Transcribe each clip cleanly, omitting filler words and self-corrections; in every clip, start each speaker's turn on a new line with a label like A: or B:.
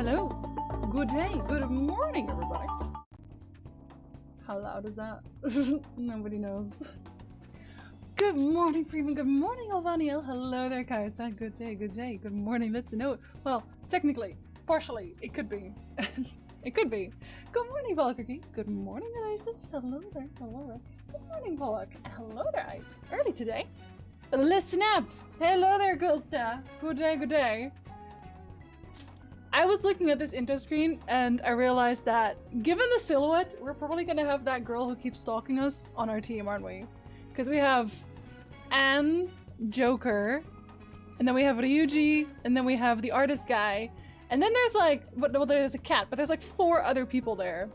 A: Hello. Good day. Good morning, everybody. How loud is that? Nobody knows. Good morning, Freeman. Good morning, Alvaniel. Hello there, Kaisa. Good day. Good day. Good morning. Let's know. Well, technically, partially, it could be. It could be. Good morning, Valkyrie. Good morning, Elisis. Hello there. Hello there. Good morning, Pollock. Hello there, Ice. Early today. Listen up. Hello there, Gulsta. Good day. Good day. I was looking at this intro screen and I realized that given the silhouette, we're probably gonna have that girl who keeps stalking us on our team, aren't we? Because we have Anne, Joker, and then we have Ryuji, and then we have the artist guy, and then there's like, well, there's a cat, but there's like 4 other people there.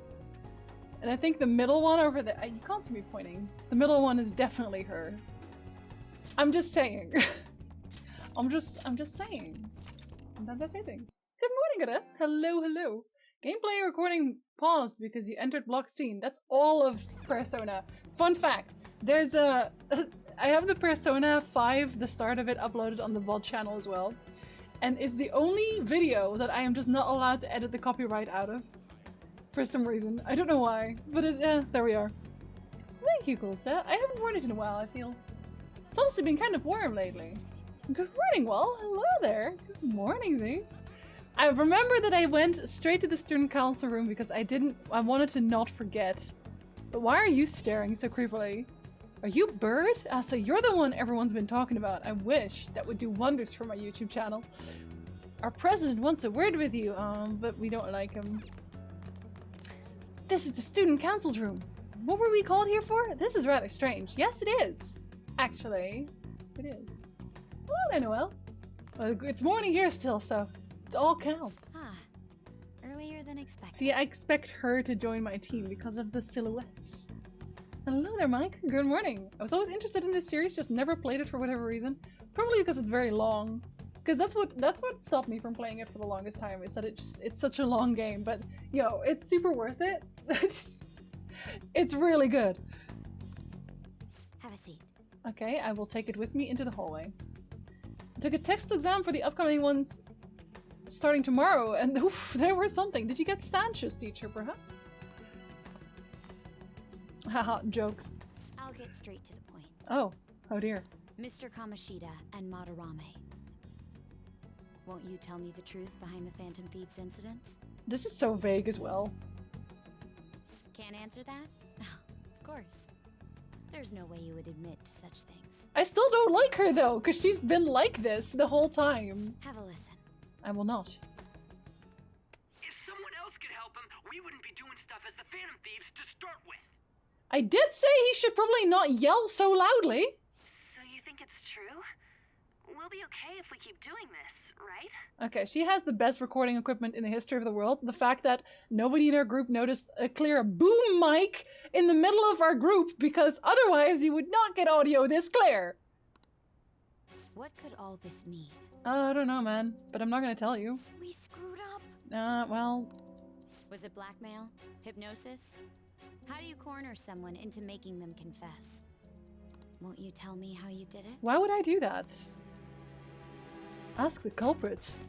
A: And I think the middle one over there, you can't see me pointing. The middle one is definitely her. I'm just saying. I'm just saying. Sometimes I say things. Good morning, Goddess. Hello, hello. Gameplay recording paused because you entered block scene. That's all of Persona. Fun fact, there's a... I have the Persona 5, the start of it, uploaded on the VOD channel as well. And it's the only video that I am just not allowed to edit the copyright out of. For some reason. I don't know why. But there we are. Thank you, Coolsta. I haven't worn it in a while, I feel. It's also been kind of warm lately. Good morning, Well. Hello there. Good morning, Z. I remember that I went straight to the student council room because I wanted to not forget. But why are you staring so creepily? Are you Bird? Ah, so you're the one everyone's been talking about. I wish. That would do wonders for my YouTube channel. Our president wants a word with you, but we don't like him. This is the student council's room. What were we called here for? This is rather strange. Yes, it is. Actually, it is. Hello there, Noelle. Well, it's morning here still, so it all counts.
B: Ah, earlier than expected.
A: See, I expect her to join my team because of the silhouettes. Hello there, Mike. Good morning. I was always interested in this series, just never played it for whatever reason. Probably because it's very long. Because that's what stopped me from playing it for the longest time, is that it's such a long game. But yo, it's super worth it. It's really good.
B: Have a seat.
A: Okay, I will take it with me into the hallway. I took a text exam for the upcoming ones starting tomorrow, and oof, there was something. Did you get stanchions, teacher, perhaps? Haha, jokes.
B: I'll get straight to the point.
A: Oh dear.
B: Mr. Kamoshida and Madarame. Won't you tell me the truth behind the Phantom Thieves incidents?
A: This is so vague as well.
B: Can't answer that? Of course. There's no way you would admit to such things.
A: I still don't like her though, because she's been like this the whole time.
B: Have a listen.
A: I will not.
C: If someone else could help him, we wouldn't be doing stuff as the Phantom Thieves to start with.
A: I did say he should probably not yell so loudly.
D: So you think it's true? We'll be okay if we keep doing this, right?
A: Okay, she has the best recording equipment in the history of the world. The fact that nobody in our group noticed a clear boom mic in the middle of our group, because otherwise you would not get audio this clear.
B: What could all this mean?
A: I don't know, man, but I'm not gonna tell you.
B: We screwed up.
A: Well...
B: Was it blackmail? Hypnosis? How do you corner someone into making them confess? Won't you tell me how you did it?
A: Why would I do that? Ask the culprits.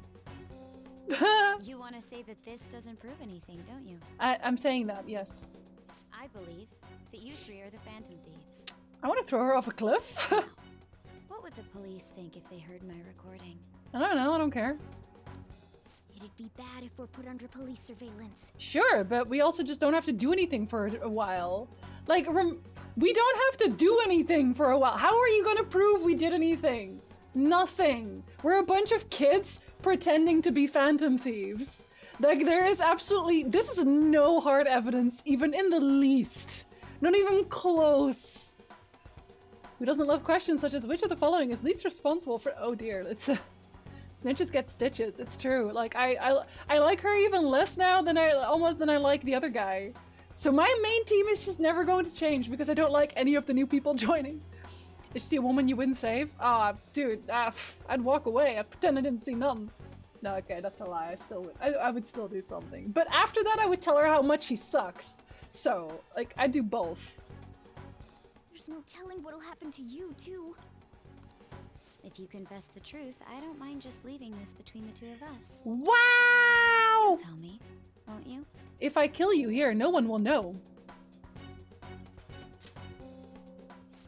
B: You want to say that this doesn't prove anything, don't you?
A: I'm saying that, yes.
B: I believe that you 3 are the Phantom Thieves.
A: I want to throw her off a cliff.
B: Now, what would the police think if they heard my recording?
A: I don't know, I don't care.
B: It'd be bad if we're put under police surveillance.
A: Sure, but we also just don't have to do anything for a while. Like, we don't have to do anything for a while. How are you gonna prove we did anything? Nothing. We're a bunch of kids pretending to be Phantom Thieves. Like, there is absolutely... This is no hard evidence, even in the least. Not even close. Who doesn't love questions such as, which of the following is least responsible for... Oh dear, it's... Snitches get stitches, it's true. Like, I like her even less now than I like the other guy. So my main team is just never going to change because I don't like any of the new people joining. Is she a woman you wouldn't save? Ah, dude, I'd walk away. I'd pretend I didn't see nothing. No, okay, that's a lie. I would still do something. But after that, I would tell her how much she sucks. So, like, I do both.
B: There's no telling what'll happen to you, too. If you confess the truth, I don't mind just leaving this between the 2 of us.
A: Wow! No!
B: Tell me, won't you?
A: If I kill you here, no one will know.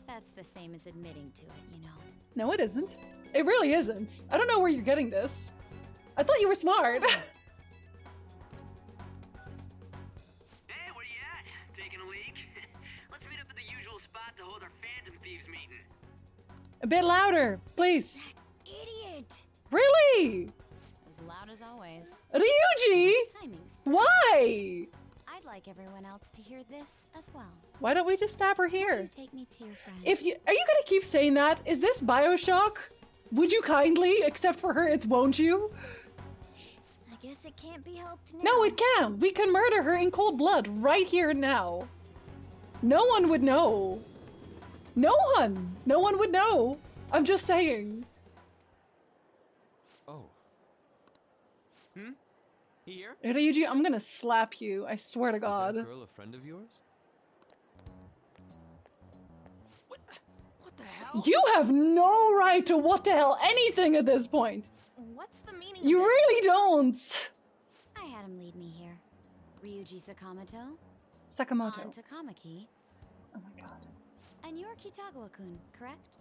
B: That's the same as admitting to it, you know.
A: No, it isn't. It really isn't. I don't know where you're getting this. I thought you were smart.
C: Hey, where you at? Taking a leak? Let's meet up at the usual spot to hold our Phantom Thieves meeting.
A: A bit louder, please.
B: Idiot!
A: Really?
B: As loud as always.
A: Ryuji?
B: Timing's.
A: Why?
B: I'd like everyone else to hear this as well.
A: Why don't we just stab her
B: Will you
A: here?
B: take me to your friends?
A: Are you gonna keep saying that? Is this Bioshock? Would you kindly, except for her, it's won't you?
B: I guess it can't be helped now.
A: No, it can. We can murder her in cold blood right here and now. No one would know. No one. No one would know. I'm just saying.
E: Oh. Here?
A: Ryuji, I'm gonna slap you. I swear to
E: Is
A: God.
E: that girl a friend of yours? What the hell?
A: You have no right to what the hell anything at this point.
D: What's the meaning
A: You
D: of this?
A: really don't.
B: I had him lead me here. Ryuji Sakamoto,
A: Sakamoto.
B: on to Kamaki,
A: Oh my God.
B: and you're Kitagawa-kun, correct?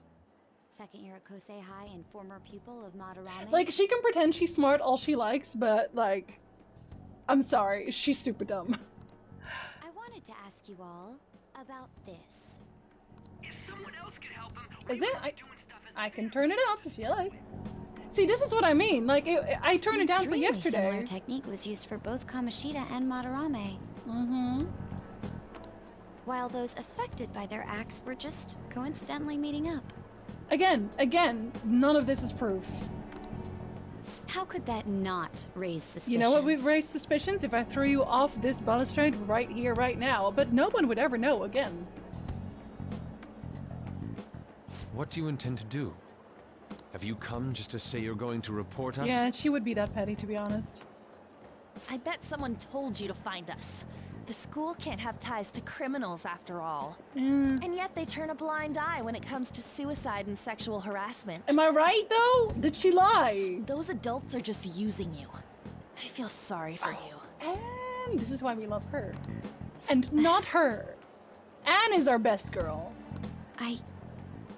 B: Second year at Kosei High and former pupil of Madarame.
A: Like, she can pretend she's smart all she likes, but, like, I'm sorry, she's super dumb.
B: I wanted to ask you all about this.
C: If someone else could help him,
A: Is
C: we
A: it?
C: wouldn't be doing stuff as the
A: I can
C: Phantom
A: turn it
C: Thieves.
A: up if you like. See, this is what I mean. Like, I turned it down for
B: Extremely
A: yesterday.
B: Similar technique was used for both Kamoshida and Madarame,
A: Mm-hmm.
B: while those affected by their acts were just coincidentally meeting up.
A: Again, none of this is proof.
B: How could that not raise suspicions?
A: You know what would raise suspicions? If I threw you off this balustrade right here, right now. But no one would ever know again.
E: What do you intend to do? Have you come just to say you're going to report us?
A: Yeah, she would be that petty, to be honest.
F: I bet someone told you to find us. The school can't have ties to criminals after all.
A: Mm.
F: And yet they turn a blind eye when it comes to suicide and sexual harassment.
A: Am I right, though? Did she lie?
F: Those adults are just using you. I feel sorry for you.
A: And this is why we love her. And not her. Anne is our best girl.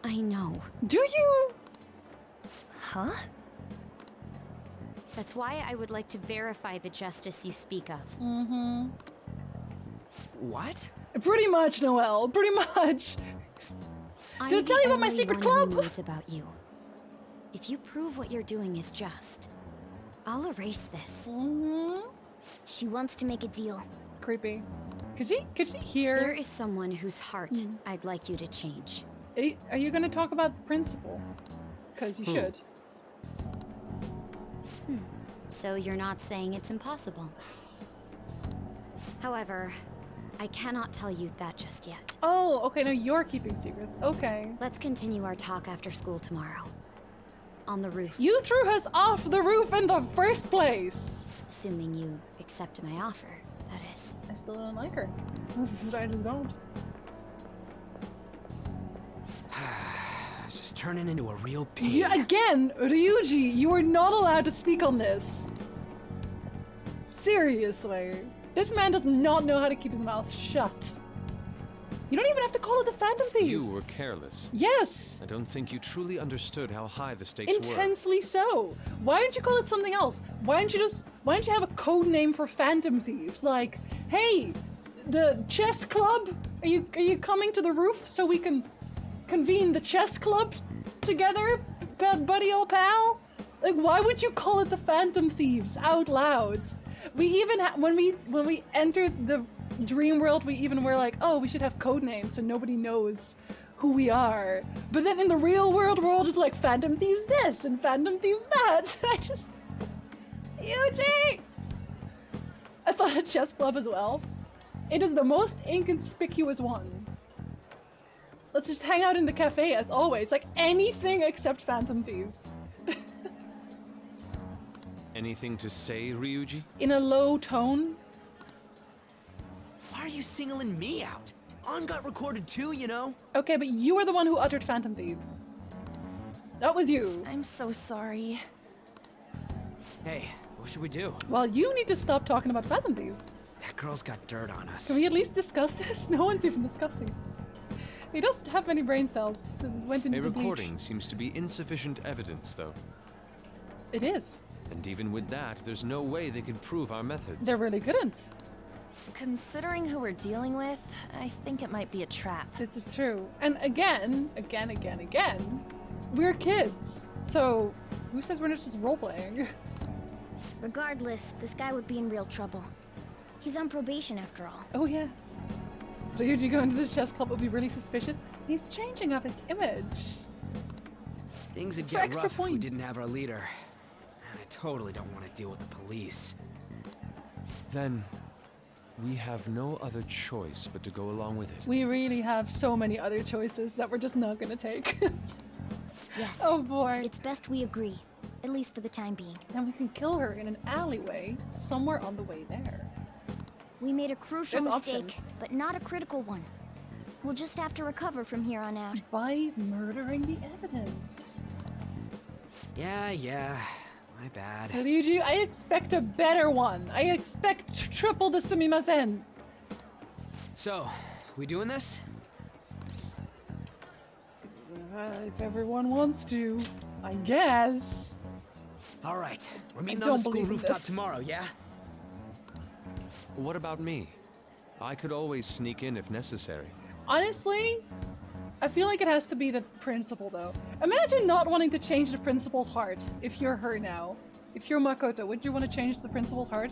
B: I know.
A: Do you?
F: Huh?
B: That's why I would like to verify the justice you speak of.
A: Mm-hmm.
E: What?
A: Pretty much, Noelle. Pretty much.
B: I'm
A: Did I tell
B: the
A: you about my
B: only
A: secret
B: one
A: club?
B: who knows about you. If you prove what you're doing is just, I'll erase this.
A: Mm-hmm.
B: She wants to make a deal.
A: It's creepy. Could she hear?
B: There is someone whose heart I'd like you to change.
A: Are you gonna talk about the principal? Because you
E: Who?
A: should.
B: So you're not saying it's impossible. However, I cannot tell you that just yet.
A: Oh, okay, no, you're keeping secrets. Okay.
B: Let's continue our talk after school tomorrow. On the roof.
A: You threw us off the roof in the first place!
B: Assuming you accept my offer, that is.
A: I still don't like her. I just don't.
E: It's just turning into a real pain.
A: You, again, Ryuji, you are not allowed to speak on this. Seriously. This man does not know how to keep his mouth shut. You don't even have to call it the Phantom Thieves.
E: You were careless.
A: Yes!
E: I don't think you truly understood how high the stakes were.
A: Intensely so. Why don't you call it something else? Why don't you have a code name for Phantom Thieves? Like, hey, the chess club? Are you coming to the roof so we can convene the chess club together, buddy old pal? Like, why would you call it the Phantom Thieves out loud? We even when we entered the dream world, we even were like, oh, we should have code names so nobody knows who we are. But then in the real world, we're all just like Phantom Thieves this and Phantom Thieves that. I just, Yuji! I thought a chess club as well. It is the most inconspicuous one. Let's just hang out in the cafe as always, like anything except Phantom Thieves.
E: Anything to say, Ryuji?
A: In a low tone.
G: Why are you singling me out? On got recorded too, you know?
A: Okay, but you were the one who uttered Phantom Thieves. That was you.
F: I'm so sorry.
G: Hey, What should we do?
A: Well, you need to stop talking about Phantom Thieves.
G: That girl's got dirt on us.
A: Can we at least discuss this? No one's even discussing it. He doesn't have many brain cells, so it went into
E: A
A: the beach.
E: recording seems to be insufficient evidence, though.
A: It is.
E: And even with that, there's no way they could prove our methods.
A: They really couldn't.
F: Considering who we're dealing with, I think it might be a trap.
A: This is true. And again, we're kids. So, who says we're not just role-playing?
H: Regardless, this guy would be in real trouble. He's on probation after all.
A: Oh yeah. Ryuji going to the chess club would be really suspicious. He's changing up his image.
G: Things would
A: For
G: get
A: extra
G: rough if we
A: points.
G: didn't have our leader. And I totally don't want to deal with the police.
E: Then, we have no other choice but to go along with it.
A: We really have so many other choices that we're just not gonna take.
H: Yes.
A: Oh boy.
H: It's best we agree, at least for the time being.
A: Then we can kill her in an alleyway somewhere on the way there.
H: We made a crucial
A: There's
H: mistake,
A: options.
H: but not a critical one. We'll just have to recover from here on out.
A: By murdering the evidence.
G: Yeah, my bad.
A: Ryuji, I expect a better one. I expect triple the sumimasen.
G: So, we doing this?
A: If everyone wants to, I guess.
G: All right, we're meeting
A: I
G: on the
A: don't
G: school
A: believe in
G: rooftop
A: this.
G: tomorrow, yeah?
E: What about me? I could always sneak in if necessary.
A: Honestly, I feel like it has to be the principal, though. Imagine not wanting to change the principal's heart if you're her now. If you're Makoto, would you want to change the principal's heart?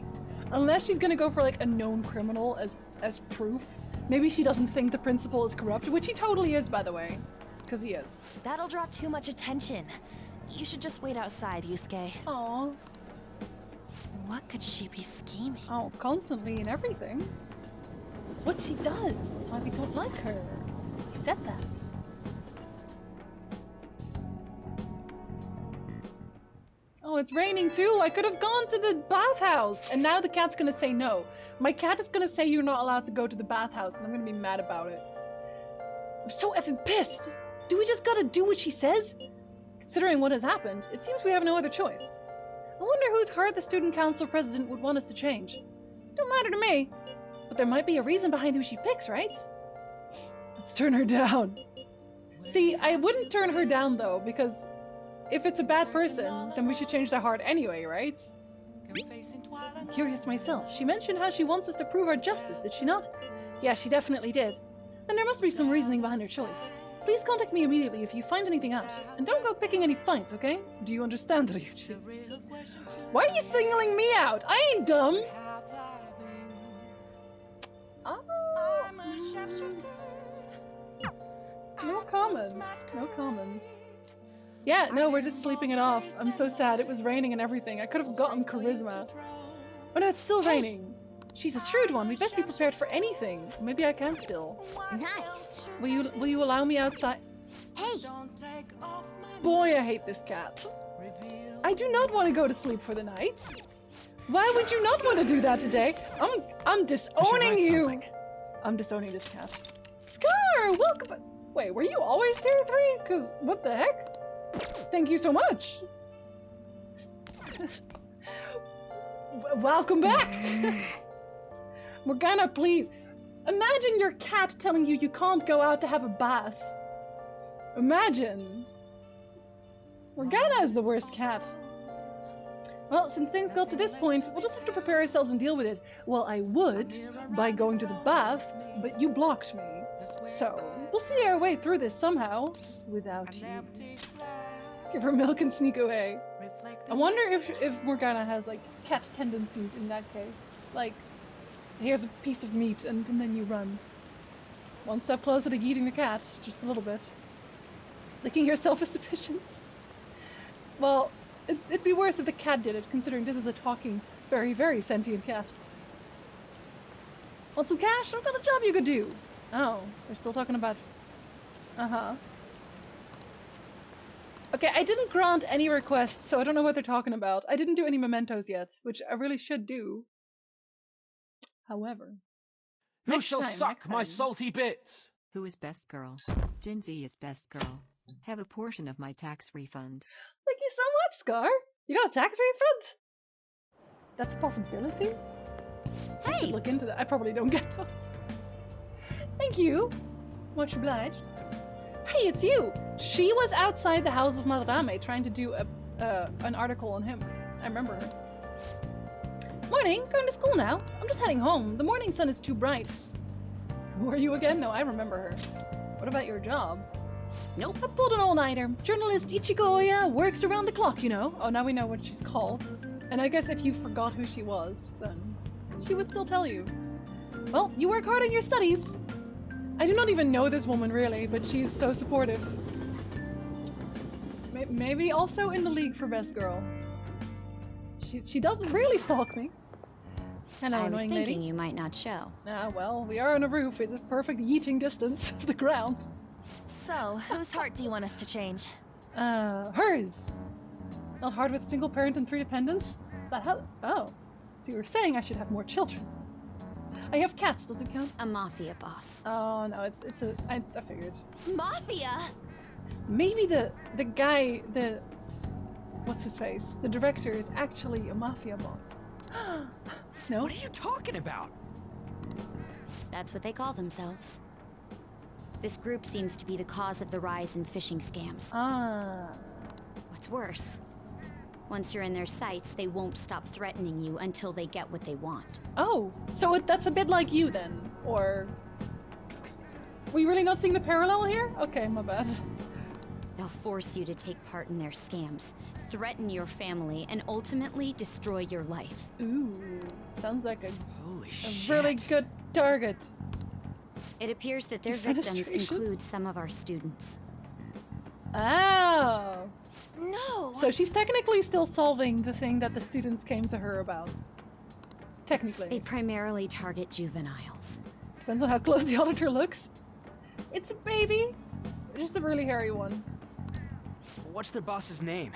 A: Unless she's gonna go for like a known criminal as proof. Maybe she doesn't think the principal is corrupt, which he totally is, by the way. Because he is.
F: That'll draw too much attention. You should just wait outside, Yusuke.
A: Aww.
F: What could she be scheming?
A: Oh, constantly and everything. That's what she does. That's why we don't like her. He said that. Oh, it's raining too. I could have gone to the bathhouse. And now the cat's gonna say no. My cat is gonna say you're not allowed to go to the bathhouse, and I'm gonna be mad about it. I'm so effing pissed. Do we just gotta do what she says? Considering what has happened, it seems we have no other choice. I wonder whose heart the student council president would want us to change. Don't matter to me. But there might be a reason behind who she picks, right? Let's turn her down. See, I wouldn't turn her down though, because if it's a bad person, then we should change their heart anyway, right? I'm curious myself. She mentioned how she wants us to prove our justice, did she not? Yeah, she definitely did. Then there must be some reasoning behind her choice. Please contact me immediately if you find anything out. And don't go picking any fights, okay? Do you understand, Ryuji? Why are you singling me out? I ain't dumb! Oh. No comments. No comments. Yeah, no, we're just sleeping it off. I'm so sad. It was raining and everything. I could have gotten charisma. Oh no, it's still raining. She's a shrewd one. We best be prepared for anything. Maybe I can still.
H: Nice.
A: Will you allow me outside?
H: Hey,
A: Boy, I hate this cat. I do not want to go to sleep for the night. Why would you not want to do that today? I'm disowning you.
G: something.
A: I'm disowning this cat. Scar, welcome. Wait, were you always tier 3? Cause what the heck? Thank you so much. Welcome back. Morgana, please. Imagine your cat telling you you can't go out to have a bath. Imagine. Morgana is the worst cat. Well, since things got to this point, we'll just have to prepare ourselves and deal with it. Well, I would, by going to the bath, but you blocked me. So, we'll see our way through this somehow, without you. Give her milk and sneak away. I wonder if Morgana has, like, cat tendencies in that case. Like, here's a piece of meat, and then you run. One step closer to eating the cat, just a little bit. Licking your self-sufficiency. Well, it'd be worse if the cat did it, considering this is a talking, very, very sentient cat. Want some cash? I've got a job you could do. Oh, they're still talking about... Uh-huh. Okay, I didn't grant any requests, so I don't know what they're talking about. I didn't do any mementos yet, which I really should do. However...
I: Who
A: next
I: shall
A: time,
I: suck
A: next
I: my
A: time.
I: salty bits?
J: Who is best girl? Jinzi is best girl. Have a portion of my tax refund.
A: Thank you so much, Scar! You got a tax refund? That's a possibility? I should
F: Hey!
A: look into that. I probably don't get those. Thank you. Much obliged. Hey, it's you! She was outside the house of Madame trying to do an article on him. I remember her. Morning, going to school now. I'm just heading home. The morning sun is too bright. Who are you again? No, I remember her. What about your job?
F: Nope.
A: I pulled an all-nighter. Journalist Ichigo Oya works around the clock, you know. Oh, now we know what she's called. And I guess if you forgot who she was, then she would still tell you. Well, you work hard on your studies. I do not even know this woman, really, but she's so supportive. Maybe also in the league for best girl. She doesn't really stalk me. Hello,
B: I was
A: annoying
B: thinking
A: lady.
B: you might not show.
A: Ah, well, we are on a roof. It's a perfect yeeting distance of the ground.
F: So, whose heart do you want us to change?
A: Hers. Not hard with single parent and 3 dependents? Is that how? Oh. So you were saying I should have more children. I have cats, does it count?
B: A mafia boss.
A: Oh no, it's a I figured.
F: Mafia?
A: Maybe the guy, what's his face? The director is actually a mafia boss. No?
G: What are you talking about?
B: That's what they call themselves. This group seems to be the cause of the rise in phishing scams.
A: Ah.
B: What's worse, once you're in their sights, they won't stop threatening you until they get what they want.
A: Oh, so that's a bit like you then, or were you really not seeing the parallel here? Okay, my bad.
B: They'll force you to take part in their scams, threaten your family, and ultimately destroy your life.
A: Ooh, sounds like a
G: Holy
A: really
G: shit.
A: good target.
B: It appears that their victims
A: Defenestration?
B: include some of our students.
A: Oh.
F: No!
A: So she's technically still solving the thing that the students came to her about. Technically.
B: They primarily target juveniles.
A: Depends on how close the auditor looks. It's a baby. Just a really hairy one.
G: What's their boss's name?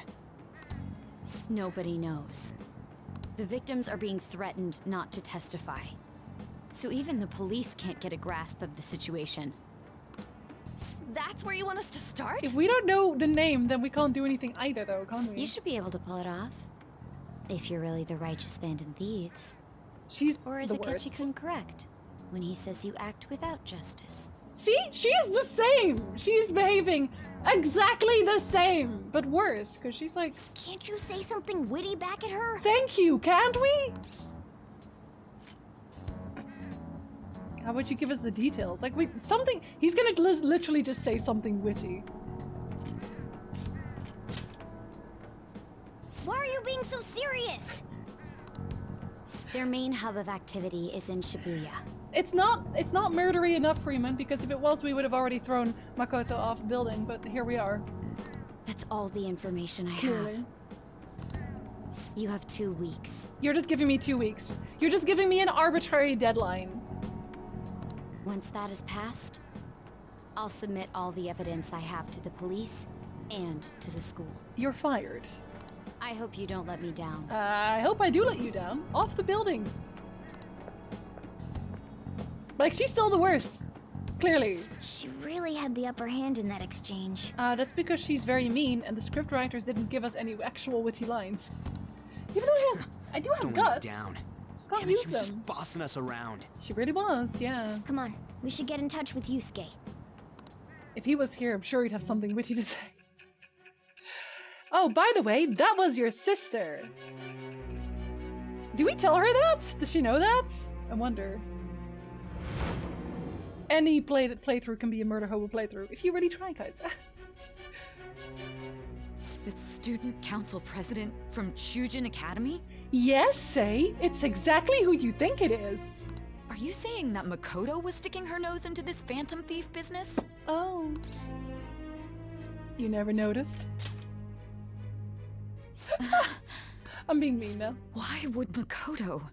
B: Nobody knows. The victims are being threatened not to testify. So even the police can't get a grasp of the situation.
F: That's where you want us to start?
A: If we don't know the name, then we can't do anything either, though, can't we?
B: You should be able to pull it off. If you're really the righteous Phantom Thieves.
A: She's
B: Or is
A: the
B: Akechi
A: worst.
B: Kun correct when he says you act without justice?
A: See? She is the same! She's behaving exactly the same, but worse, because she's like,
H: Can't you say something witty back at her?
A: thank you, can't we? How about you give us the details? Like, wait, something. He's gonna literally just say something witty.
H: Why are you being so serious?
B: Their main hub of activity is in Shibuya.
A: It's not murdery enough, Freeman, because if it was, we would have already thrown Makoto off the building, but here we are.
B: That's all the information I
A: Clearly.
B: have. You have 2 weeks.
A: You're just giving me 2 weeks. You're just giving me an arbitrary deadline.
B: Once that is passed, I'll submit all the evidence I have to the police and to the school.
A: You're fired.
B: I hope you don't let me down.
A: I hope I do let you down. Off the building. Like, she's still the worst. Clearly.
H: She really had the upper hand in that exchange.
A: That's because she's very mean, and the scriptwriters didn't give us any actual witty lines. Even though she has, I do have
G: Don't
A: guts.
G: let me down.
A: Just can't
G: Damn it,
A: use
G: she was
A: them.
G: just bossing us around.
A: She really was, yeah.
H: Come on, we should get in touch with Yusuke.
A: If he was here, I'm sure he'd have something witty to say. Oh, by the way, that was your sister. Do we tell her that? Does she know that? I wonder. Any playthrough can be a murder hobo playthrough if you really try, guys.
I: The student council president from Chujin Academy?
A: Yes, Sei. It's exactly who you think it is.
I: Are you saying that Makoto was sticking her nose into this phantom thief business?
A: Oh. You never noticed? I'm being mean now.
I: Why would Makoto?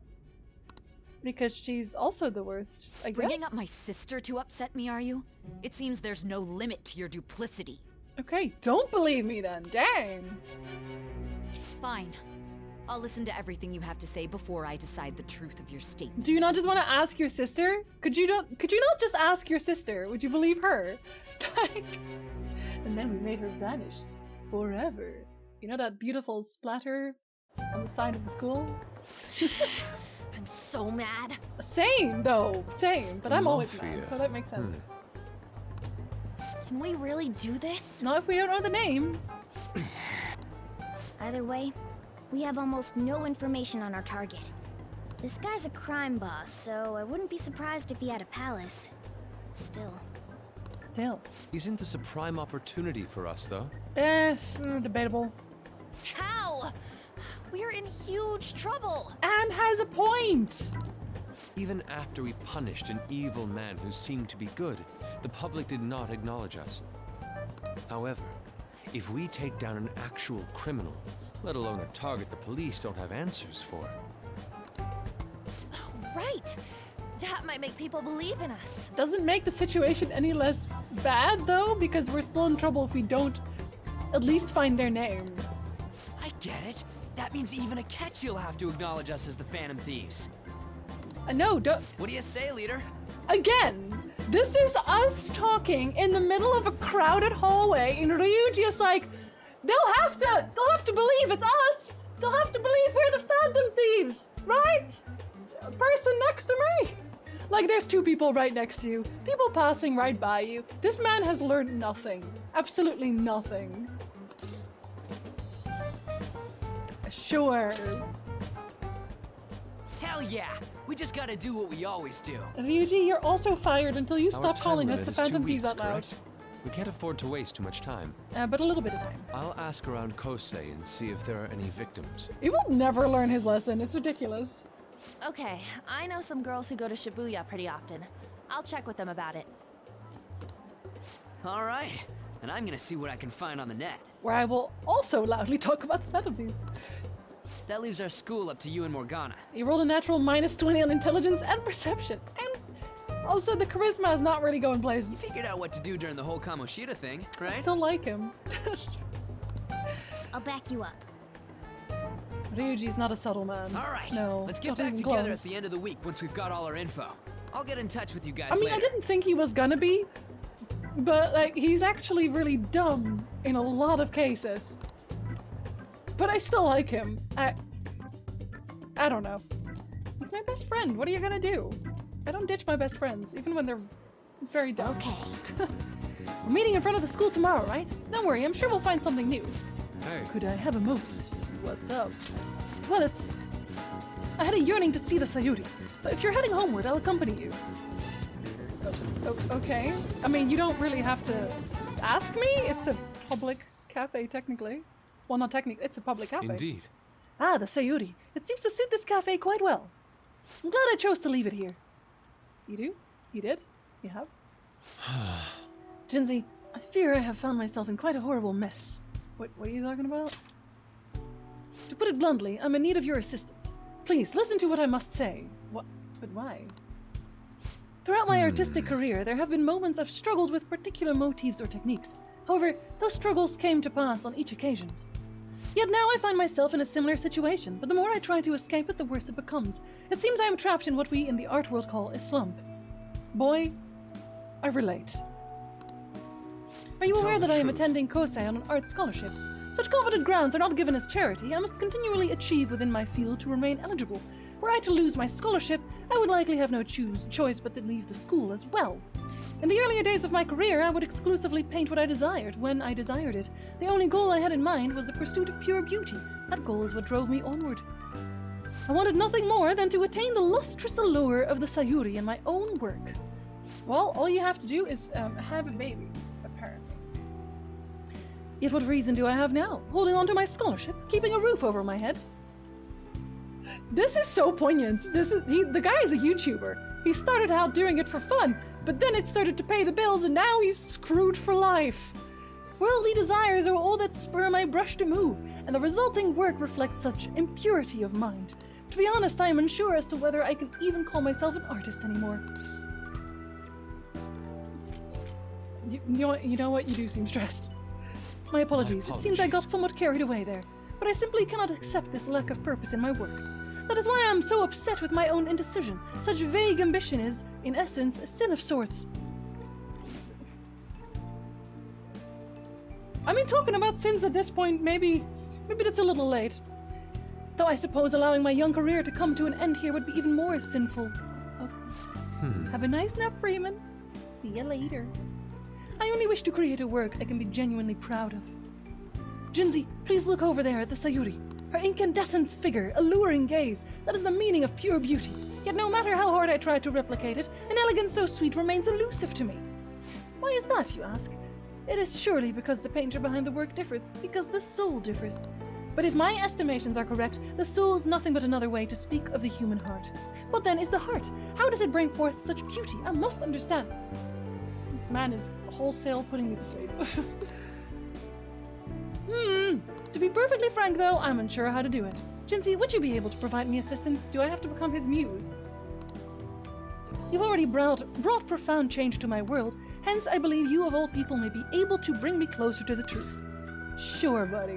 A: Because she's also the worst, I guess.
I: Bringing up my sister to upset me, are you? It seems there's no limit to your duplicity.
A: Okay, don't believe me then. Dang.
I: Fine. I'll listen to everything you have to say before I decide the truth of your statement.
A: Do you not just want to ask your sister? Could you not just ask your sister? Would you believe her? And then we made her vanish forever. You know that beautiful splatter on the side of the school.
F: I'm so mad.
A: Same, though. Same. But I'm always mad,
E: Mafia.
A: so that makes sense.
F: Can we really do this?
A: Not if we don't know the name.
H: Either way, we have almost no information on our target. This guy's a crime boss, so I wouldn't be surprised if he had a palace. Still.
E: Isn't this a prime opportunity for us, though?
A: Debatable.
F: How? We're in huge trouble.
A: Anne has a point!
E: Even after we punished an evil man who seemed to be good, the public did not acknowledge us. However, if we take down an actual criminal, let alone a target the police don't have answers for,
F: Right. That might make people believe in us.
A: Doesn't make the situation any less bad, though, because we're still in trouble if we don't at least find their name.
G: I get it. That means even a Ketch'll have to acknowledge us as the Phantom Thieves.
A: No, don't.
G: What do you say, leader?
A: Again, this is us talking in the middle of a crowded hallway, and Ryuji is like, they'll have to believe it's us. They'll have to believe we're the Phantom Thieves, right? A person next to me. Like, there's two people right next to you. People passing right by you. This man has learned nothing. Absolutely nothing. Sure.
G: Hell yeah! We just gotta do what we always do.
A: Ryuji, you're also fired until you
E: our
A: stop
E: time
A: calling us
E: limit
A: the
E: is 2
A: Phantom Thieves
E: weeks,
A: out loud.
E: correct? We can't afford to waste too much time.
A: But a little bit of time.
E: I'll ask around Kosei and see if there are any victims.
A: He will never learn his lesson. It's ridiculous.
F: Okay, I know some girls who go to Shibuya pretty often. I'll check with them about it.
G: All right, and I'm gonna see what I can find on the net.
A: Where I will also loudly talk about the Phantom Thieves.
G: That leaves our school up to you and Morgana.
A: You rolled a natural -20 on intelligence and perception. And also the charisma is not really going
G: You
A: places.
G: figured out what to do during the whole Kamoshida thing,
A: I
G: right?
A: still like him.
H: I'll back you up.
A: Ryuji's not a subtle man.
G: All right,
A: No,
G: let's get
A: not
G: back
A: even
G: together
A: close.
G: at the end of the week once we've got all our info. I'll get in touch with you guys
A: I mean,
G: later.
A: I didn't think he was gonna be, but like, he's actually really dumb in a lot of cases. But I still like him. I don't know. He's my best friend. What are you gonna do? I don't ditch my best friends, even when they're very dumb.
H: Okay.
A: We're meeting in front of the school tomorrow, right? Don't worry, I'm sure we'll find something new.
E: Hey,
A: Could I have a moment? What's up? Well, I had a yearning to see the Sayuri, so if you're heading homeward, I'll accompany you. Okay. I mean, you don't really have to ask me. It's a public cafe, technically. Well, not technically, it's a public cafe.
E: indeed.
A: Ah, the Sayuri. It seems to suit this cafe quite well. I'm glad I chose to leave it here. You do? You did? You have? Jinzi, I fear I have found myself in quite a horrible mess. What are you talking about? To put it bluntly, I'm in need of your assistance. Please, listen to what I must say. What? But why? Throughout my artistic career, there have been moments I've struggled with particular motifs or techniques. However, those struggles came to pass on each occasion. Yet now I find myself in a similar situation, but the more I try to escape it, the worse it becomes. It seems I am trapped in what we in the art world call a slump. Boy, I relate. Are you
E: tell
A: aware
E: the
A: that I am
E: truth.
A: attending Kosei on an art scholarship? Such coveted grounds are not given as charity. I must continually achieve within my field to remain eligible. Were I to lose my scholarship, I would likely have no choice but to leave the school as well. In the earlier days of my career, I would exclusively paint what I desired, when I desired it. The only goal I had in mind was the pursuit of pure beauty. That goal is what drove me onward. I wanted nothing more than to attain the lustrous allure of the Sayuri in my own work. Well, all you have to do is have a baby, apparently. Yet what reason do I have now? Holding on to my scholarship, keeping a roof over my head. This is so poignant. The guy is a YouTuber. He started out doing it for fun, but then it started to pay the bills and now he's screwed for life. Worldly desires are all that spur my brush to move, and the resulting work reflects such impurity of mind. To be honest, I am unsure as to whether I can even call myself an artist anymore. You know what? You do seem stressed. My apologies. It seems I got somewhat carried away there, but I simply cannot accept this lack of purpose in my work. That is why I am so upset with my own indecision. Such vague ambition is, in essence, a sin of sorts. I mean, talking about sins at this point, maybe that's a little late. Though I suppose allowing my young career to come to an end here would be even more sinful. Okay. Have a nice nap, Freeman. See you later. I only wish to create a work I can be genuinely proud of. Jinzi, please look over there at the Sayuri. Her incandescent figure, alluring gaze, that is the meaning of pure beauty. Yet no matter how hard I try to replicate it, an elegance so sweet remains elusive to me. Why is that, you ask? It is surely because the painter behind the work differs, because the soul differs. But if my estimations are correct, the soul is nothing but another way to speak of the human heart. What then is the heart? How does it bring forth such beauty? I must understand. This man is wholesale putting me to sleep. To be perfectly frank though, I'm unsure how to do it. Jinzi, would you be able to provide me assistance? Do I have to become his muse? You've already brought profound change to my world, hence I believe you of all people may be able to bring me closer to the truth. Sure, buddy.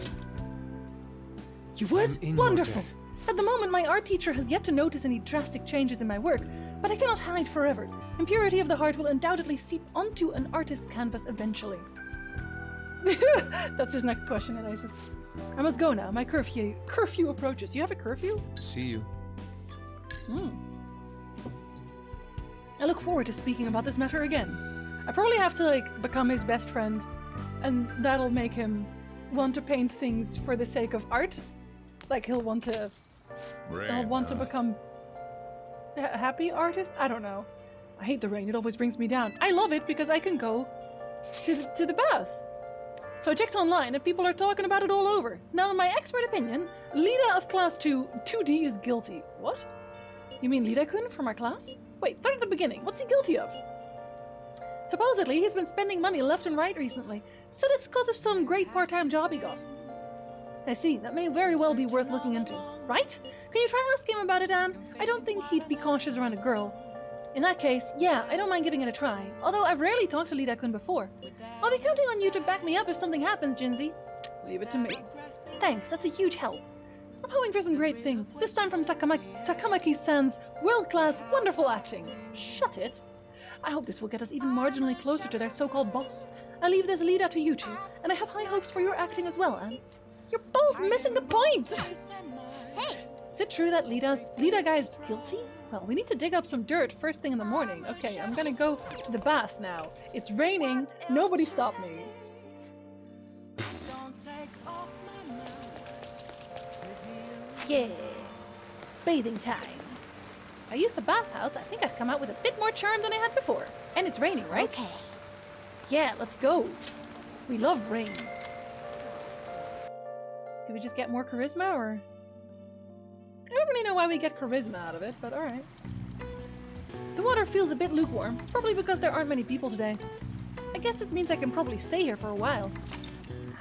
A: You would? Wonderful! At the moment, my art teacher has yet to notice any drastic changes in my work, but I cannot hide forever. Impurity of the heart will undoubtedly seep onto an artist's canvas eventually. That's his next question, Anasis. I must go now. My curfew approaches. You have a curfew?
E: See you.
A: I look forward to speaking about this matter again. I probably have to, like, become his best friend, and that'll make him want to paint things for the sake of art. Like, he'll want to become a happy artist? I don't know. I hate the rain. It always brings me down. I love it because I can go to the bath. So I checked online and people are talking about it all over. Now, in my expert opinion, Lida of class 2, 2D is guilty. What? You mean Lida-kun from our class? Wait, start at the beginning. What's he guilty of? Supposedly, he's been spending money left and right recently. Said it's because of some great part-time job he got. I see. That may very well be worth looking into. Right? Can you try asking him about it, Anne? I don't think he'd be cautious around a girl. In that case, yeah, I don't mind giving it a try. Although I've rarely talked to Lida-kun before. I'll be counting on you to back me up if something happens, Jinzi. Leave it to me. Thanks, that's a huge help. I'm hoping for some great things. This time from Takamaki-san's world-class, wonderful acting. Shut it. I hope this will get us even marginally closer to their so-called boss. I'll leave this Lida to you two, and I have high hopes for your acting as well, Anne. You're both missing the point! Hey! Is it true that Lida guy is guilty? Well, we need to dig up some dirt first thing in the morning. Okay, I'm gonna go to the bath now. It's raining. Nobody stop me. Yeah. Bathing time. If I use the bathhouse, I think I'd come out with a bit more charm than I had before. And it's raining, right?
H: Okay.
A: Yeah, let's go. We love rain. Do we just get more charisma, or...? I don't really know why we get charisma out of it, but alright. The water feels a bit lukewarm. It's probably because there aren't many people today. I guess this means I can probably stay here for a while.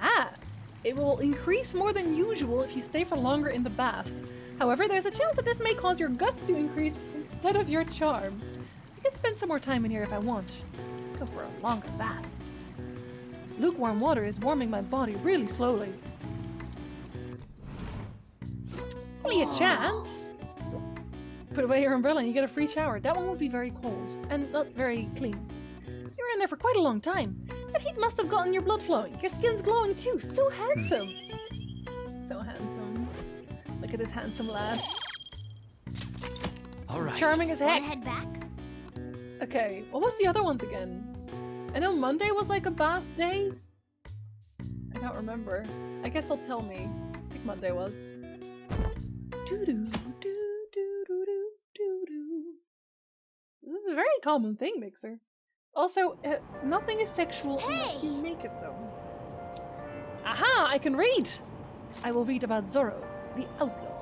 A: Ah! It will increase more than usual if you stay for longer in the bath. However, there's a chance that this may cause your guts to increase instead of your charm. I can spend some more time in here if I want. Go for a longer bath. This lukewarm water is warming my body really slowly. Only a chance. Put away your umbrella and you get a free shower. That one will be very cold and not very clean. You were in there for quite a long time. That heat must have gotten your blood flowing. Your skin's glowing too. So handsome. So handsome. Look at this handsome lad.
E: All right.
A: Charming as heck.
H: Wanna head back?
A: Okay, what was the other ones again? I know Monday was like a bath day. I don't remember. I guess they'll tell me. I think Monday was. This is a very common thing, Mixer. Also, nothing is sexual unless you make it so. Aha! I can read! I will read about Zoro, the outlaw.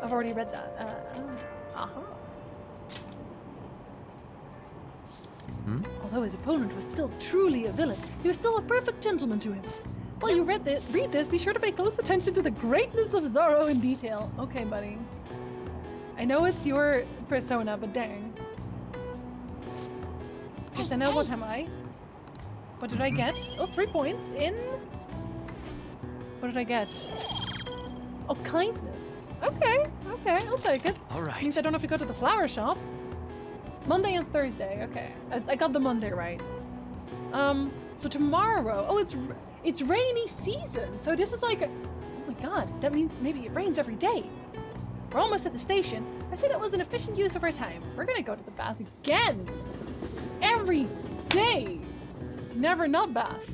A: I've already read that. Aha. Although his opponent was still truly a villain, he was still a perfect gentleman to him. While you read this, be sure to pay close attention to the greatness of Zoro in detail. Okay, buddy. I know it's your persona, but dang. Yes, I know. What am I? What did I get? Oh, 3 points in... What did I get? Oh, kindness. Okay, I'll take it.
E: All right.
A: Means I don't have to go to the flower shop. Monday and Thursday, okay. I got the Monday right. So tomorrow... Oh, it's rainy season, so this is like Oh my god, that means maybe it rains every day. We're almost at the station. I said it was an efficient use of our time. We're gonna go to the bath again. Every day. Never not bath.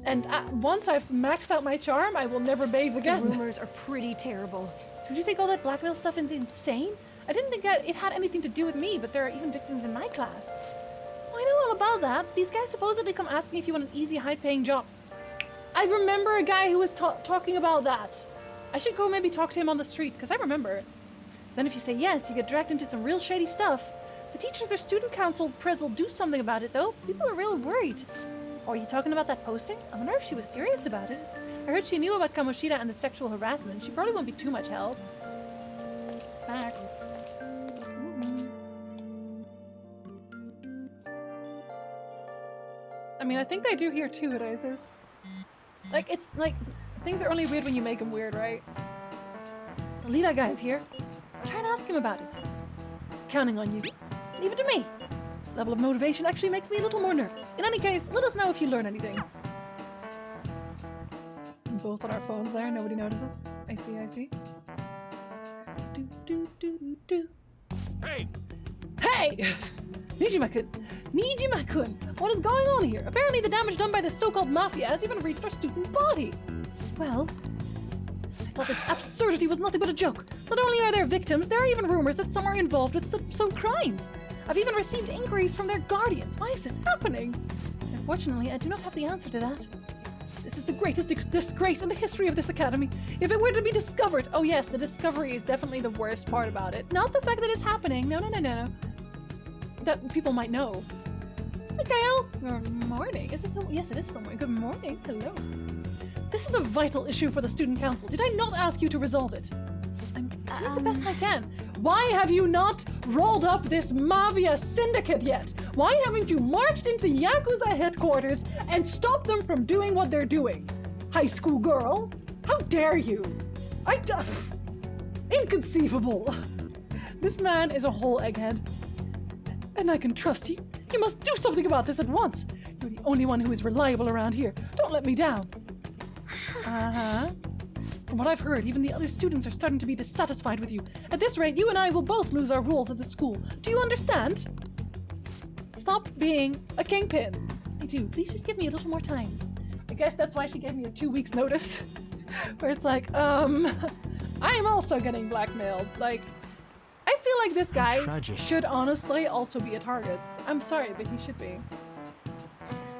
A: And once I've maxed out my charm, I will never bathe again.
B: The rumors are pretty terrible.
A: Don't you think all that blackmail stuff is insane? I didn't think it had anything to do with me, but there are even victims in my class. I know all about that. These guys supposedly come ask me if you want an easy, high-paying job. I remember a guy who was talking about that. I should go maybe talk to him on the street, because I remember. Then if you say yes, you get dragged into some real shady stuff. The teachers or student council pres will do something about it, though. People are really worried. Oh, are you talking about that posting? I wonder if she was serious about it. I heard she knew about Kamoshida and the sexual harassment. She probably won't be too much help. Facts. I mean, I think they do here too at ISIS. Like, it's like, things are only weird when you make them weird, right? The Lita guy is here. Try and ask him about it. Counting on you. Leave it to me. Level of motivation actually makes me a little more nervous. In any case, let us know if you learn anything. Both on our phones there, nobody notices. I see. Do, do, do, do, do.
K: Hey!
A: Hey! Nijima-kun! What is going on here? Apparently the damage done by the so-called mafia has even reached our student body. Well, I thought this absurdity was nothing but a joke. Not only are there victims, there are even rumors that some are involved with some crimes. I've even received inquiries from their guardians. Why is this happening? Unfortunately, I do not have the answer to that. This is the greatest disgrace in the history of this academy. If it were to be discovered... Oh yes, the discovery is definitely the worst part about it. Not the fact that it's happening. No. That people might know. Mikhail! Good morning. Is this a... Yes, it is somewhere. Good morning. Hello. This is a vital issue for the student council. Did I not ask you to resolve it? I'm doing the best I can. Why have you not rolled up this mafia syndicate yet? Why haven't you marched into Yakuza headquarters and stopped them from doing what they're doing? High school girl? How dare you? Inconceivable. This man is a whole egghead. And I can trust you. You must do something about this at once. You're the only one who is reliable around here. Don't let me down. From what I've heard, even the other students are starting to be dissatisfied with you. At this rate, you and I will both lose our roles at the school. Do you understand? Stop being a kingpin. I do. Please just give me a little more time. I guess that's why she gave me a 2 weeks notice. Where it's like, I'm also getting blackmailed. Like, I feel like this guy should honestly also be a target. I'm sorry, but he should be.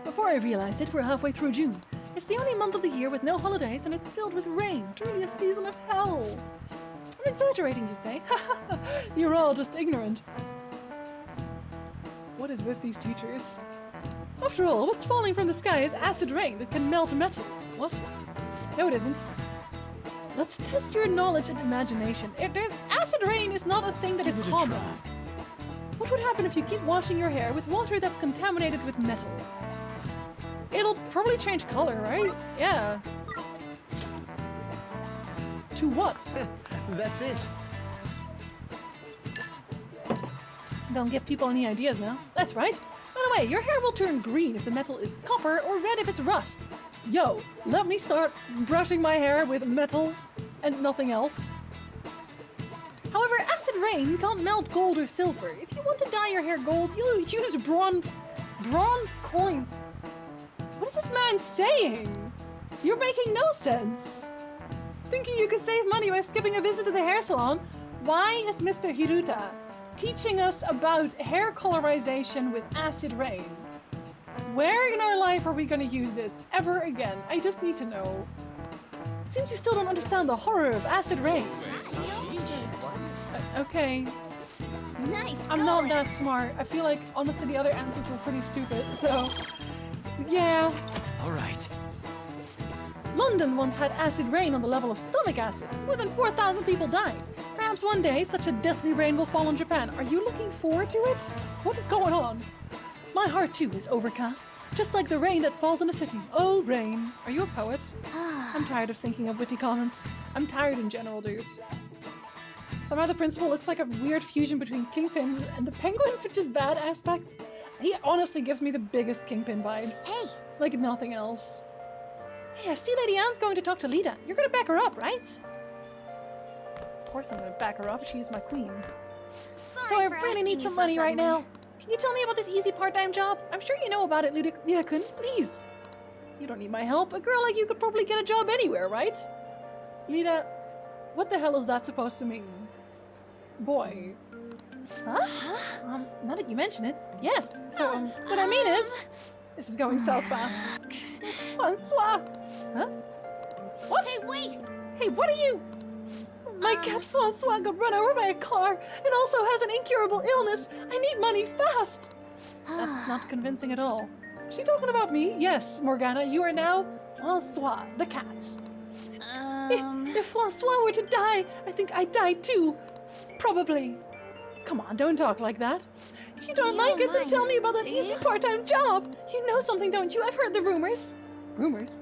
A: Before I realized it, we're halfway through June. It's the only month of the year with no holidays, and it's filled with rain. Truly a season of hell. I'm exaggerating, you say? You're all just ignorant. What is with these teachers? After all, what's falling from the sky is acid rain that can melt metal. What? No, it isn't. Let's test your knowledge and imagination. Acid rain is not a thing that is common. What would happen if you keep washing your hair with water that's contaminated with metal? It'll probably change color, right? Yeah. To what?
G: That's it.
A: Don't give people any ideas now. That's right. By the way, your hair will turn green if the metal is copper or red if it's rust. Yo, let me start brushing my hair with metal and nothing else. However, acid rain can't melt gold or silver. If you want to dye your hair gold, you'll use bronze coins. What is this man saying? You're making no sense. Thinking you could save money by skipping a visit to the hair salon? Why is Mr. Hiruta teaching us about hair colorization with acid rain? Where in our life are we going to use this ever again? I just need to know. Seems you still don't understand the horror of acid rain. Okay.
H: Nice.
A: I'm not that smart. I feel like honestly the other answers were pretty stupid, so yeah.
G: All right.
A: London once had acid rain on the level of stomach acid. More than 4,000 people died. Perhaps one day such a deathly rain will fall on Japan. Are you looking forward to it? What is going on? My heart too is overcast, just like the rain that falls in a city. Oh, rain. Are you a poet? I'm tired of thinking of witty comments. I'm tired in general, dude. Somehow the principal looks like a weird fusion between Kingpin and the Penguin for just bad aspects. He honestly gives me the biggest Kingpin vibes.
H: Hey!
A: Like nothing else. Hey, I see Lady Anne's going to talk to Lita. You're gonna back her up, right? Of course I'm gonna back her up. She's my queen.
H: Sorry
A: So I
H: for
A: really
H: asking
A: need
H: you
A: some
H: so
A: money right
H: suddenly.
A: now. Can you tell me about this easy part-time job? I'm sure you know about it, Lita-kun. Please. You don't need my help. A girl like you could probably get a job anywhere, right? Lita, what the hell is that supposed to mean? Boy. Huh? Now that you mention it, yes. So, what I mean is, this is going south fast. Francois! Huh? What?
H: Hey, wait!
A: Hey, what are you? My cat Francois got run over by a car and also has an incurable illness. I need money fast. That's not convincing at all. Is she talking about me? Yes, Morgana, you are now Francois, the cat. If Francois were to die, I think I'd die too. Probably. Come on, don't talk like that. If you don't like it, then tell me about that easy part-time job. You know something, don't you? I've heard the rumors. Rumors?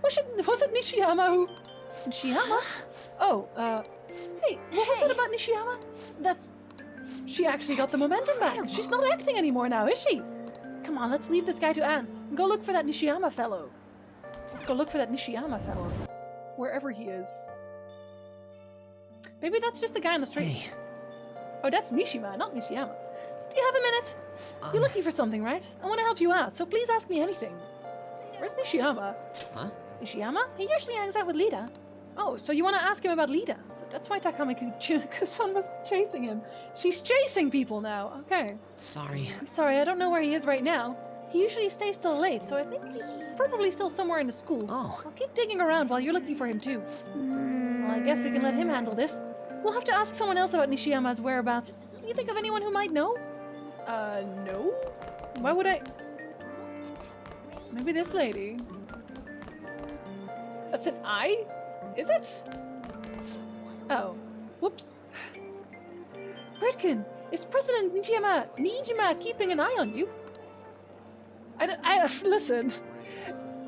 A: Was it Nishiyama who... Nishiyama? Oh, hey, what was that about Nishiyama? That's... She actually got the momentum back. She's not acting anymore now, is she? Come on, let's leave this guy to Anne and go look for that Nishiyama fellow. Let's go look for that Nishiyama fellow. Wherever he is. Maybe that's just the guy on the street.
G: Hey.
A: Oh, that's Mishima, not Nishiyama. Do you have a minute? You're looking for something, right? I want to help you out, so please ask me anything. Where's Nishiyama?
G: Huh?
A: Nishiyama? He usually hangs out with Lita. Oh, so you want to ask him about Lita? So that's why Takamiku-san was chasing him. She's chasing people now. Okay.
G: Sorry.
A: I'm sorry, I don't know where he is right now. He usually stays till late, so I think he's probably still somewhere in the school.
G: Oh.
A: I'll keep digging around while you're looking for him too. Well, I guess we can let him handle this. We'll have to ask someone else about Nishiyama's whereabouts. Can you think of anyone who might know? No? Why would I... Maybe this lady. That's an I? Is it? Oh. Whoops. Redkin, is President Nijima keeping an eye on you? Listen,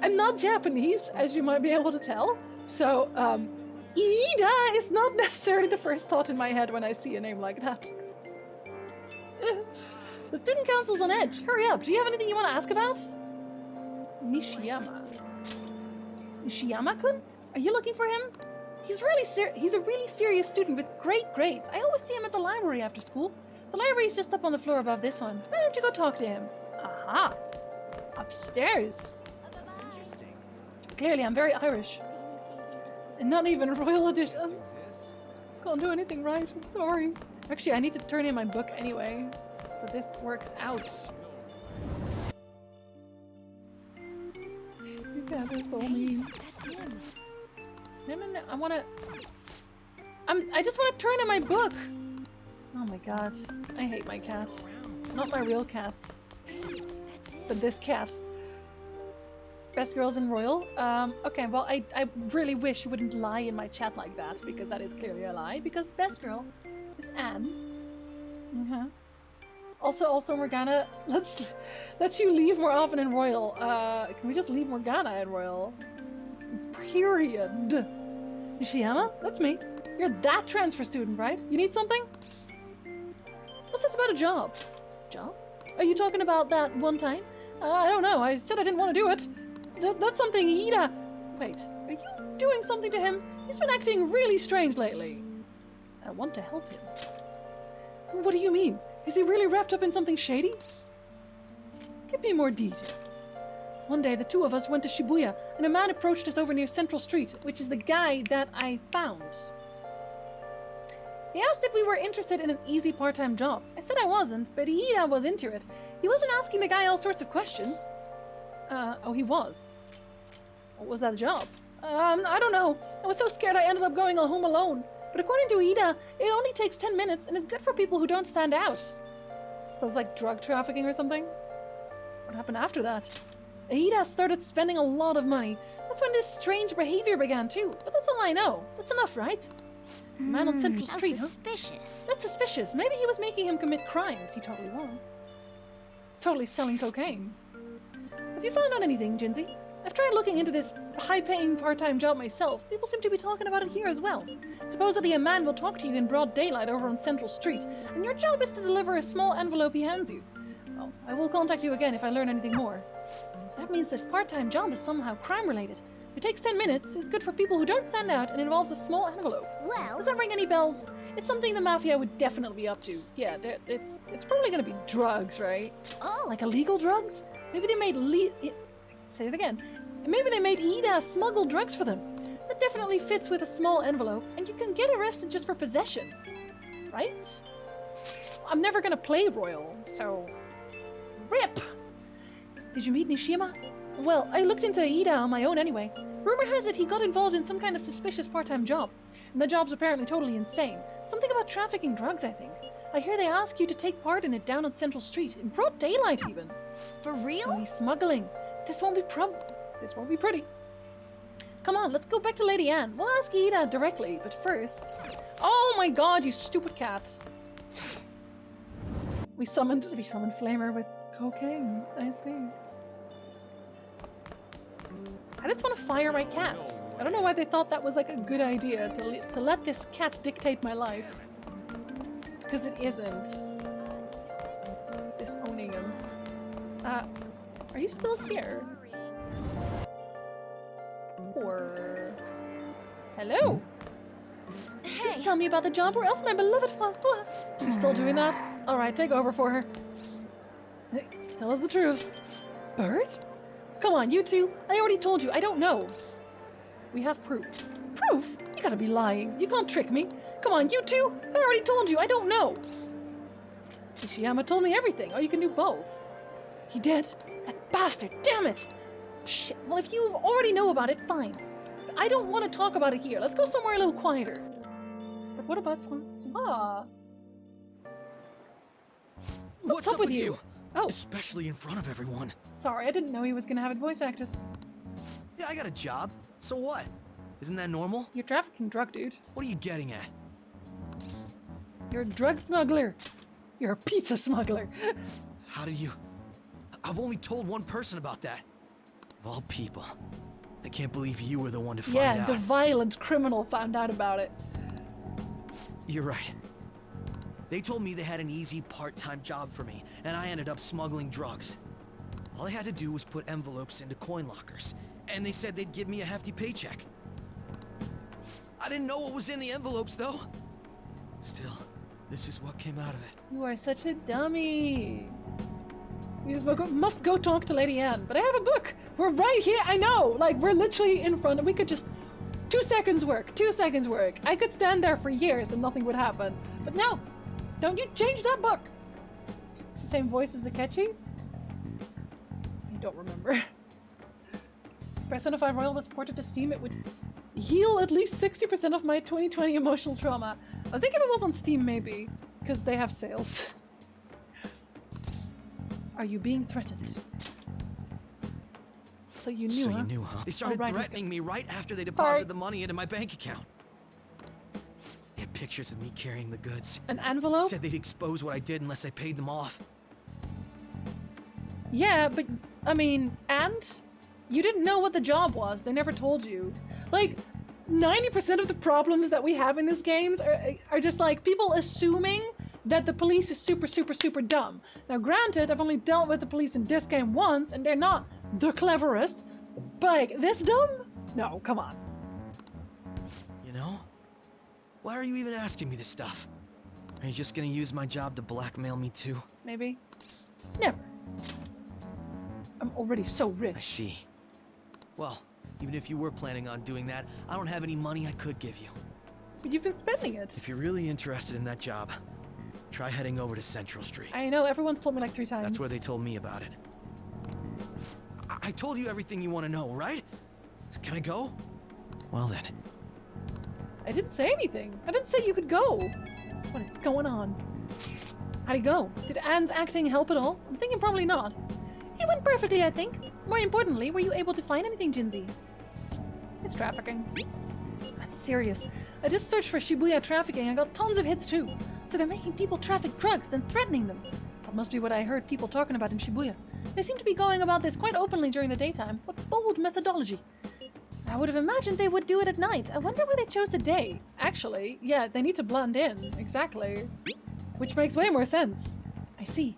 A: I'm not Japanese, as you might be able to tell, so, Ida is not necessarily the first thought in my head when I see a name like that. The student council's on edge. Hurry up. Do you have anything you want to ask about? Nishiyama. Nishiyama-kun? Are you looking for him? He's a really serious student with great grades. I always see him at the library after school. The library's just up on the floor above this one. Why don't you go talk to him? Aha. Upstairs.
G: That's interesting.
A: Clearly, I'm very Irish. And not even Royal Edition. Can't do anything right. I'm sorry. Actually, I need to turn in my book anyway. So this works out. You guys are so mean. No, I wanna... I just wanna turn in my book! Oh my god. I hate my cat. Not my real cats. But this cat. Best girls in Royal? Okay, well, I really wish you wouldn't lie in my chat like that, because that is clearly a lie, because best girl is Anne. Also, Morgana, let's you leave more often in Royal. Can we just leave Morgana in Royal? Period. Nishiyama? That's me. You're that transfer student, right? You need something? What's this about a job? Job? Are you talking about that one time? I don't know. I said I didn't want to do it. That's something Ida... Wait, are you doing something to him? He's been acting really strange lately. I want to help him. What do you mean? Is he really wrapped up in something shady? Give me more details. One day, the two of us went to Shibuya, and a man approached us over near Central Street, which is the guy that I found. He asked if we were interested in an easy part-time job. I said I wasn't, but Ida was into it. He wasn't asking the guy all sorts of questions. Oh, he was. What was that job? I don't know. I was so scared I ended up going home alone. But according to Ida, it only takes 10 minutes and is good for people who don't stand out. So it's like drug trafficking or something? What happened after that? Ida started spending a lot of money. That's when this strange behavior began too. But that's all I know. That's enough, right? The man on Central Street, huh?
H: Suspicious.
A: That's suspicious. Maybe he was making him commit crimes. He totally was. He's totally selling cocaine. Have you found out anything, Jinzy? I've tried looking into this high-paying part-time job myself. People seem to be talking about it here as well. Supposedly a man will talk to you in broad daylight over on Central Street, and your job is to deliver a small envelope he hands you. Well, I will contact you again if I learn anything more. So that means this part-time job is somehow crime-related. It takes 10 minutes, is good for people who don't stand out, and involves a small envelope.
H: Well,
A: Does that ring any bells? It's something the Mafia would definitely be up to. Yeah, it's probably gonna be drugs, right?
H: oh,
A: Like illegal drugs? Maybe they made say it again. Maybe they made Ida smuggle drugs for them. That definitely fits with a small envelope, and you can get arrested just for possession. Right? I'm never gonna play Royal, so... RIP! Did you meet Nishima? Well, I looked into Ida on my own anyway. Rumor has it he got involved in some kind of suspicious part-time job. And the job's apparently totally insane. Something about trafficking drugs, I think. I hear they ask you to take part in it down on Central Street, in broad daylight even.
F: For real?
A: Silly smuggling. This won't be pretty. Come on, let's go back to Lady Anne. We'll ask Ida directly, but first... Oh my god, you stupid cat. We summoned Flamer with cocaine. I see. I just want to fire my cats. I don't know why they thought that was like a good idea to let this cat dictate my life. Because it isn't. Disowning him. Are you still here? Or... Hello?
F: Hey.
A: Just tell me about the job or else my beloved Francois. She's still doing that? Alright, take over for her. Hey, tell us the truth. Bird? Come on, you two. I already told you, I don't know. We have proof. Proof? You gotta be lying. You can't trick me. Come on, you two. I already told you, I don't know. Ishiyama told me everything, or you can do both. He did? That bastard, damn it! Shit, well if you already know about it, fine. But I don't want to talk about it here. Let's go somewhere a little quieter. But what about Francois?
G: What's up with you?
A: Oh,
G: Especially in front of everyone.
A: sorry, I didn't know he was gonna have it voice acted.
G: Yeah, I got a job. So what? Isn't that normal?
A: You're trafficking drug, dude.
G: What are you getting at?
A: You're a drug smuggler. You're a pizza smuggler.
G: How did you... I've only told one person about that. Of all people. I can't believe you were the one to find
A: Yeah,
G: out.
A: the violent criminal found out about it.
G: You're right. They told me they had an easy part-time job for me, and I ended up smuggling drugs. All I had to do was put envelopes into coin lockers, and they said they'd give me a hefty paycheck. I didn't know what was in the envelopes, though. Still, this is what came out of it.
A: You are such a dummy. We just must go talk to Lady Anne. But I have a book. We're right here. I know. Like, we're literally in front. We could just... 2 seconds work. 2 seconds work. I could stand there for years and nothing would happen. But no. Don't you change that book. It's the same voice as Akechi? I don't remember. Persona 5 Royal was ported to Steam. It would heal at least 60% of my 2020 emotional trauma. I think if it was on Steam, maybe. Because they have sales. Are you being threatened? So you knew,
G: So
A: huh?
G: you knew, huh? They started
A: right,
G: threatening me right after they
A: Sorry.
G: deposited the money into my bank account. They had pictures of me carrying the goods.
A: An envelope?
G: Said they'd expose what I did unless I paid them off.
A: Yeah, but, I mean, and? You didn't know what the job was. They never told you. Like, 90% of the problems that we have in these games are just like people assuming that the police is super, super, super dumb. Now, granted, I've only dealt with the police in this game once, and they're not the cleverest, but like, this dumb? No, come on.
G: You know? Why are you even asking me this stuff? Are you just gonna use my job to blackmail me too?
A: Maybe. Never. I'm already so
G: I
A: rich.
G: see. Well, even if you were planning on doing that, I don't have any money I could give you.
A: But you've been spending it.
G: If you're really interested in that job, try heading over to Central Street.
A: I know, everyone's told me like 3 times.
G: That's where they told me about it. I told you everything you want to know, right? Can I go? Well then.
A: I didn't say anything. I didn't say you could go. What is going on? How'd it go? Did Anne's acting help at all? I'm thinking probably not. It went perfectly, I think. More importantly, were you able to find anything, Jinzi? It's trafficking. That's serious. I just searched for Shibuya trafficking and got tons of hits too. So they're making people traffic drugs, then threatening them. That must be what I heard people talking about in Shibuya. They seem to be going about this quite openly during the daytime. What bold methodology. I would have imagined they would do it at night. I wonder why they chose the day. Actually, yeah, they need to blend in. Exactly. Which makes way more sense. I see.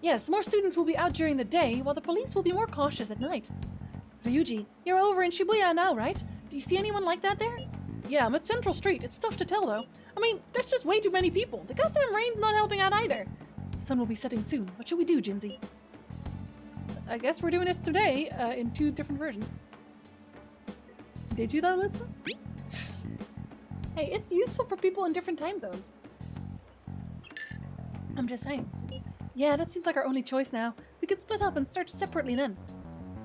A: Yes, more students will be out during the day, while the police will be more cautious at night. Ryuji, you're over in Shibuya now, right? Do you see anyone like that there? Yeah, I'm at Central Street. It's tough to tell, though. I mean, there's just way too many people. The goddamn rain's not helping out either. The sun will be setting soon. What should we do, Jinzi? I guess we're doing this today, in 2 different versions. Did you, though, Litsa? Hey, it's useful for people in different time zones. I'm just saying. Yeah, that seems like our only choice now. We could split up and search separately then.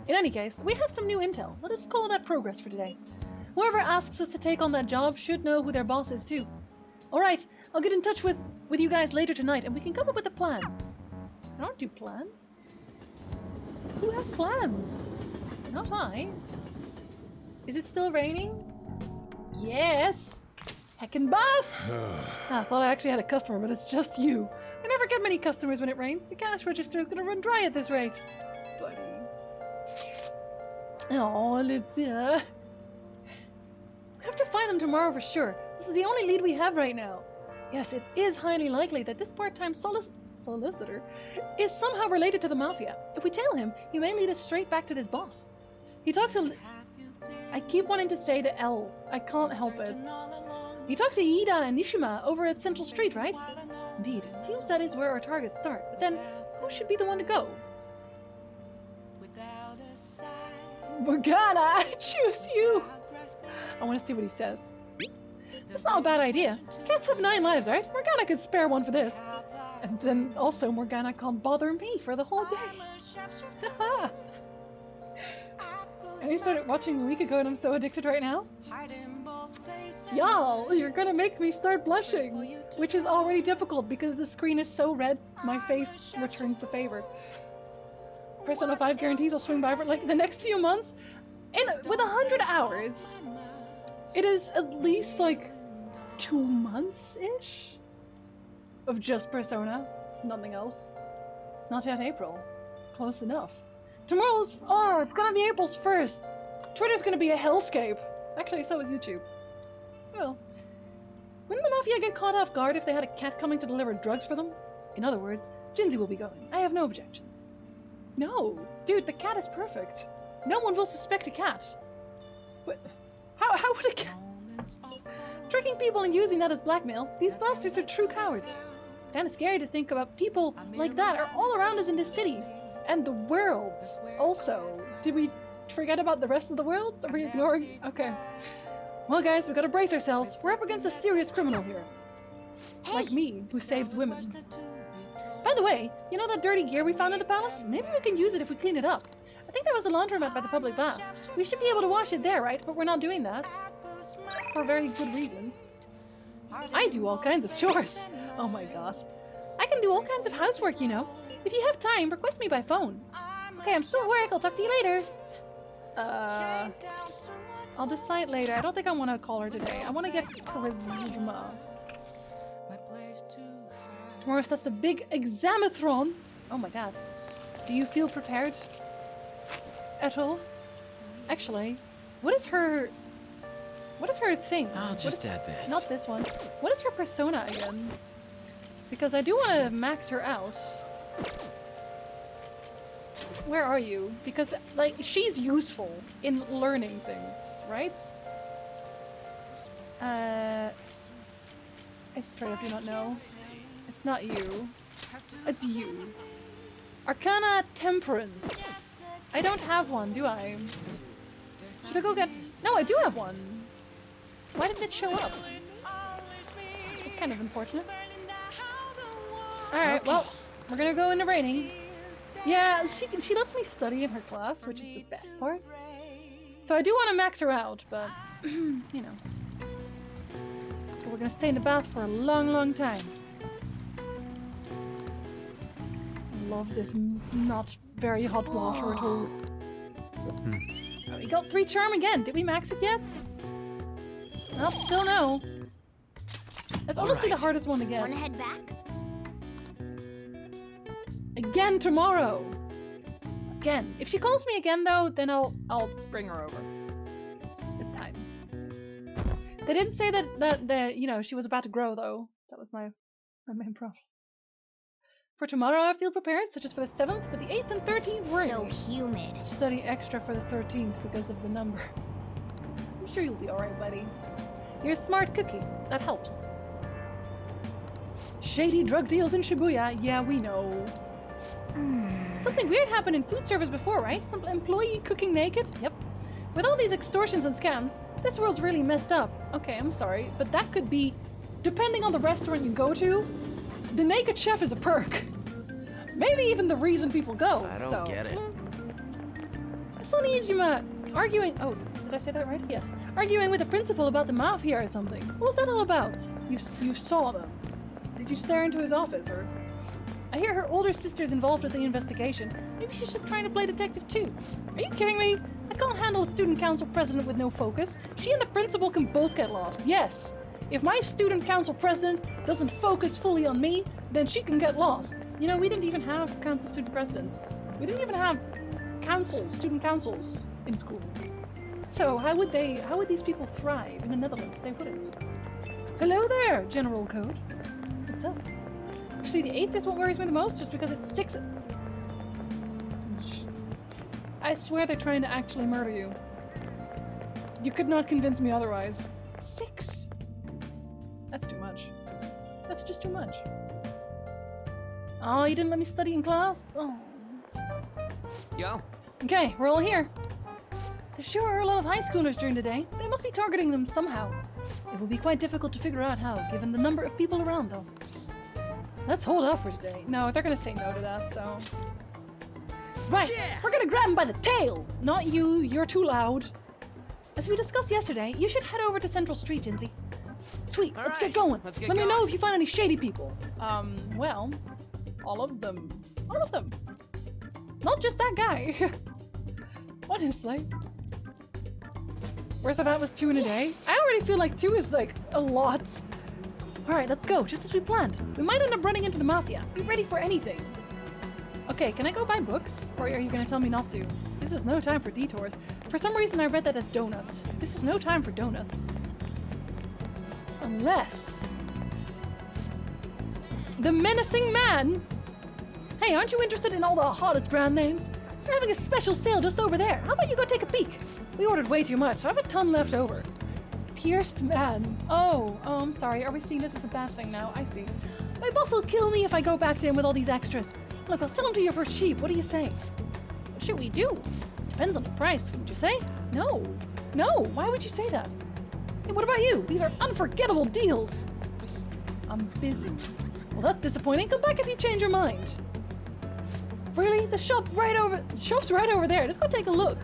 A: In any case, we have some new intel. Let us call that progress for today. Whoever asks us to take on that job should know who their boss is too. Alright, I'll get in touch with you guys later tonight and we can come up with a plan. I don't do plans. Who has plans? Not I. Is it still raining? Yes! Heckin' bath! I thought I actually had a customer, but it's just you. I never get many customers when it rains. The cash register is gonna run dry at this rate. Buddy. Oh, let's see. We have to find them tomorrow for sure. This is the only lead we have right now. Yes, it is highly likely that this part-time solicitor is somehow related to the Mafia. If we tail him, he may lead us straight back to this boss. He talked to... I keep wanting to say the L. I can't help it. He talked to Ida and Nishima over at Central Street, right? Indeed, it seems that is where our targets start. But then, who should be the one to go? Morgana, I choose you! I want to see what he says. That's not a bad idea. Cats have 9 lives, right? Morgana could spare one for this. And then also Morgana can't bother me for the whole day. I started watching a week ago and I'm so addicted right now. Y'all, you're gonna make me start blushing. Which is already difficult because the screen is so red, my face returns the favor. Persona 5 guarantees I'll swing by for like the next few months. And with 100 hours, it is at least like 2 months-ish of just Persona. Nothing else. It's not yet April. Close enough. Tomorrow's... Oh, it's gonna be April's 1st. Twitter's gonna be a hellscape. Actually, so is YouTube. Well, wouldn't the Mafia get caught off guard if they had a cat coming to deliver drugs for them? In other words, Jinzi will be going. I have no objections. No! Dude, the cat is perfect. No one will suspect a cat. But how would a cat... Tricking people and using that as blackmail? These bastards are true cowards. It's kind of scary to think about people like that are all around us in this city. And the world, also. Did we forget about the rest of the world? Are we ignoring? Okay. Well, guys, we gotta brace ourselves. We're up against a serious criminal here. Hey. Like me, who saves women. By the way, you know that dirty gear we found in the palace? Maybe we can use it if we clean it up. I think there was a laundromat by the public bath. We should be able to wash it there, right? But we're not doing that. For very good reasons. I do all kinds of chores. Oh my god. I can do all kinds of housework, you know. If you have time, request me by phone. Okay, I'm still at work. I'll talk to you later. I'll decide later. I don't think I want to call her today. I want to get charisma. Tomorrow starts the big examathron. Oh my god. Do you feel prepared? At all? Actually, what is her thing?
K: I'll just add this.
A: Not this one. What is her persona again? Because I do want to max her out. Where are you? Because, like, she's useful in learning things, right? I straight up do not know. It's not you. It's you. Arcana Temperance. I don't have one, do I? Should I go get... No, I do have one. Why didn't it show up? It's kind of unfortunate. Alright, well, we're gonna go into raining. Yeah, she lets me study in her class, which is the best part. So I do want to max her out, but, you know. We're gonna stay in the bath for a long, long time. I love this not very hot water at all. Oh, we got 3 charm again. Did we max it yet? Oh, still no. It's honestly the hardest one to get.
H: Wanna head back?
A: Again tomorrow. Again. If she calls me again though, then I'll bring her over. It's time. They didn't say that you know she was about to grow though. That was my main problem. For tomorrow I feel prepared, such as for the 7th, but the 8th and 13th were
H: So humid.
A: study extra for the 13th because of the number. I'm sure you'll be alright, buddy. You're a smart cookie. That helps. Shady drug deals in Shibuya. Yeah, we know. Something weird happened in food service before, right? Some employee cooking naked? Yep. With all these extortions and scams, this world's really messed up. Okay, I'm sorry, but that could be, depending on the restaurant you go to, the naked chef is a perk. Maybe even the reason people go.
G: I don't get it.
A: I saw Nijima arguing. Oh, did I say that right? Yes. Arguing with the principal about the mafia or something. What was that all about? You saw them. Did you stare into his office or? I hear her older sister's involved with the investigation. Maybe she's just trying to play detective too. Are you kidding me? I can't handle a student council president with no focus. She and the principal can both get lost. Yes. If my student council president doesn't focus fully on me, then she can get lost. You know, we didn't even have council student presidents. We didn't even have student councils in school. So how would these people thrive in the Netherlands? They wouldn't. Hello there, General Code. What's up? Actually, the 8th is what worries me the most, just because it's 6. I swear they're trying to actually murder you. You could not convince me otherwise. 6? That's too much. That's just too much. Oh, you didn't let me study in class? Oh.
G: Yo.
A: Okay, we're all here. There sure are a lot of high schoolers during the day. They must be targeting them somehow. It will be quite difficult to figure out how, given the number of people around, though. Let's hold off for today. No, they're gonna say no to that, so... Right, yeah! We're gonna grab him by the tail! Not you, you're too loud. As we discussed yesterday, you should head over to Central Street, Jinsey. Sweet, let's get going. Let me know if you find any shady people. Well, all of them. All of them. Not just that guy. Honestly. Worst of that was 2 in a day. I already feel like 2 is like a lot. Alright, let's go, just as we planned. We might end up running into the Mafia. Be ready for anything. Okay, can I go buy books? Or are you gonna tell me not to? This is no time for detours. For some reason I read that as donuts. This is no time for donuts. Unless... The menacing man! Hey, aren't you interested in all the hottest brand names? They're having a special sale just over there. How about you go take a peek? We ordered way too much, so I have a ton left over. Pierced man. Oh, I'm sorry. Are we seeing this as a bad thing now? I see. My boss will kill me if I go back to him with all these extras. Look, I'll sell them to you for cheap. What do you say? What should we do? Depends on the price, would you say? No. No, why would you say that? Hey, what about you? These are unforgettable deals. I'm busy. Well, that's disappointing. Come back if you change your mind. Really? The shop's right over there. Just go take a look.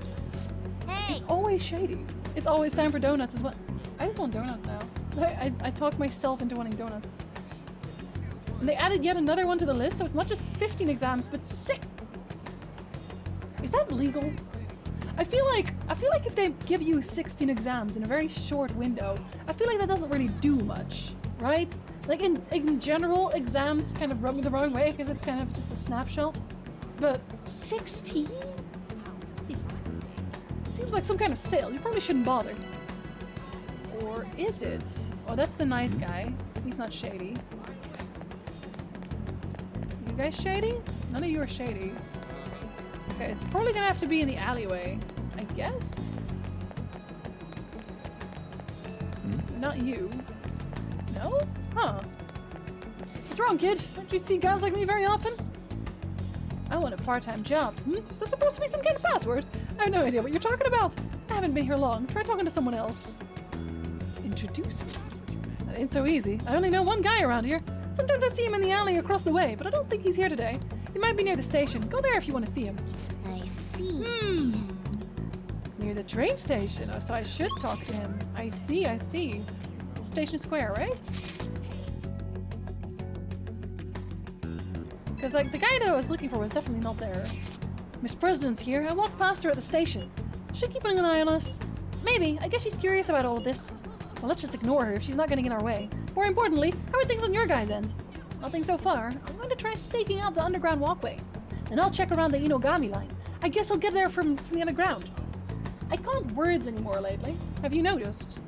H: Hey!
A: It's always shady. It's always time for donuts as well. I just want donuts now. I talked myself into wanting donuts. And they added yet another one to the list, so it's not just 15 exams, but 6. Is that legal? I feel like if they give you 16 exams in a very short window, I feel like that doesn't really do much, right? Like in general, exams kind of rub me the wrong way because it's kind of just a snapshot. But 16? Jesus. Seems like some kind of sale. You probably shouldn't bother. Or is it? Oh, that's the nice guy. He's not shady. You guys shady? None of you are shady. Okay, it's probably gonna have to be in the alleyway, I guess? Not you. No? Huh. What's wrong, kid? Don't you see guys like me very often? I want a part-time job. Is that supposed to be some kind of password? I have no idea what you're talking about. I haven't been here long. Try talking to someone else. Introduce me. That ain't so easy. I only know one guy around here. Sometimes I see him in the alley across the way, but I don't think he's here today. He might be near the station. Go there if you want to see him.
H: I see.
A: Near the train station. Oh, so I should talk to him. I see. Station Square, right? Because, like, the guy that I was looking for was definitely not there. Miss President's here. I walked past her at the station. Is she keeping an eye on us? Maybe. I guess she's curious about all of this. Well, let's just ignore her if she's not getting in our way. More importantly, how are things on your guys' end? Nothing so far. I'm going to try staking out the underground walkway. Then I'll check around the Inogami line. I guess I'll get there from the underground. I can't words anymore lately. Have you noticed?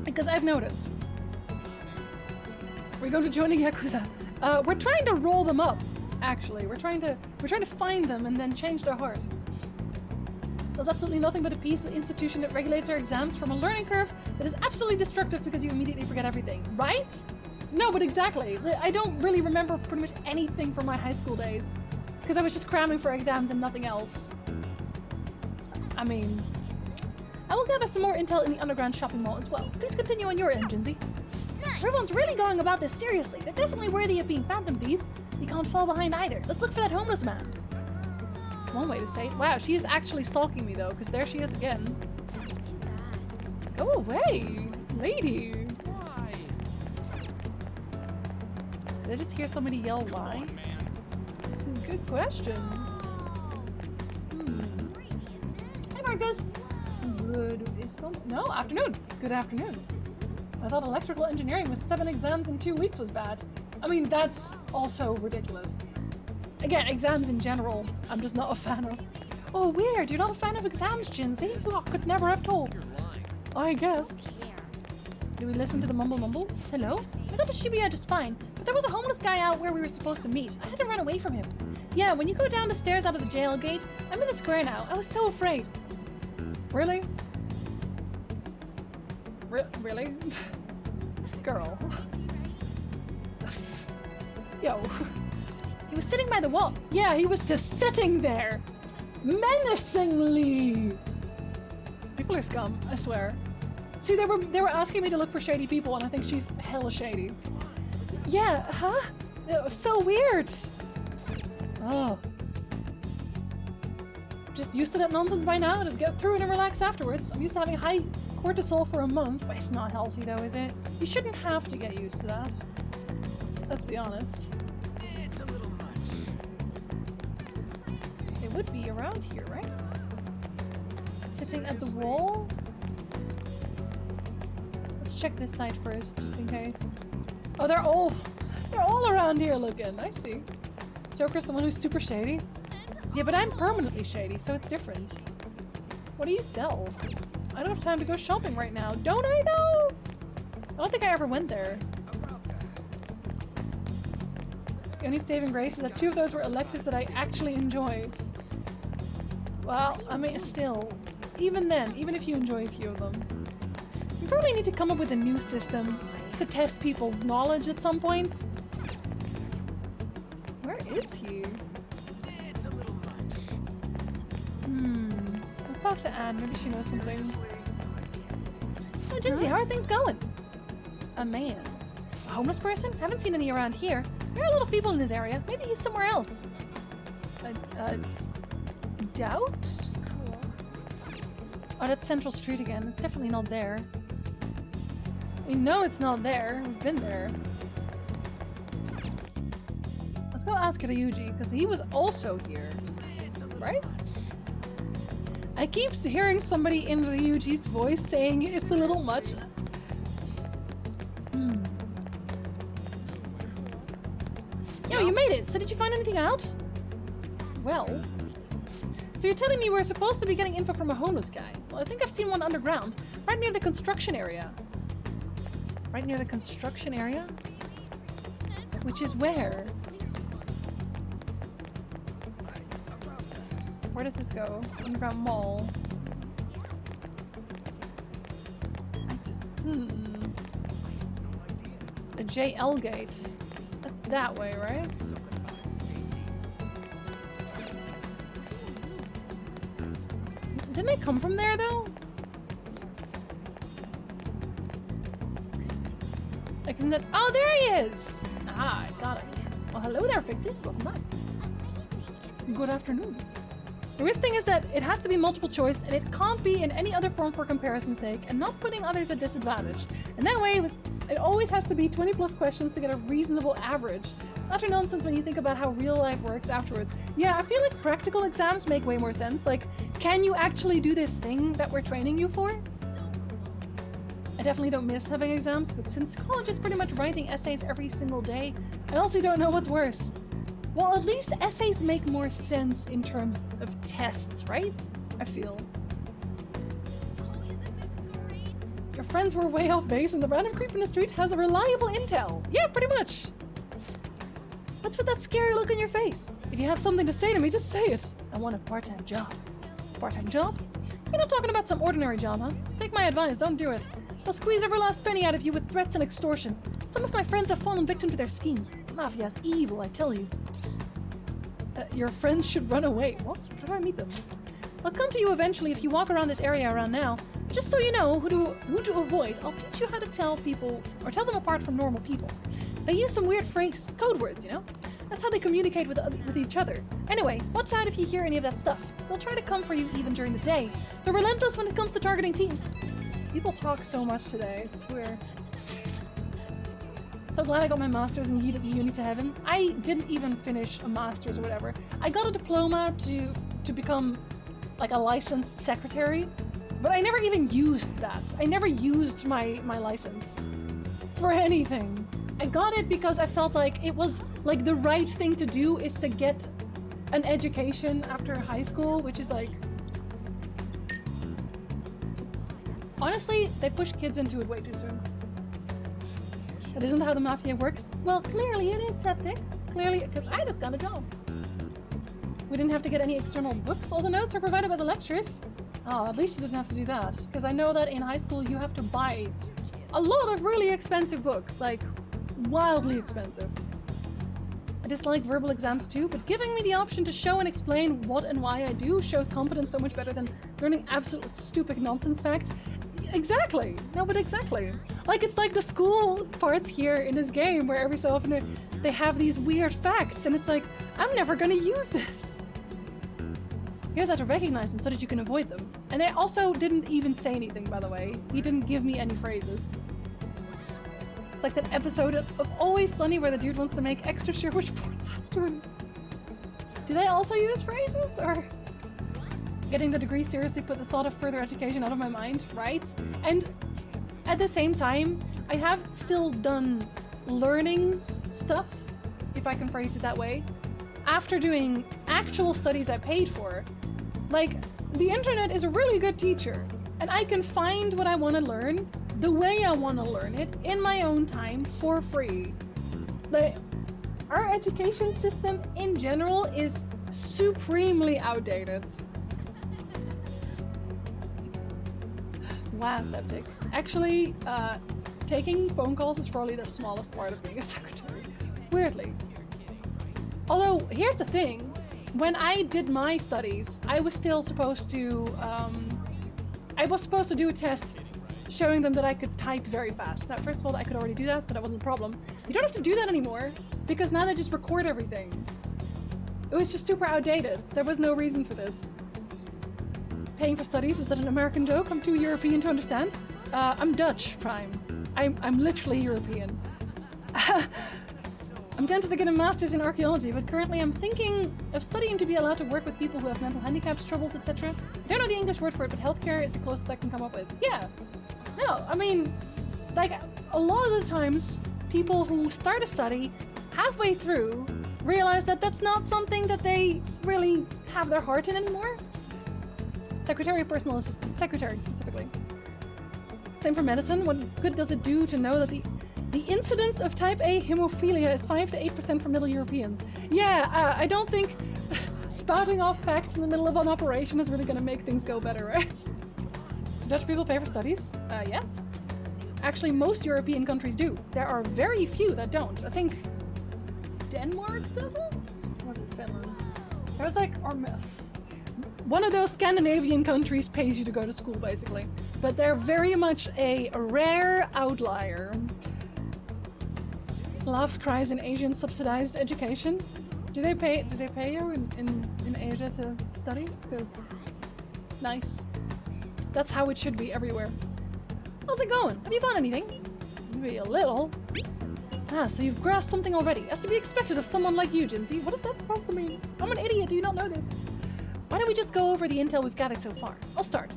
A: Because I've noticed. We're going to join a Yakuza. We're trying to roll them up, actually. We're trying to find them and then change their heart. There's absolutely nothing but a peace institution that regulates our exams from a learning curve that is absolutely destructive because you immediately forget everything. Right? No, but exactly. I don't really remember pretty much anything from my high school days because I was just cramming for exams and nothing else. I mean, I will gather some more intel in the underground shopping mall as well. Please continue on your end, Jinsey. Everyone's really going about this seriously. They're definitely worthy of being phantom thieves. You can't fall behind either. Let's look for that homeless man. That's one way to say it. Wow, she is actually stalking me though, because there she is again. Go away, lady.
G: Why?
A: Did I just hear somebody yell why? Good question. Hey Marcus. No, afternoon. Good afternoon. I thought electrical engineering with 7 exams in 2 weeks was bad. I mean, that's also ridiculous. Again, exams in general, I'm just not a fan of. Oh, weird. You're not a fan of exams, Jinsey? Oh, could never have told. I guess. Do we listen to the mumble? Hello? I got to Shibuya just fine, but there was a homeless guy out where we were supposed to meet. I had to run away from him. Yeah, when you go down the stairs out of the jail gate, I'm in the square now. I was so afraid. Really? Really? Girl. Yo. He was sitting by the wall. Yeah, he was just sitting there. Menacingly. People are scum, I swear. See, they were asking me to look for shady people, and I think she's hella shady. Yeah, huh? It was so weird. Oh. Just used to that nonsense by now. Just get through it and relax afterwards. I'm used to having high cortisol for a month, but it's not healthy though, is it? You shouldn't have to get used to that. Let's be honest.
G: It's a little much.
A: It would be around here, right? Sitting at the wall? Let's check this side first, just in case. Oh, they're all around here looking. I see. Joker's the one who's super shady. Yeah, but I'm permanently shady, so it's different. What do you sell? I don't have time to go shopping right now. Don't I though? I don't think I ever went there. The only saving grace is that 2 of those were electives that I actually enjoyed. Well, I mean, still. Even then, even if you enjoy a few of them. You probably need to come up with a new system to test people's knowledge at some point. Where is he?
G: It's a little much.
A: Let's talk to Anne. Maybe she knows something. Oh, Jinsey, how are things going? A man. A homeless person? Haven't seen any around here. There are a lot of people in this area. Maybe he's somewhere else. Doubt? Oh, that's Central Street again. It's definitely not there. We know it's not there. We've been there. Let's go ask Ryuji, because he was also here. Right? I keep hearing somebody in Ryuji's voice saying it's a little much. Yo, you made it! So did you find anything out? Well... So you're telling me we're supposed to be getting info from a homeless guy? Well, I think I've seen one underground. Right near the construction area. Right near the construction area? Which is where? Where does this go? Underground mall. The JL gate. That's that way, right? Didn't I come from there, though? Like, isn't that— oh, there he is! Ah, I got him. Well, hello there, Fixies. Welcome back. Good afternoon. The worst thing is that it has to be multiple choice, and it can't be in any other form for comparison's sake, and not putting others at disadvantage. And that way, it always has to be 20 plus questions to get a reasonable average. It's utter nonsense when you think about how real life works afterwards. Yeah, I feel like practical exams make way more sense. Like, can you actually do this thing that we're training you for? I definitely don't miss having exams, but since college is pretty much writing essays every single day, I honestly don't know what's worse. Well, at least essays make more sense in terms of tests, right? I feel. Your friends were way off base and the random creep in the street has a reliable intel. Yeah, pretty much. What's with that scary look on your face? If you have something to say to me, just say it. I want a part-time job. Part-time job? You're not talking about some ordinary job, huh? Take my advice, don't do it. They'll squeeze every last penny out of you with threats and extortion. Some of my friends have fallen victim to their schemes. The Mafia's evil, I tell you. Your friends should run away. What? How do I meet them? I'll come to you eventually if you walk around this area around now. Just so you know who to avoid, I'll teach you how to tell people, or tell them apart from normal people. They use some weird phrases, code words, you know? That's how they communicate with each other. Anyway, watch out if you hear any of that stuff. They'll try to come for you even during the day. They're relentless when it comes to targeting teens. People talk so much today, I swear. So glad I got my master's in Uni to Heaven. I didn't even finish a master's or whatever. I got a diploma to become like a licensed secretary, but I never even used that. I never used my license for anything. I got it because I felt like it was like the right thing to do is to get an education after high school, which is like... Honestly, they push kids into it way too soon. That isn't how the Mafia works. Well, clearly it is, Septic. Clearly, because I just got a job. We didn't have to get any external books. All the notes are provided by the lecturers. Oh, at least you didn't have to do that. Because I know that in high school you have to buy a lot of really expensive books. Like, wildly expensive. I dislike verbal exams too, but giving me the option to show and explain what and why I do shows confidence so much better than learning absolute stupid nonsense facts. Exactly. No, but exactly. Like, it's like the school parts here in this game where every so often they have these weird facts and it's like, I'm never gonna use this. Here's how to recognize them so that you can avoid them. And they also didn't even say anything, by the way. He didn't give me any phrases. It's like that episode of Always Sunny where the dude wants to make extra sure which porn sites to him. Do they also use phrases, or... Getting the degree seriously put the thought of further education out of my mind, right? And at the same time, I have still done learning stuff, if I can phrase it that way, after doing actual studies I paid for. Like, the internet is a really good teacher, and I can find what I want to learn the way I want to learn it in my own time for free. Our education system in general is supremely outdated. Wow, Septic. Actually, taking phone calls is probably the smallest part of being a secretary. Weirdly. Although, here's the thing. When I did my studies, I was still supposed to, do a test showing them that I could type very fast. Now, first of all, I could already do that, so that wasn't a problem. You don't have to do that anymore, because now they just record everything. It was just super outdated. There was no reason for this. Paying for studies, is that an American joke? I'm too European to understand. I'm Dutch, Prime. I'm literally European. I'm tempted to get a master's in archaeology, but currently I'm thinking of studying to be allowed to work with people who have mental handicaps, troubles, etc. I don't know the English word for it, but healthcare is the closest I can come up with. Yeah. No, I mean, like, a lot of the times, people who start a study halfway through realize that that's not something that they really have their heart in anymore. Secretary, personal assistant, secretary specifically. Same for medicine. What good does it do to know that the incidence of type A hemophilia is 5 to 8% for Middle Europeans? Yeah, I don't think spouting off facts in the middle of an operation is really gonna make things go better, right? Do Dutch people pay for studies? Yes. Actually, most European countries do. There are very few that don't. I think Denmark doesn't? Or was it Finland? There's like, or one of those Scandinavian countries pays you to go to school, basically. But they're very much a rare outlier. Laughs, cries in Asian subsidized education. Do they pay you in Asia to study? Because nice. That's how it should be everywhere. How's it going? Have you found anything? Maybe a little. Ah, so you've grasped something already. As to be expected of someone like you, Jinsey. What is that supposed to mean? I'm an idiot, do you not know this? Why don't we just go over the intel we've gathered so far? I'll start.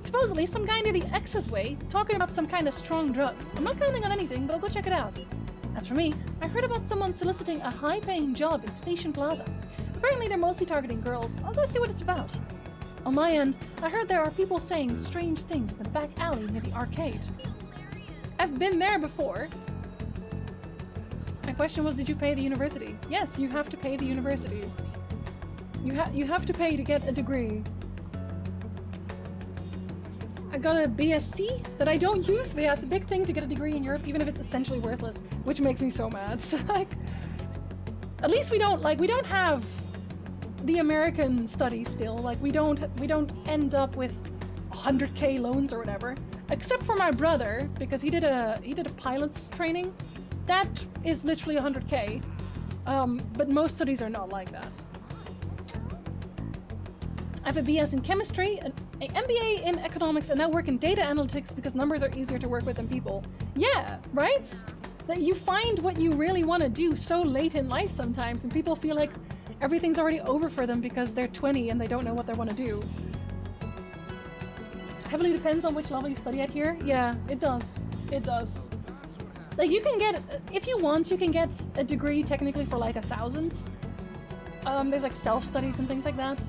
A: Supposedly, some guy near the X's Way talking about some kind of strong drugs. I'm not counting on anything, but I'll go check it out. As for me, I heard about someone soliciting a high-paying job in Station Plaza. Apparently they're mostly targeting girls. I'll go see what it's about. On my end, I heard there are people saying strange things in the back alley near the arcade. I've been there before. My question was, did you pay the university? Yes, you have to pay the university. You have to pay to get a degree. I got a BSc that I don't use, but yeah, it's a big thing to get a degree in Europe, even if it's essentially worthless, which makes me so mad. So, like, at least we don't have the American study still. Like, we don't end up with 100k loans or whatever. Except for my brother, because he did a pilot's training. That is literally 100k. But most studies are not like that. I have a BS in chemistry, an MBA in economics, and now work in data analytics because numbers are easier to work with than people. Yeah, right? That you find what you really want to do so late in life sometimes, and people feel like everything's already over for them because they're 20 and they don't know what they want to do. Heavily depends on which level you study at here. Yeah, it does. It does. Like, you can get, if you want, you can get a degree technically for like 1,000. There's like self-studies and things like that.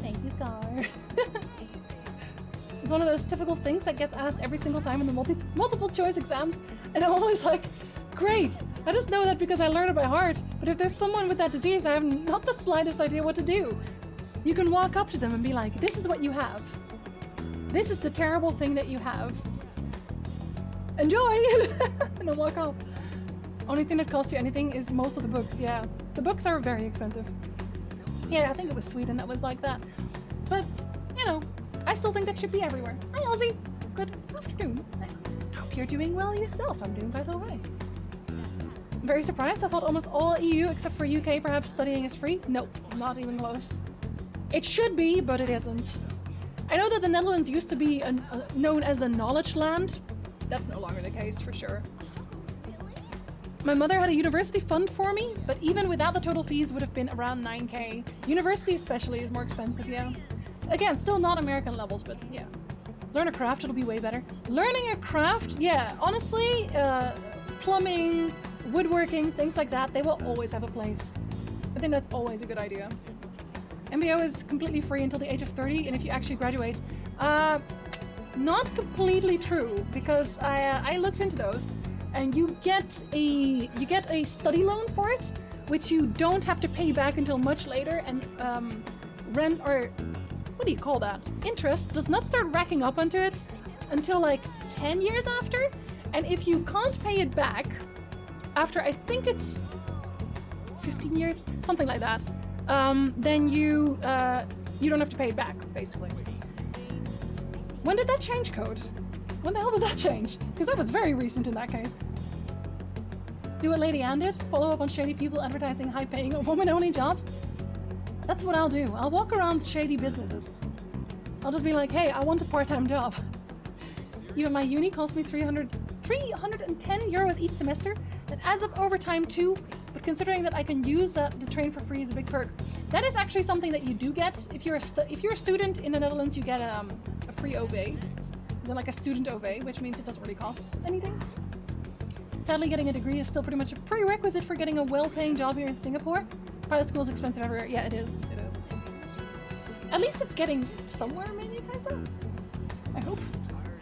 A: Thank you, Star. It's one of those typical things that gets asked every single time in the multiple choice exams, and I'm always like, great, I just know that because I learned it by heart, but if there's someone with that disease, I have not the slightest idea what to do. You can walk up to them and be like, this is what you have. This is the terrible thing that you have. Enjoy! And then walk off. Only thing that costs you anything is most of the books, yeah. The books are very expensive. Yeah, I think it was Sweden that was like that. But, you know, I still think that should be everywhere. Hi, Ozzy! Good afternoon. I hope you're doing well yourself. I'm doing quite alright. I'm very surprised. I thought almost all EU, except for UK, perhaps studying is free. Nope, not even close. It should be, but it isn't. I know that the Netherlands used to be known as the knowledge land. That's no longer the case, for sure. My mother had a university fund for me, but even without the total fees would have been around 9k. University especially is more expensive, yeah. Again, still not American levels, but yeah. Let's learn a craft, it'll be way better. Learning a craft, yeah, honestly, plumbing, woodworking, things like that, they will always have a place. I think that's always a good idea. MBO is completely free until the age of 30, and if you actually graduate, not completely true, because I looked into those, and you get a study loan for it, which you don't have to pay back until much later, and rent, or what do you call that? Interest does not start racking up onto it until like 10 years after, and if you can't pay it back after, I think it's 15 years, something like that, then you don't have to pay it back, basically. When did that change, Code? When the hell did that change? Because that was very recent in that case. Let's do what Lady Anne did. Follow up on shady people advertising high-paying woman-only jobs. That's what I'll do. I'll walk around shady businesses. I'll just be like, hey, I want a part-time job. Even my uni cost me 310 euros each semester. That adds up over time too, but considering that I can use the train for free is a big perk. That is actually something that you do get. If you're a student in the Netherlands, you get a free OV. Then like a student OV, which means it doesn't really cost anything. Sadly, getting a degree is still pretty much a prerequisite for getting a well-paying job here in Singapore. Pilot school is expensive everywhere. Yeah, it is. It is. At least it's getting somewhere, maybe, Kaisa? I hope.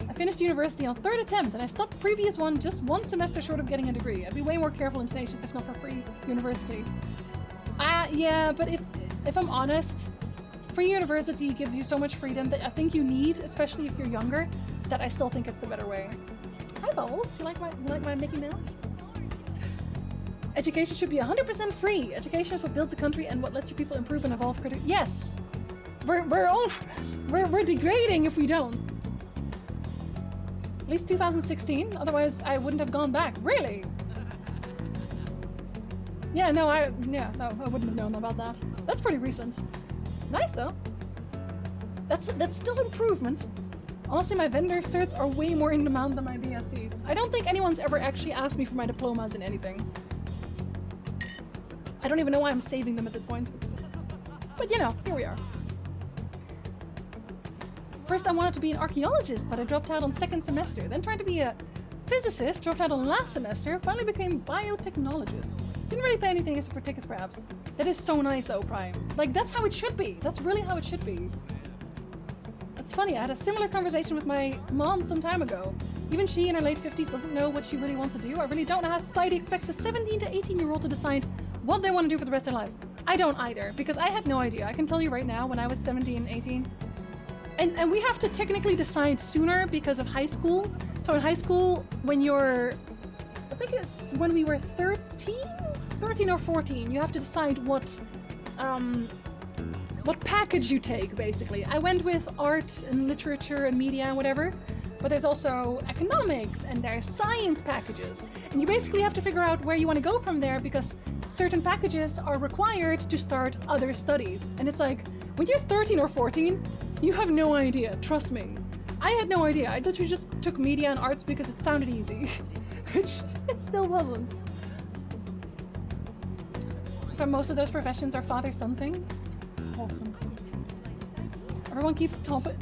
A: I finished university on 3rd attempt, and I stopped previous one just one semester short of getting a degree. I'd be way more careful and tenacious if not for free university. Yeah, but if I'm honest, free university gives you so much freedom that I think you need, especially if you're younger, that I still think it's the better way. Hi, Bubbles. You like my Mickey Mouse? Education should be 100% free. Education is what builds a country and what lets your people improve and evolve critically. Yes, we're degrading if we don't. At least 2016. Otherwise, I wouldn't have gone back. Really? Yeah, no, I wouldn't have known about that. That's pretty recent. Nice though. That's still improvement. Honestly, my vendor certs are way more in demand than my BSCs. I don't think anyone's ever actually asked me for my diplomas in anything. I don't even know why I'm saving them at this point. But you know, here we are. First I wanted to be an archaeologist, but I dropped out on 2nd semester. Then tried to be a physicist, dropped out on last semester, finally became biotechnologist. Didn't really pay anything except for tickets perhaps. That is so nice though, Prime. Like, that's how it should be. That's really how it should be. It's funny, I had a similar conversation with my mom some time ago. Even she in her late 50s doesn't know what she really wants to do. I really don't know how society expects a 17 to 18-year-old to decide what they want to do for the rest of their lives. I don't either, because I had no idea. I can tell you right now, when I was 17, 18, and we have to technically decide sooner because of high school. So in high school, when you're, I think it's when we were 13 or 14, you have to decide what package you take, basically. I went with art and literature and media and whatever, but there's also economics and there's science packages. And you basically have to figure out where you want to go from there, because certain packages are required to start other studies. And it's like, when you're 13 or 14, you have no idea, trust me. I had no idea. I literally just took media and arts because it sounded easy, which it still wasn't. So most of those professions are father-son thing. Awesome. Everyone keeps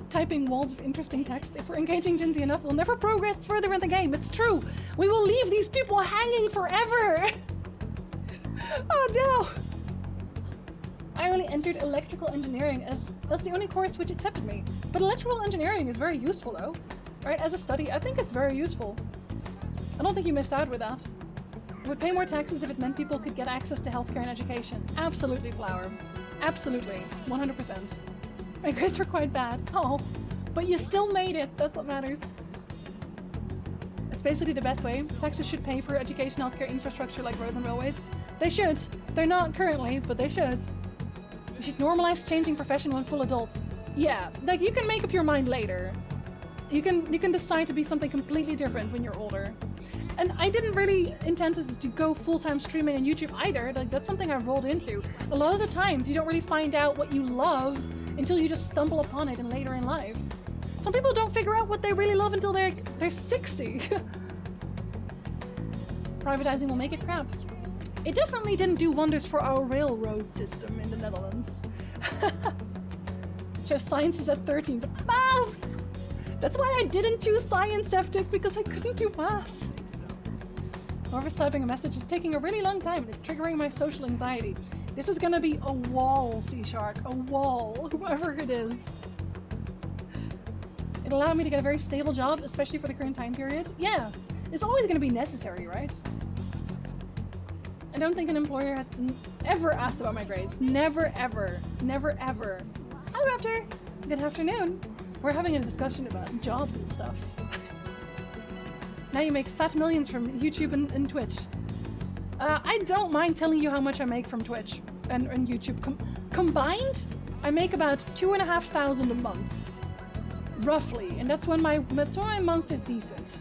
A: typing walls of interesting text. If we're engaging Gen Z enough, we'll never progress further in the game. It's true. We will leave these people hanging forever. Oh no. I only entered electrical engineering as that's the only course which accepted me. But electrical engineering is very useful though. Right? As a study, I think it's very useful. I don't think you missed out with that. I would pay more taxes if it meant people could get access to healthcare and education. Absolutely, Flower. Absolutely. 100%. My grades were quite bad. Oh, but you still made it. That's what matters. It's basically the best way. Taxes should pay for education, healthcare, infrastructure like roads and railways. They should. They're not currently, but they should. We should normalize changing profession when full adult. Yeah, like you can make up your mind later. You can decide to be something completely different when you're older. And I didn't really intend to go full-time streaming on YouTube either. Like, that's something I rolled into. A lot of the times, you don't really find out what you love until you just stumble upon it and later in life. Some people don't figure out what they really love until they're 60. Privatizing will make it crap. It definitely didn't do wonders for our railroad system in the Netherlands. Chose sciences at 13, but math! That's why I didn't choose science, Septic, because I couldn't do math. Whoever's typing a message is taking a really long time and it's triggering my social anxiety. This is gonna be a wall, Sea Shark. A wall, whoever it is. It allowed me to get a very stable job, especially for the current time period. Yeah, it's always gonna be necessary, right? I don't think an employer has ever asked about my grades. Never, ever. Never, ever. Hi, Raptor! Good afternoon. We're having a discussion about jobs and stuff. Now you make fat millions from YouTube and Twitch. I don't mind telling you how much I make from Twitch and YouTube. Combined, I make about 2,500 a month. Roughly. And that's when my month is decent.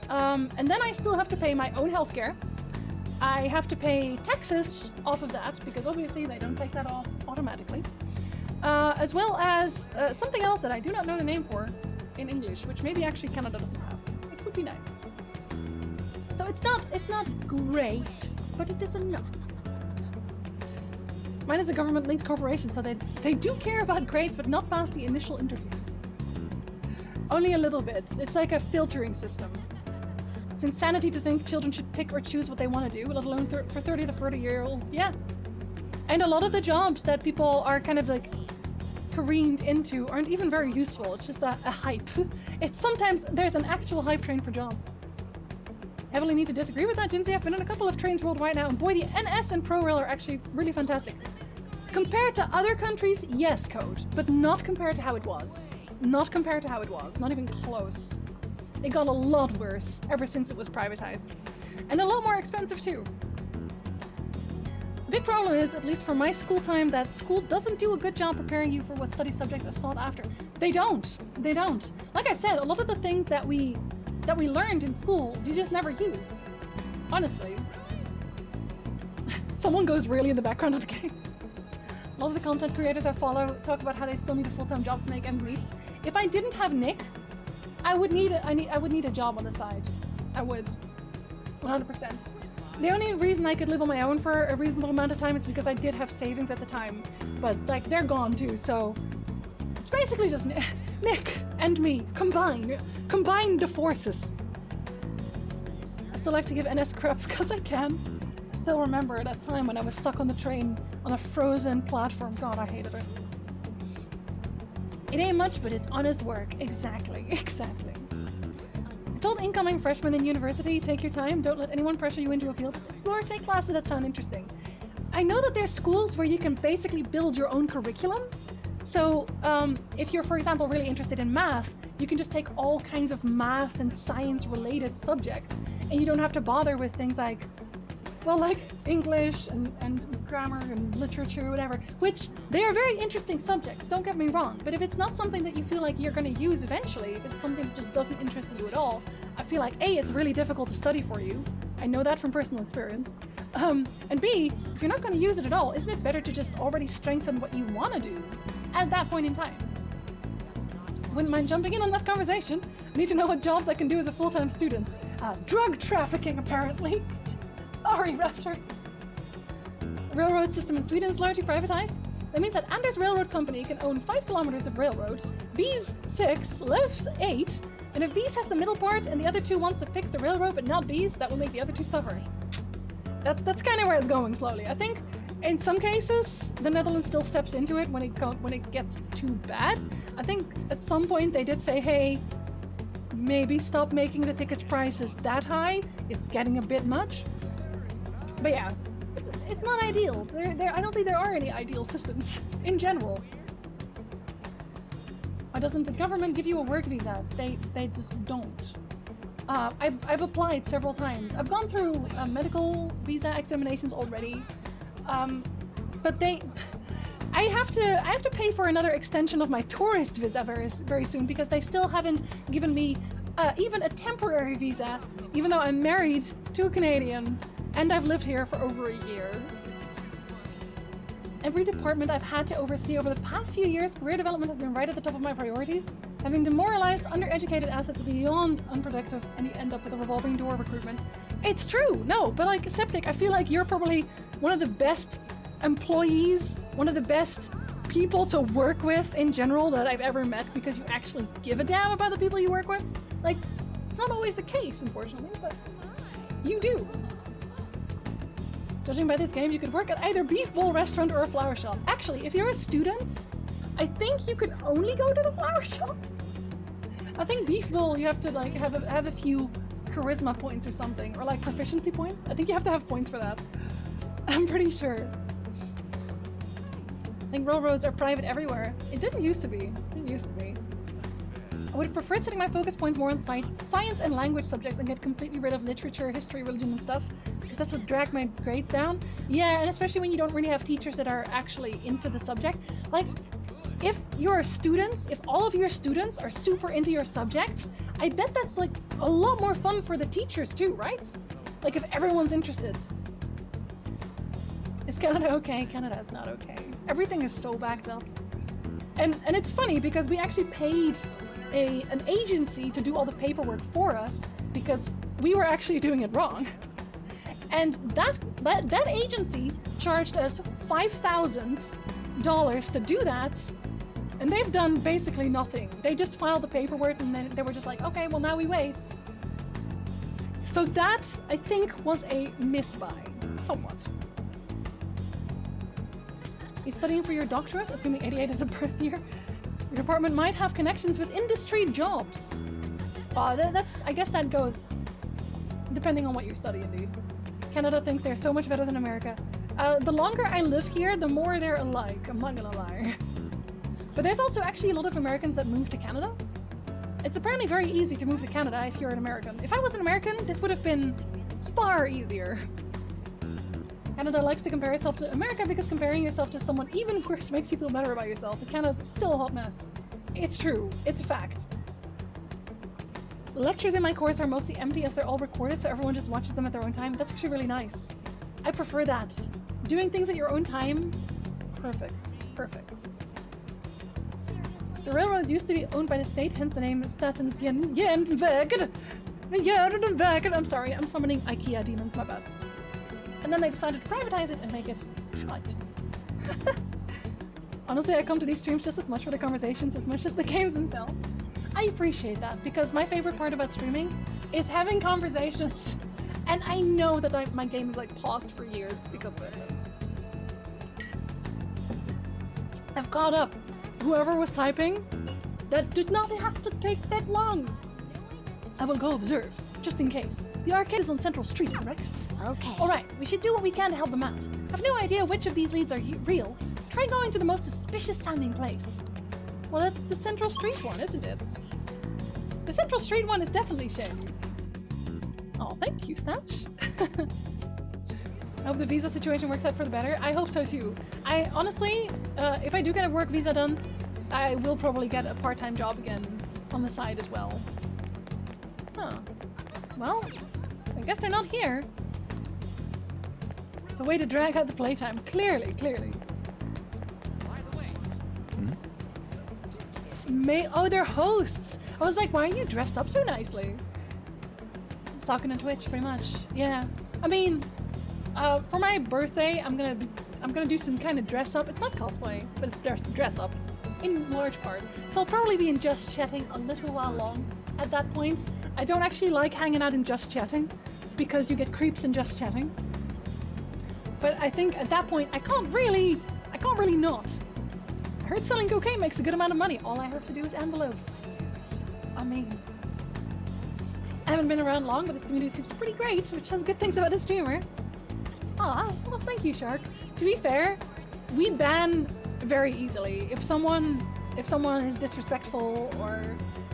A: And then I still have to pay my own healthcare. I have to pay taxes off of that, because obviously they don't take that off automatically. As well as something else that I do not know the name for in English, which maybe actually Canada doesn't have. It would be nice. So it's not great, but it is enough. Mine is a government-linked corporation, so they do care about grades, but not past the initial interviews. Only a little bit. It's like a filtering system. It's insanity to think children should pick or choose what they want to do, let alone for 30 to 40-year-olds. Yeah. And a lot of the jobs that people are kind of like careened into aren't even very useful. It's just a hype. It's sometimes there's an actual hype train for jobs. Heavily need to disagree with that, Jinsey. I've been on a couple of trains worldwide now, and boy, the NS and ProRail are actually really fantastic. Compared to other countries, yes, Code, but not compared to how it was. Not compared to how it was. Not even close. It got a lot worse ever since it was privatized. And a lot more expensive too. The big problem is, at least for my school time, that school doesn't do a good job preparing you for what study subject is sought after. They don't. They don't. Like I said, a lot of the things that we learned in school, you just never use. Honestly. Someone goes really in the background of the game. A lot of the content creators I follow talk about how they still need a full-time job to make ends meet. If I didn't have Nick, I would need a job on the side. I would. 100%. The only reason I could live on my own for a reasonable amount of time is because I did have savings at the time. But, like, they're gone too, so... It's basically just Nick and me combined. Combine the forces. I still like to give NS crap because I can. I still remember that time when I was stuck on the train on a frozen platform. God, I hated it. It ain't much, but it's honest work. Exactly, exactly. I told incoming freshmen in university, take your time, don't let anyone pressure you into a field. Just explore, take classes that sound interesting. I know that there's schools where you can basically build your own curriculum. So if you're, for example, really interested in math, you can just take all kinds of math and science related subjects, and you don't have to bother with things like, well, like English and grammar and literature or whatever, which they are very interesting subjects, don't get me wrong. But if it's not something that you feel like you're going to use eventually, if it's something that just doesn't interest you at all, I feel like A, it's really difficult to study for you. I know that from personal experience. And B, if you're not going to use it at all, isn't it better to just already strengthen what you want to do at that point in time? Wouldn't mind jumping in on that conversation. I need to know what jobs I can do as a full-time student. Drug trafficking, apparently. Sorry, Raptor. The railroad system in Sweden is largely privatized. That means that Anders Railroad Company can own 5 kilometers of railroad, Bees 6, Lefts 8, and if Bees has the middle part and the other 2 wants to fix the railroad but not Bees, that will make the other 2 suffer. That's kind of where it's going slowly. I think in some cases the Netherlands still steps into it when it gets too bad. I think at some point they did say, hey, maybe stop making the tickets prices that high. It's getting a bit much. But yeah, it's not ideal. I don't think there are any ideal systems in general. Why doesn't the government give you a work visa? They just don't. I've applied several times. I've gone through medical visa examinations already, but I have to pay for another extension of my tourist visa very soon because they still haven't given me even a temporary visa, even though I'm married to a Canadian and I've lived here for over a year. Every department I've had to oversee over the past few years, career development has been right at the top of my priorities. Having demoralized, undereducated assets beyond unproductive, and you end up with a revolving door recruitment. It's true, no, but like Septic, I feel like you're probably one of the best employees, one of the best people to work with in general that I've ever met because you actually give a damn about the people you work with. Like, it's not always the case, unfortunately, but you do. Judging by this game, you could work at either Beef Bowl restaurant or a flower shop. Actually, if you're a student, I think you could only go to the flower shop. I think Beef Bowl, you have to like have a few charisma points or something, or like proficiency points. I think you have to have points for that. I'm pretty sure. I think railroads are private everywhere. It didn't used to be. It didn't used to be. I would have preferred setting my focus points more on science and language subjects and get completely rid of literature, history, religion, and stuff, because that's what dragged my grades down. Yeah, and especially when you don't really have teachers that are actually into the subject. Like, if your students, if all of your students are super into your subjects, I bet that's like a lot more fun for the teachers too, right? Like if everyone's interested. Is Canada okay? Canada is not okay. Everything is so backed up. And it's funny because we actually paid an agency to do all the paperwork for us because we were actually doing it wrong. And that agency charged us $5,000 to do that, and they've done basically nothing. They just filed the paperwork and then they were just like, okay, well now we wait. So that, I think, was a misbuy, somewhat. You're studying for your doctorate, assuming 88 is a birth year. Your department might have connections with industry jobs. I guess that goes depending on what you study, indeed. Canada thinks they're so much better than America. The longer I live here, the more they're alike, I'm not gonna lie. But there's also actually a lot of Americans that move to Canada. It's apparently very easy to move to Canada if you're an American. If I was an American, this would have been far easier. Canada likes to compare itself to America because comparing yourself to someone even worse makes you feel better about yourself. And Canada's still a hot mess. It's true. It's a fact. The lectures in my course are mostly empty as they're all recorded, so everyone just watches them at their own time. That's actually really nice. I prefer that. Doing things at your own time, perfect. Perfect. The railroads used to be owned by the state, hence the name Statens Järnvägar. I'm sorry, I'm summoning IKEA demons, my bad. And then they decided to privatize it and make it shite. Honestly, I come to these streams just as much for the conversations as much as the games themselves. I appreciate that, because my favorite part about streaming is having conversations. And I know that my game is like paused for years because of it. I've caught up. Whoever was typing, that did not have to take that long. I will go observe, just in case. The arcade is on Central Street, correct?
H: Okay.
A: Alright, we should do what we can to help them out. I've no idea which of these leads are real. Try going to the most suspicious sounding place. Well, that's the Central Street one, isn't it? The Central Street one is definitely shady. Oh, thank you, Snatch. I hope the visa situation works out for the better. I hope so too. I honestly, if I do get a work visa done, I will probably get a part-time job again on the side as well. Huh. Well, I guess they're not here. It's a way to drag out the playtime. Clearly, clearly. Oh, they're hosts. I was like, why are you dressed up so nicely? Stalking on Twitch, pretty much. Yeah. I mean, for my birthday, I'm gonna do some kind of dress up. It's not cosplay, but it's dress up, in large part. So I'll probably be in Just Chatting a little while long at that point. I don't actually like hanging out in Just Chatting because you get creeps in Just Chatting. But I think at that point, I can't really not. I heard selling cocaine makes a good amount of money. All I have to do is envelopes. I mean, I haven't been around long, but this community seems pretty great, which has good things about a streamer. Ah, well, thank you, Shark. To be fair, we ban very easily. If someone is disrespectful or,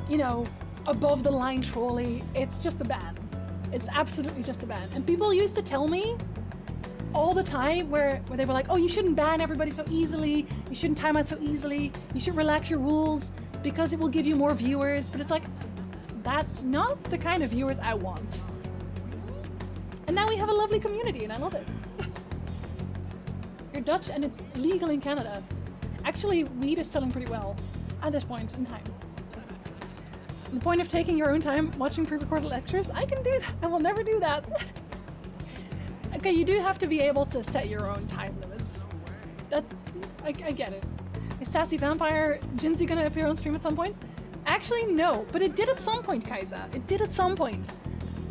A: you know, above the line trolly, it's just a ban. It's absolutely just a ban. And people used to tell me all the time where they were like, oh, you shouldn't ban everybody so easily, you shouldn't time out so easily, you should relax your rules because it will give you more viewers. But it's like, that's not the kind of viewers I want. And now we have a lovely community and I love it. You're Dutch and it's legal in Canada. Actually, weed is selling pretty well at this point in time. The point of taking your own time watching pre-recorded lectures, I can do that. I will never do that. Okay, you do have to be able to set your own time limits. I get it. Is Sassy Vampire Jinsey gonna appear on stream at some point? Actually, no, but it did at some point, Kaisa. It did at some point.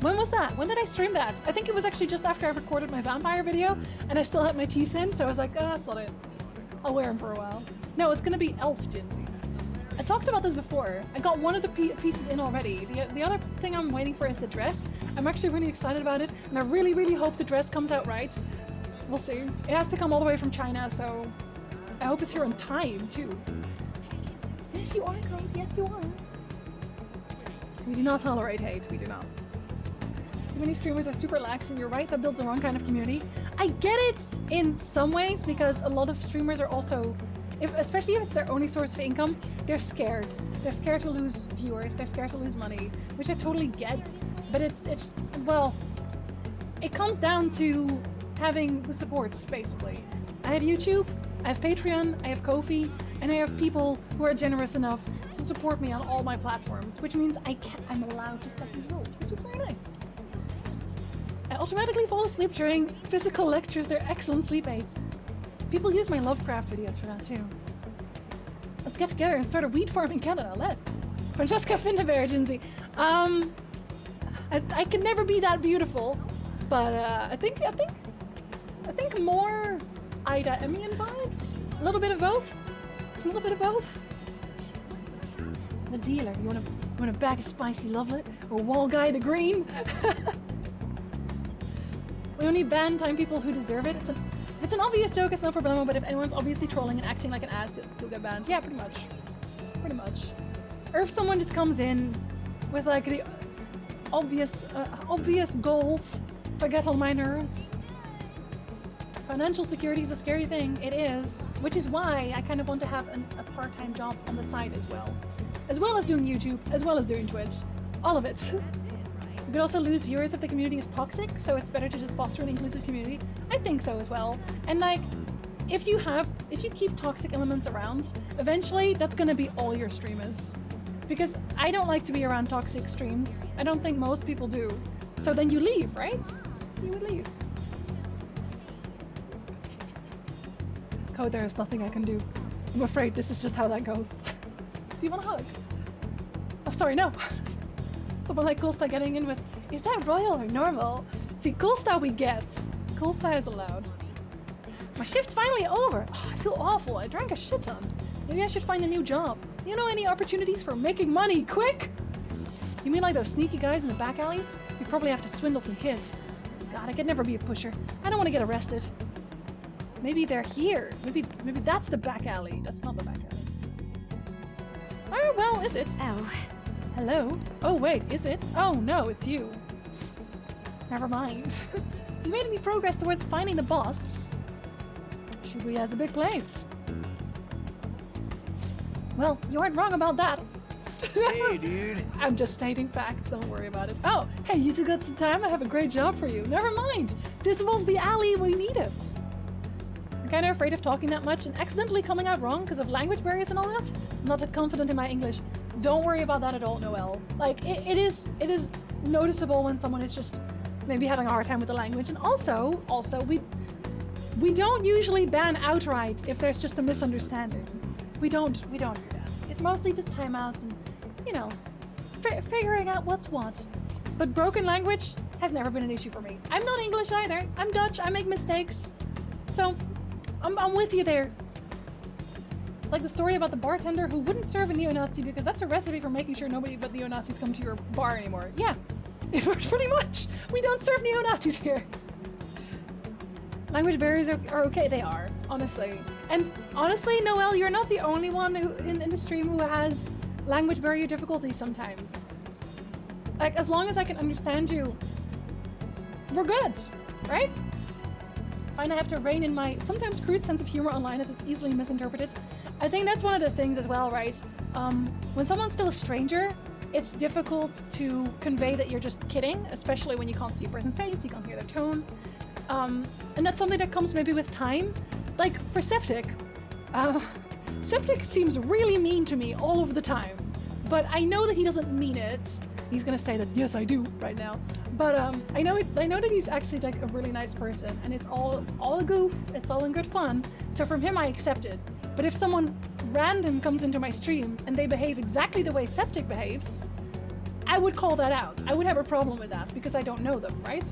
A: When was that? When did I stream that? I think it was actually just after I recorded my vampire video and I still had my teeth in, so I was like, oh, that's not it. I'll wear them for a while. No, it's gonna be Elf Jinsey. I talked about this before. I got one of the pieces in already. The other thing I'm waiting for is the dress. I'm actually really excited about it, and I really, really hope the dress comes out right. We'll see. It has to come all the way from China, so I hope it's here on time, too. Yes, you are, Craig. Yes, you are. We do not tolerate hate. We do not. Too many streamers are super lax, and you're right, that builds the wrong kind of community. I get it in some ways, because a lot of streamers are also... especially if it's their only source of income, they're scared. They're scared to lose viewers. They're scared to lose money, which I totally get. But well, it comes down to having the support, basically. I have YouTube, I have Patreon, I have Ko-fi, and I have people who are generous enough to support me on all my platforms, which means I'm allowed to set these rules, which is very nice. I automatically fall asleep during physical lectures. They're excellent sleep aids. People use my Lovecraft videos for that too. Let's get together and start a weed farm in Canada. Let's. Francesca Finnebear, Jinsey. I can never be that beautiful, but I think more Ida Emian vibes. A little bit of both. A little bit of both. The dealer. You want a bag of spicy lovelet or wall guy the green? We only ban time people who deserve it. If it's an obvious joke, it's no problemo, but if anyone's obviously trolling and acting like an ass, it'll get banned. Yeah, pretty much. Pretty much. Or if someone just comes in with like the obvious goals to get on my nerves. Financial security is a scary thing. It is. Which is why I kind of want to have a part-time job on the side as well. As well as doing YouTube, as well as doing Twitch. All of it. You could also lose viewers if the community is toxic, so it's better to just foster an inclusive community. I think so as well. And like, if you keep toxic elements around, eventually that's gonna be all your streamers. Because I don't like to be around toxic streams. I don't think most people do. So then you leave, right? You would leave. Code, there is nothing I can do. I'm afraid this is just how that goes. Do you want a hug? Oh, sorry, no. Someone like Coolstar getting in with, is that royal or normal? See, Coolstar we get. Coolstar is allowed. My shift's finally over. Oh, I feel awful. I drank a shit ton. Maybe I should find a new job. You know any opportunities for making money quick? You mean like those sneaky guys in the back alleys? We probably have to swindle some kids. God, I could never be a pusher. I don't want to get arrested. Maybe they're here. Maybe that's the back alley. That's not the back alley. Oh, well, is it?
B: Oh.
A: Hello? Oh, wait, is it? Oh, no, it's you. Never mind. You made any progress towards finding the boss? Shibuya has a big place. Well, you weren't wrong about that.
G: Hey, dude.
A: I'm just stating facts, don't worry about it. Oh, hey, you two got some time? I have a great job for you. Never mind. This was the alley we needed. I'm kind of afraid of talking that much and accidentally coming out wrong because of language barriers and all that. I'm not that confident in my English. Don't worry about that at all, Noelle. Like, it is noticeable when someone is just maybe having a hard time with the language. And also, we don't usually ban outright if there's just a misunderstanding. We don't do that. It's mostly just timeouts and, you know, figuring out what's what. But broken language has never been an issue for me. I'm not English either. I'm Dutch. I make mistakes. So, I'm with you there. It's like the story about the bartender who wouldn't serve a neo-Nazi because that's a recipe for making sure nobody but neo-Nazis come to your bar anymore. Yeah, it works pretty much. We don't serve neo-Nazis here. Language barriers are okay. They are, honestly. And honestly, Noelle, you're not the only one who in the stream who has language barrier difficulties sometimes. Like, as long as I can understand you, we're good, right? Fine, I have to rein in my sometimes crude sense of humor online as it's easily misinterpreted. I think that's one of the things as well, right? When someone's still a stranger, it's difficult to convey that you're just kidding, especially when you can't see a person's face, you can't hear their tone. And that's something that comes maybe with time. Like, for Septic, Septic seems really mean to me all of the time, but I know that he doesn't mean it. He's gonna say that, yes, I do, right now. But I know that he's actually like a really nice person, and it's all a goof, it's all in good fun. So from him, I accept it. But if someone random comes into my stream and they behave exactly the way Septic behaves, I would call that out. I would have a problem with that because I don't know them, right?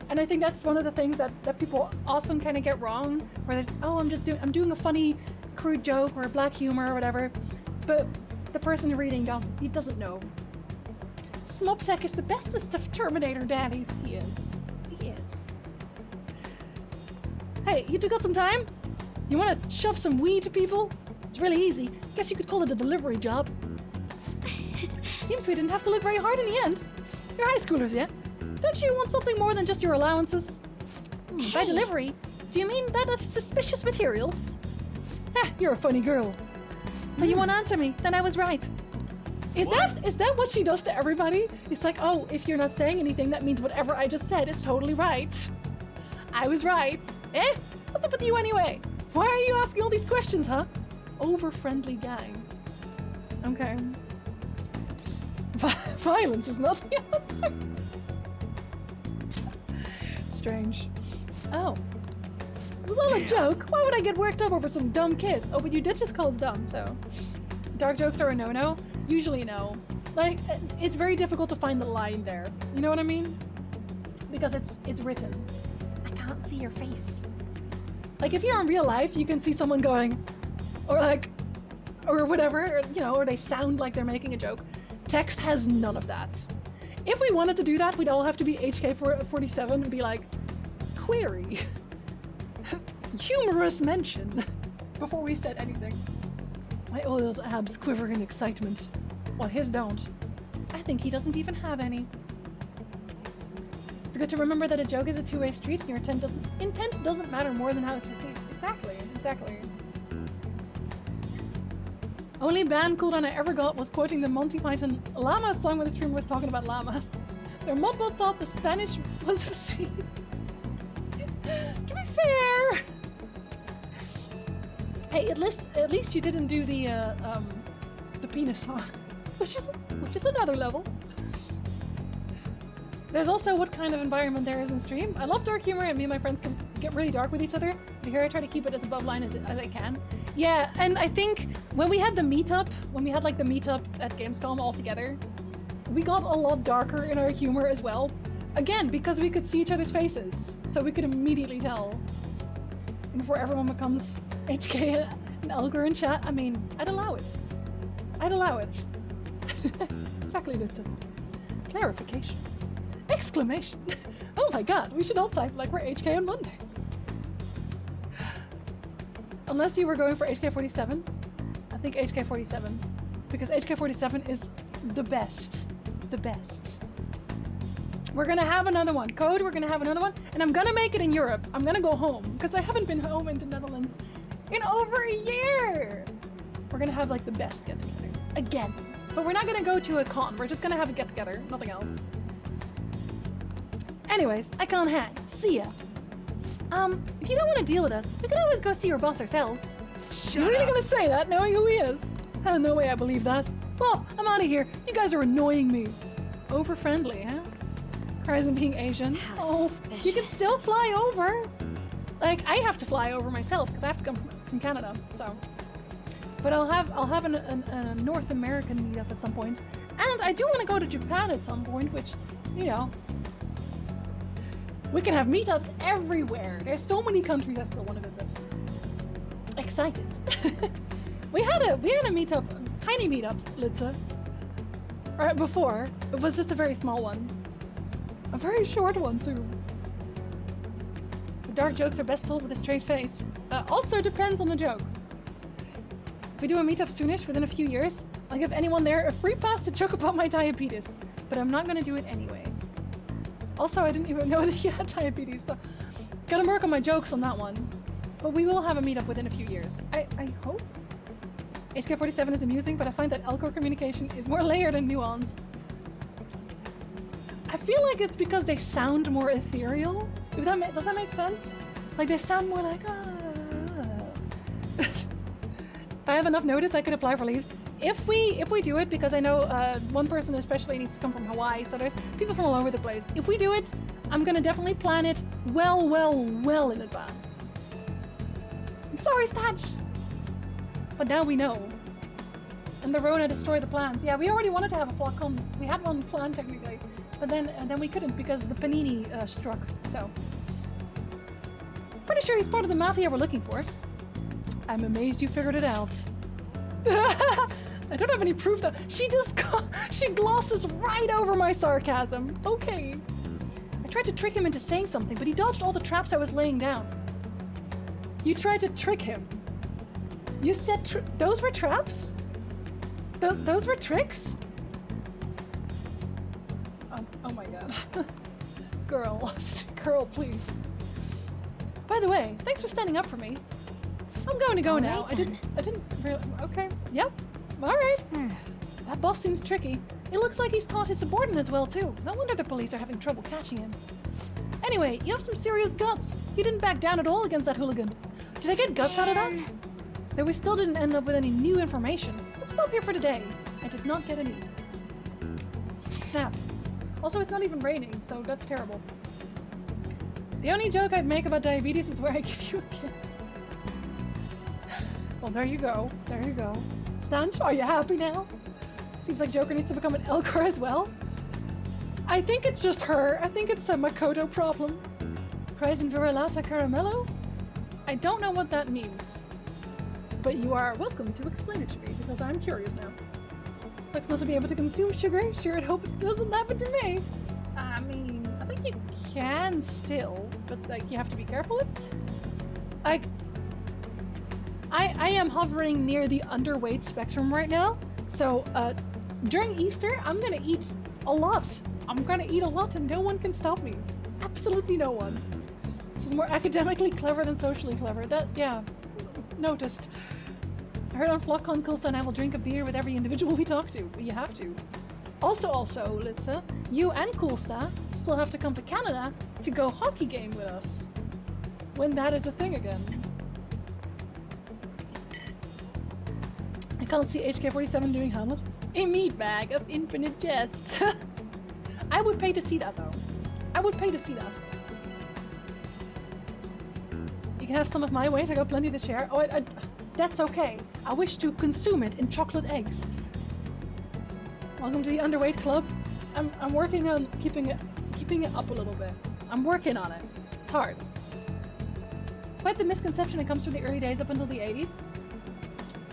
A: And I think that's one of the things that people often kind of get wrong, where they're, oh, I'm doing a funny, crude joke or a black humor or whatever, but the person reading doesn't know. Smoptech is the bestest of Terminator daddies. He is. He is. Hey, you two got some time? You want to shove some weed to people? It's really easy. Guess you could call it a delivery job. Seems we didn't have to look very hard in the end. You're high schoolers, yeah? Don't you want something more than just your allowances? By delivery, do you mean that of suspicious materials? You're a funny girl. So you won't answer me, then I was right. Is that what she does to everybody? It's like, oh, if you're not saying anything, that means whatever I just said is totally right. I was right. What's up with you anyway? Why are you asking all these questions, huh? Over-friendly gang. Okay. Violence is not the answer. Strange. Oh. It was all a joke. Why would I get worked up over some dumb kids? Oh, but you did just call us dumb, so. Dark jokes are a no-no? Usually no. Like, it's very difficult to find the line there. You know what I mean? Because it's written. I can't see your face. Like, if you're in real life, you can see someone going, or like, or whatever, or, you know, or they sound like they're making a joke. Text has none of that. If we wanted to do that, we'd all have to be HK47 and be like, query. Humorous mention. Before we said anything. My oiled abs quiver in excitement. While his don't. I think he doesn't even have any. It's good to remember that a joke is a two-way street and your intent doesn't matter more than how it's received. Exactly. Only band cooldown I ever got was quoting the Monty Python llama song when the streamer was talking about llamas. Their modbot thought the Spanish was received. To be fair! Hey, at least you didn't do the penis song, which is another level. There's also what kind of environment there is in stream. I love dark humor, and me and my friends can get really dark with each other. But here I try to keep it as above line as I can. Yeah, and I think when we had the meetup, at Gamescom all together, we got a lot darker in our humor as well. Again, because we could see each other's faces, so we could immediately tell. and before everyone becomes HK and Elgar in chat, I mean, I'd allow it. I'd allow it. Exactly, Litsa. Clarification. Exclamation. Oh my god, we should all type like we're HK on Mondays. Unless you were going for HK47. I think HK47. Because HK47 is the best. The best. We're gonna have another one. Code, we're gonna have another one. And I'm gonna make it in Europe. I'm gonna go home. Because I haven't been home in the Netherlands in over a year. We're gonna have like the best get together. Again. But we're not gonna go to a con. We're just gonna have a get together. Nothing else. Anyways, I can't hang. See ya. If you don't want to deal with us, we could always go see your boss ourselves. You're really gonna say that, knowing who he is? No way I believe that. Well, I'm out of here. You guys are annoying me. Over friendly, huh? Horizon being Asian.
B: How
A: You can still fly over. Like, I have to fly over myself because I have to come from Canada. So, but I'll have a North American meetup at some point, and I do want to go to Japan at some point, which, you know. We can have meetups everywhere. There's so many countries I still want to visit. Excited. we had a meetup, tiny meetup, Litsa. Right before. It was just a very small one. A very short one too. The dark jokes are best told with a straight face. Also depends on the joke. If we do a meetup soonish within a few years, I'll give anyone there a free pass to joke about my diabetes. But I'm not gonna do it anyway. Also, I didn't even know that you had diabetes, so gotta work on my jokes on that one. But we will have a meetup within a few years. I hope. HK47 is amusing, but I find that Elcor communication is more layered and nuanced. I feel like it's because they sound more ethereal. If that does that make sense? Like they sound more like If I have enough notice, I could apply for leaves. If we do it, because I know one person especially needs to come from Hawaii, so there's people from all over the place. If we do it, I'm gonna definitely plan it well in advance. I'm sorry, Statch! But now we know. And the Rona destroyed the plans. Yeah, we already wanted to have a FlockCon. We had one planned technically, but then we couldn't because the Panini struck, so. Pretty sure he's part of the mafia we're looking for. I'm amazed you figured it out. I don't have any proof that she glosses right over my sarcasm. Okay. I tried to trick him into saying something, but he dodged all the traps I was laying down. You tried to trick him. You said those were traps? Those were tricks? Oh my god. Girl, please. By the way, thanks for standing up for me. I'm going to go now.
H: Right,
A: I didn't really. Okay. Yep. All right. That boss seems tricky. It looks like he's taught his subordinates well too. No wonder the police are having trouble catching him. Anyway, you have some serious guts. You didn't back down at all against that hooligan. Did I get guts out of that? Though we still didn't end up with any new information. Let's stop here for today. I did not get any. Snap. Also, it's not even raining, so that's terrible. The only joke I'd make about diabetes is where I give you a kiss. Well, there you go. There you go. Stanch, are you happy now? Seems like Joker needs to become an Elcor as well. I think it's just her. I think it's a Makoto problem. Horizon Viralata Caramello? I don't know what that means. But you are welcome to explain it to me, because I'm curious now. Sucks not to be able to consume sugar. Sure, I'd hope it doesn't happen to me. I mean, I think you can still, but like, you have to be careful with it. Like, I am hovering near the underweight spectrum right now, so during Easter, I'm gonna eat a lot. I'm gonna eat a lot and no one can stop me. Absolutely no one. She's more academically clever than socially clever. That, yeah, noticed. I heard on FlockCon Coolsta and I will drink a beer with every individual we talk to. You have to. Also, Litsa, you and Coolsta still have to come to Canada to go hockey game with us. When that is a thing again. I can't see HK47 doing Hamlet. A meat bag of infinite jest. I would pay to see that though. I would pay to see that. You can have some of my weight, I got plenty to share. Oh, that's okay. I wish to consume it in chocolate eggs. Welcome to the underweight club. I'm working on keeping it up a little bit. I'm working on it. It's hard. Quite the misconception it comes from the early days up until the 80s.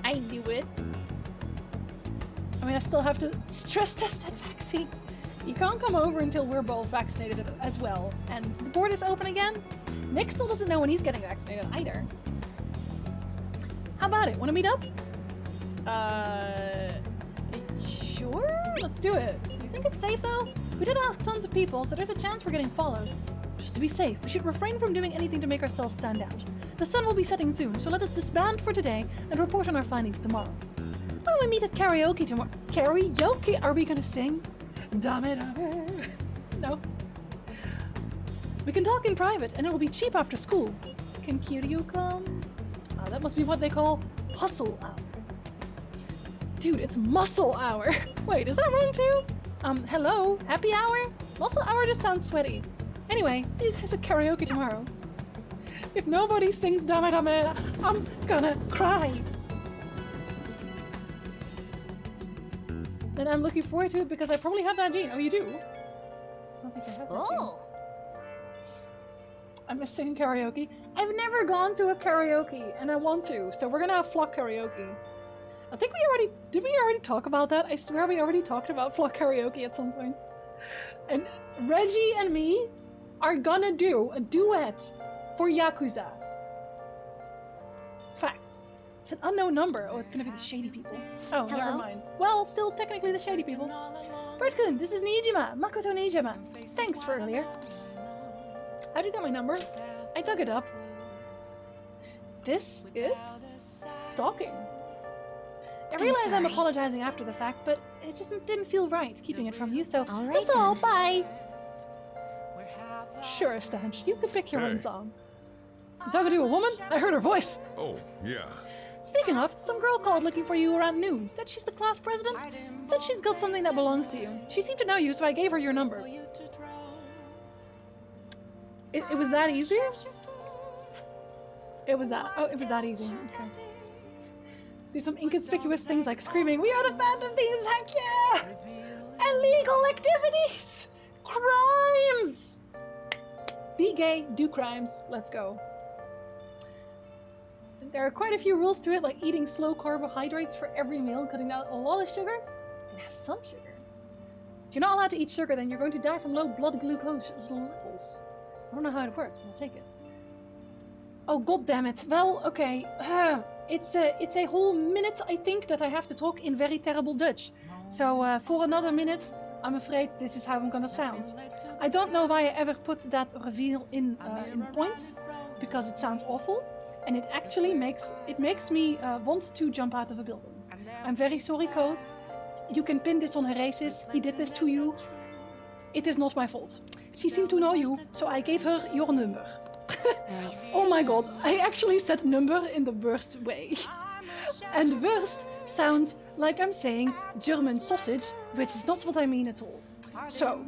A: I knew it. I mean, I still have to stress test that vaccine. You can't come over until we're both vaccinated as well. And the border's open again. Nick still doesn't know when he's getting vaccinated either. How about it? Want to meet up? Sure? Let's do it. You think it's safe though? We did ask tons of people, so there's a chance we're getting followed. Just to be safe, we should refrain from doing anything to make ourselves stand out. The sun will be setting soon, so let us disband for today and report on our findings tomorrow. Why don't we meet at karaoke tomorrow? Karaoke? Are we gonna sing? Dame. No. We can talk in private, and it will be cheap after school. Can Kiryu come? Oh, that must be what they call hustle hour. Dude, it's muscle hour. Wait, is that wrong too? Hello? Happy hour? Muscle hour just sounds sweaty. Anyway, see you guys at karaoke tomorrow. If nobody sings Dame Dame, I'm gonna cry. And I'm looking forward to it because I probably have that gene. Oh, you do? I don't think I have that gene. I miss singing karaoke. I've never gone to a karaoke, and I want to, so we're gonna have flock karaoke. I think did we already talk about that? I swear we already talked about flock karaoke at some point. And Reggie and me are gonna do a duet for Yakuza. Facts. It's an unknown number. Oh, it's gonna be the shady people. Oh,
H: Hello?
A: never mind. Well, still technically the shady people. Bert-kun, this is Nijima. Makoto Nijima. Thanks for earlier. How'd you get my number? I dug it up. This is stalking. I realize I'm apologizing after the fact, but it just didn't feel right keeping it from you, so that's all. Bye! Sure, Stanch. You can pick your own song. You talking to a woman? I heard her voice.
K: Oh, yeah.
A: Speaking of, some girl called looking for you around noon. Said she's the class president. Said she's got something that belongs to you. She seemed to know you, so I gave her your number. It was that easy? It was that easy. Okay. Do some inconspicuous things like screaming, "We are the Phantom Thieves, heck yeah!" Illegal activities! Crimes! Be gay, do crimes. Let's go. There are quite a few rules to it, like eating slow carbohydrates for every meal, cutting out a lot of sugar, and have some sugar. If you're not allowed to eat sugar, then you're going to die from low blood glucose levels. I don't know how it works, but I'll take it. Oh, god damn it. Well, okay. It's a whole minute, I think, that I have to talk in very terrible Dutch. So for another minute, I'm afraid this is how I'm gonna sound. I don't know why I ever put that reveal in points, because it sounds awful, and it actually makes me want to jump out of a building. I'm very sorry, Code. You can pin this on her racist. He did this to you. It is not my fault. She seemed to know you, so I gave her your number. Oh my god, I actually said number in the worst way. And worst sounds like I'm saying German sausage, which is not what I mean at all. So,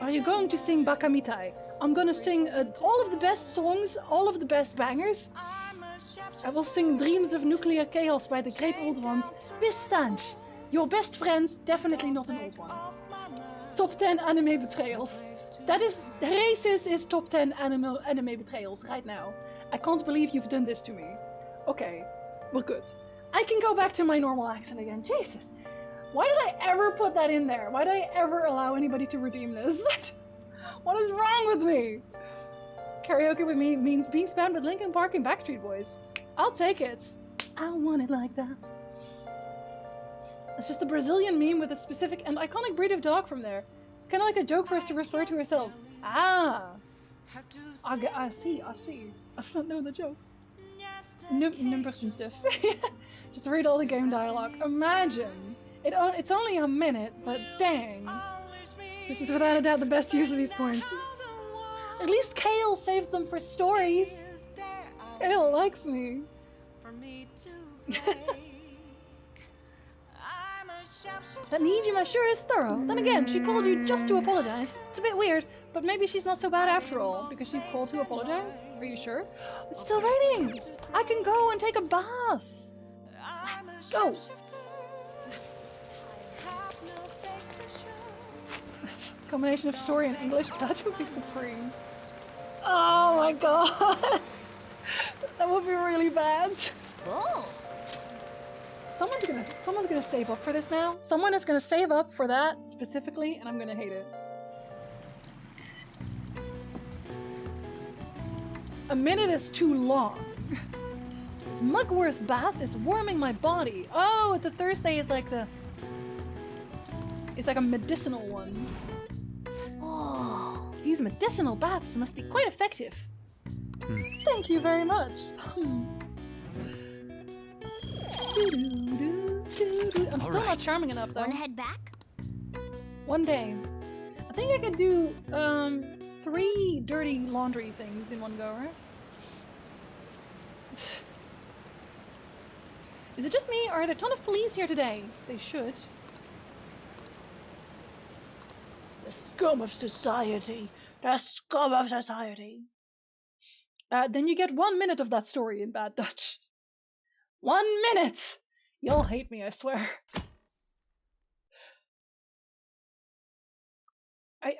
A: are you going to sing Bakamitai? I'm gonna sing all of the best songs, all of the best bangers. I will sing Dreams of Nuclear Chaos by the Great Old Ones with Stanch. Your best friends, definitely not an old one. Top 10 anime betrayals. That is, racist is top 10 anime betrayals right now. I can't believe you've done this to me. Okay, we're good. I can go back to my normal accent again. Jesus. Why did I ever put that in there? Why did I ever allow anybody to redeem this? What is wrong with me? Karaoke with me means being spammed with Linkin Park and Backstreet Boys. I'll take it. I want it like that. It's just a Brazilian meme with a specific and iconic breed of dog from there. It's kind of like a joke for us to refer to ourselves. Ah! I see. I do not know the joke. Numbers and stuff. Just read all the game dialogue. Imagine! It's only a minute, but dang. This is without a doubt the best use of these points. At least Kale saves them for stories. Kale likes me. That Nijima sure is thorough. Then again, she called you just to apologize. It's a bit weird, but maybe she's not so bad after all, because she called to apologize. Are you sure? It's still raining! I can go and take a bath! Let's go! Combination of story and English, that would be supreme. Oh my god! That would be really bad.
F: Oh.
A: Someone's gonna save up for this now. Someone is gonna save up for that specifically, and I'm gonna hate it. A minute is too long. This Mugworth bath is warming my body. Oh, the Thursday is like the... It's like a medicinal one. Oh, these medicinal baths must be quite effective. Thank you very much. I'm still not charming enough though.
H: Wanna head back?
A: One day. I think I could do 3 dirty laundry things in one go, right? Is it just me, or are there a ton of police here today? They should. The scum of society. The scum of society. Then you get 1 minute of that story in bad Dutch. 1 minute! You'll hate me, I swear.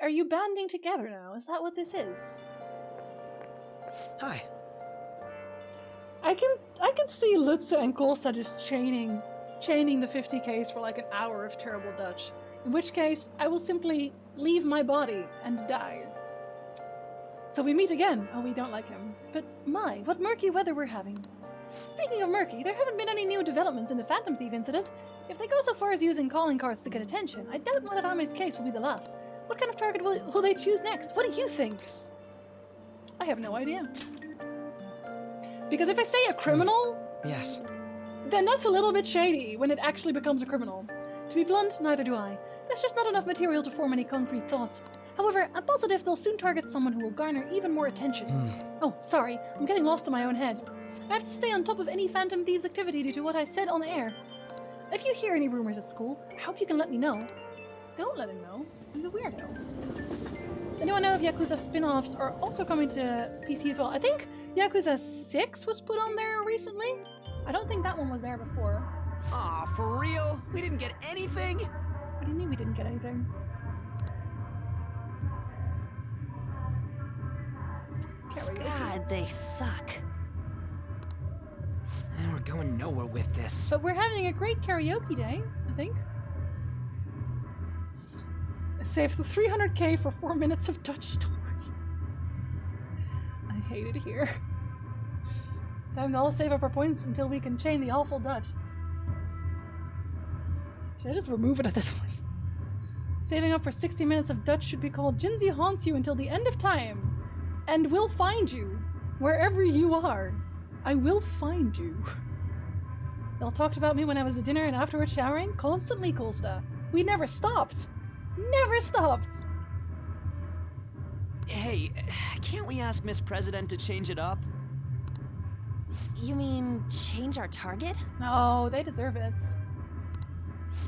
A: Are you banding together now? Is that what this is?
G: Hi.
A: I can see Lutze and Kolsta just chaining the 50Ks for like an hour of terrible Dutch. In which case, I will simply leave my body and die. So we meet again. Oh, we don't like him. But my, what murky weather we're having. Speaking of murky, there haven't been any new developments in the Phantom Thief incident. If they go so far as using calling cards to get attention, I doubt Maradame's case will be the last. What kind of target will they choose next? What do you think? I have no idea. Because if I say a criminal...
G: Yes.
A: Then that's a little bit shady when it actually becomes a criminal. To be blunt, neither do I. There's just not enough material to form any concrete thoughts. However, I'm positive they'll soon target someone who will garner even more attention. Oh, sorry, I'm getting lost in my own head. I have to stay on top of any Phantom Thieves activity due to what I said on the air. If you hear any rumors at school, I hope you can let me know. Don't let him know. He's a weirdo. Does anyone know if Yakuza spin-offs are also coming to PC as well? I think Yakuza 6 was put on there recently. I don't think that one was there before.
G: Aw, for real? We didn't get anything?
A: What do you mean we didn't get anything?
F: God, they suck.
G: And we're going nowhere with this.
A: But we're having a great karaoke day, I think. Save the 300k for 4 minutes of Dutch story. I hate it here. Time to all save up our points until we can chain the awful Dutch. Should I just remove it at this point? Saving up for 60 minutes of Dutch should be called Jinzi Haunts You Until the End of Time. And will find you, wherever you are. I will find you. Y'all talked about me when I was at dinner and afterwards showering? Constantly, Kolsta. We never stopped. Never stopped.
G: Hey, can't we ask Miss President to change it up?
F: You mean change our target?
A: No, they deserve it.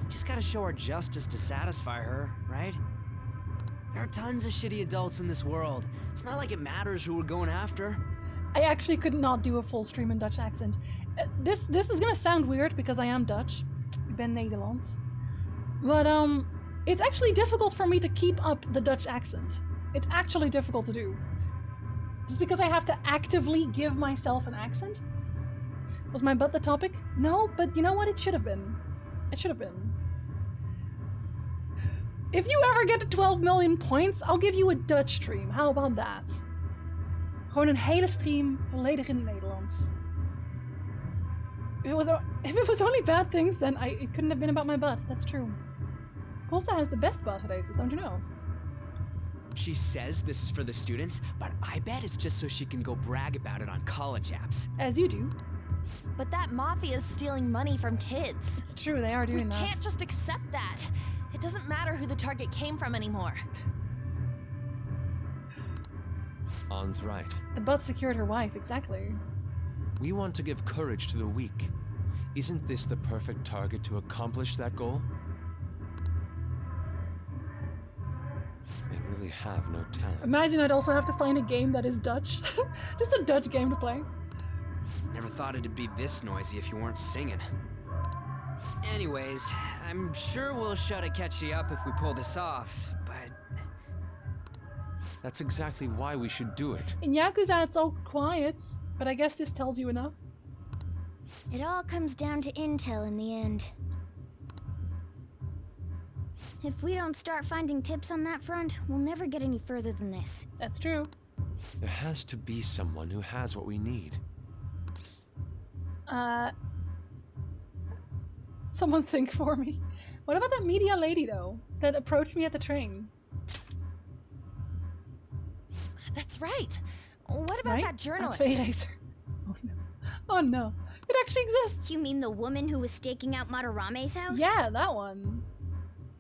G: Just gotta show our justice to satisfy her, right? There are tons of shitty adults in this world. It's not like it matters who we're going after.
A: I actually could not do a full stream in Dutch accent. This is gonna sound weird because I am Dutch. Ik ben Nederlands. But it's actually difficult for me to keep up the Dutch accent. It's actually difficult to do. Just because I have to actively give myself an accent? Was my butt the topic? No, but you know what? It should have been. It should have been. If you ever get to 12 million points, I'll give you a Dutch stream. How about that? Gewoon een hele stream volledig in het Nederlands. If it was only bad things, then it couldn't have been about my butt. That's true. Kolsta has the best butt races, don't you know?
G: She says this is for the students, but I bet it's just so she can go brag about it on college apps.
A: As you do.
F: But that mafia's stealing money from kids.
A: It's true, they are doing that.
F: We can't just accept that. It doesn't matter who the target came from anymore.
E: An's right.
A: The butt secured her wife, exactly.
E: We want to give courage to the weak. Isn't this the perfect target to accomplish that goal? They really have no talent.
A: Imagine I'd also have to find a game that is Dutch. Just a Dutch game to play.
G: Never thought it'd be this noisy if you weren't singing. Anyways, I'm sure we'll shut a catchy up if we pull this off, but...
E: That's exactly why we should do it.
A: In Yakuza, it's all quiet. But I guess this tells you enough.
H: It all comes down to intel in the end. If we don't start finding tips on that front, we'll never get any further than this.
A: That's true.
E: There has to be someone who has what we need.
A: Someone think for me. What about that media lady, though, that approached me at the train?
F: That's right. What about
A: Right?
F: that journalist?
A: That's Faye Laser. Oh no. Oh no. It actually exists!
H: You mean the woman who was staking out Matarame's house?
A: Yeah, that one.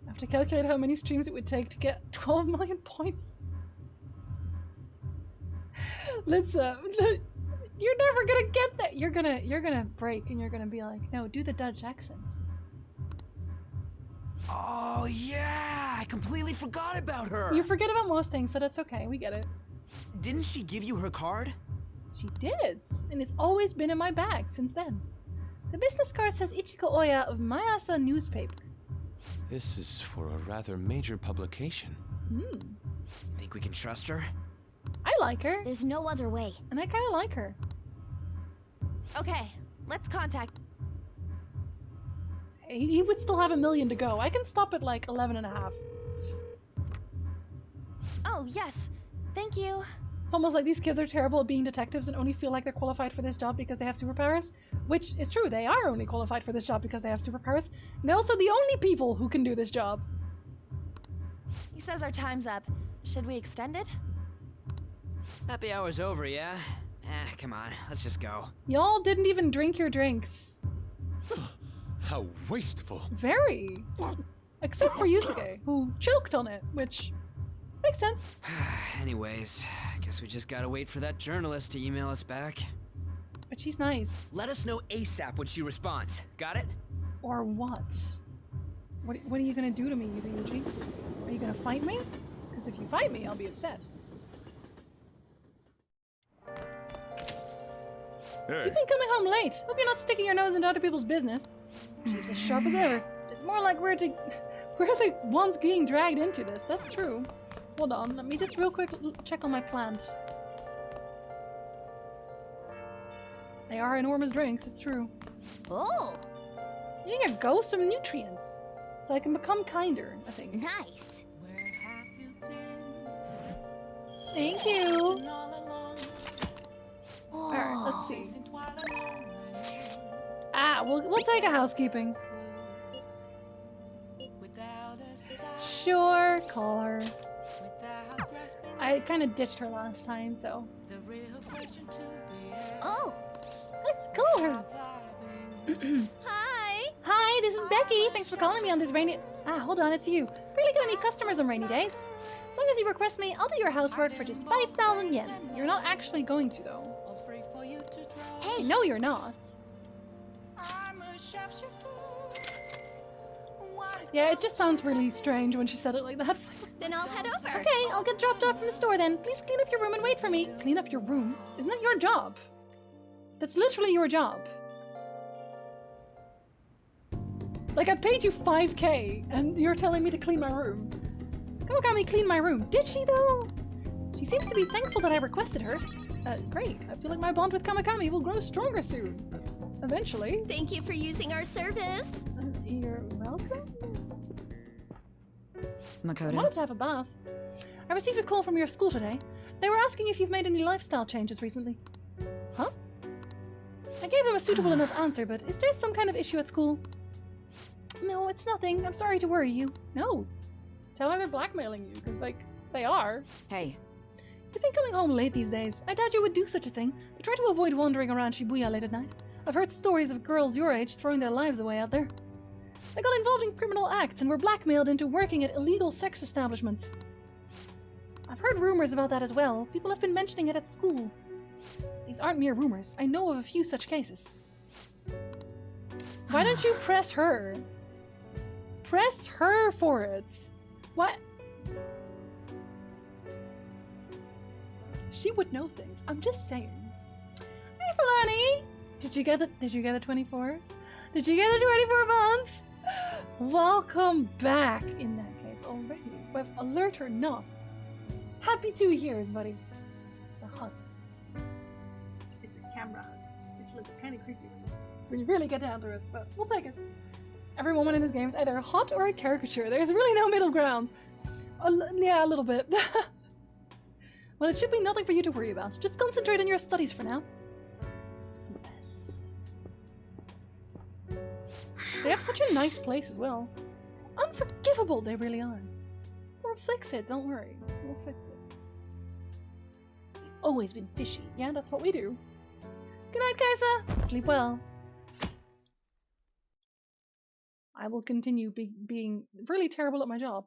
A: I have to calculate how many streams it would take to get 12 million points. Let's you're never gonna get that. You're gonna break and you're gonna be like, no, do the Dutch accent.
G: Oh yeah, I completely forgot about her.
A: You forget about most things, so that's okay. We get it.
G: Didn't she give you her card?
A: She did, and it's always been in my bag since then. The business card says Ichiko Oya of Mayasa newspaper.
E: This is for a rather major publication.
G: Think we can trust her?
A: I like her,
H: There's no other way.
A: and I kind of like her.
F: Okay, let's contact.
A: He would still have 1 million to go. I can stop at like 11.5.
F: Oh, yes. Thank you.
A: It's almost like these kids are terrible at being detectives and only feel like they're qualified for this job because they have superpowers. Which is true, they are only qualified for this job because they have superpowers. And they're also the only people who can do this job.
F: He says our time's up. Should we extend it?
G: Happy hour's over, yeah? Come on, let's just go.
A: Y'all didn't even drink your drinks.
E: How wasteful.
A: Very. Except for Yusuke, who choked on it, which makes sense.
G: Anyways, I guess we just gotta wait for that journalist to email us back.
A: But she's nice.
G: Let us know ASAP when she responds. Got it?
A: Or what? What are you gonna do to me, Yuji? Are you gonna fight me? Because if you fight me, I'll be upset.
E: Hey.
A: You've been coming home late. Hope you're not sticking your nose into other people's business. She's as sharp as ever. It's more like we're the ones being dragged into this. That's true. Hold on, let me just real quick check on my plant. They are enormous drinks, it's true.
H: Oh,
A: You can go some nutrients. So I can become kinder, I think.
H: nice.
A: Thank you. Alright, let's see. We'll take a housekeeping. Sure, call her. I kind of ditched her last time, so.
H: Oh,
A: Let's call her.
F: Hi.
A: Hi, this is Becky. Thanks for calling me on this rainy. Hold on, it's you. Really gonna need customers on rainy days. As long as you request me, I'll do your housework for just 5,000 yen. You're not actually going to, though.
H: hey.
A: No, you're not. Yeah, it just sounds really strange when she said it like that.
F: Then I'll head over.
A: Okay, I'll get dropped off from the store then. Please clean up your room and wait for me. Clean up your room? Isn't that your job? That's literally your job. Like, I paid you 5k and you're telling me to clean my room. Kawakami cleaned my room. Did she, though? She seems to be thankful that I requested her. Great. I feel like my bond with Kawakami will grow stronger soon. Eventually.
F: Thank you for using our service.
A: You're welcome. I
I: Makoto.
A: wanted to have a bath. I received a call from your school today. They were asking if you've made any lifestyle changes recently. Huh? I gave them a suitable enough answer, but is there some kind of issue at school? No, it's nothing. I'm sorry to worry you. No. Tell her they're blackmailing you, because, like, they are.
I: Hey,
A: You've been coming home late these days. I doubt you would do such a thing. I try to avoid wandering around Shibuya late at night. I've heard stories of girls your age throwing their lives away out there. They got involved in criminal acts and were blackmailed into working at illegal sex establishments. I've heard rumors about that as well. People have been mentioning it at school. These aren't mere rumors. I know of a few such cases. Why don't you press her? Press her for it. What? She would know things. I'm just saying. Hey, Fulani! Did you get the 24? Did you get the 24 month? Welcome back in that case already. But alert or not. Happy 2 years, buddy. It's a hug. It's a camera, which looks kind of creepy when you really get down to it, but we'll take it. Every woman in this game is either hot or a caricature. There's really no middle ground. Yeah, a little bit. Well, it should be nothing for you to worry about. Just concentrate on your studies for now. Yes. They have such a nice place as well. Unforgivable, they really are. We'll fix it, don't worry. We'll fix it. We've always been fishy. Yeah, that's what we do. Good night, Kaisa. Sleep well. I will continue being really terrible at my job.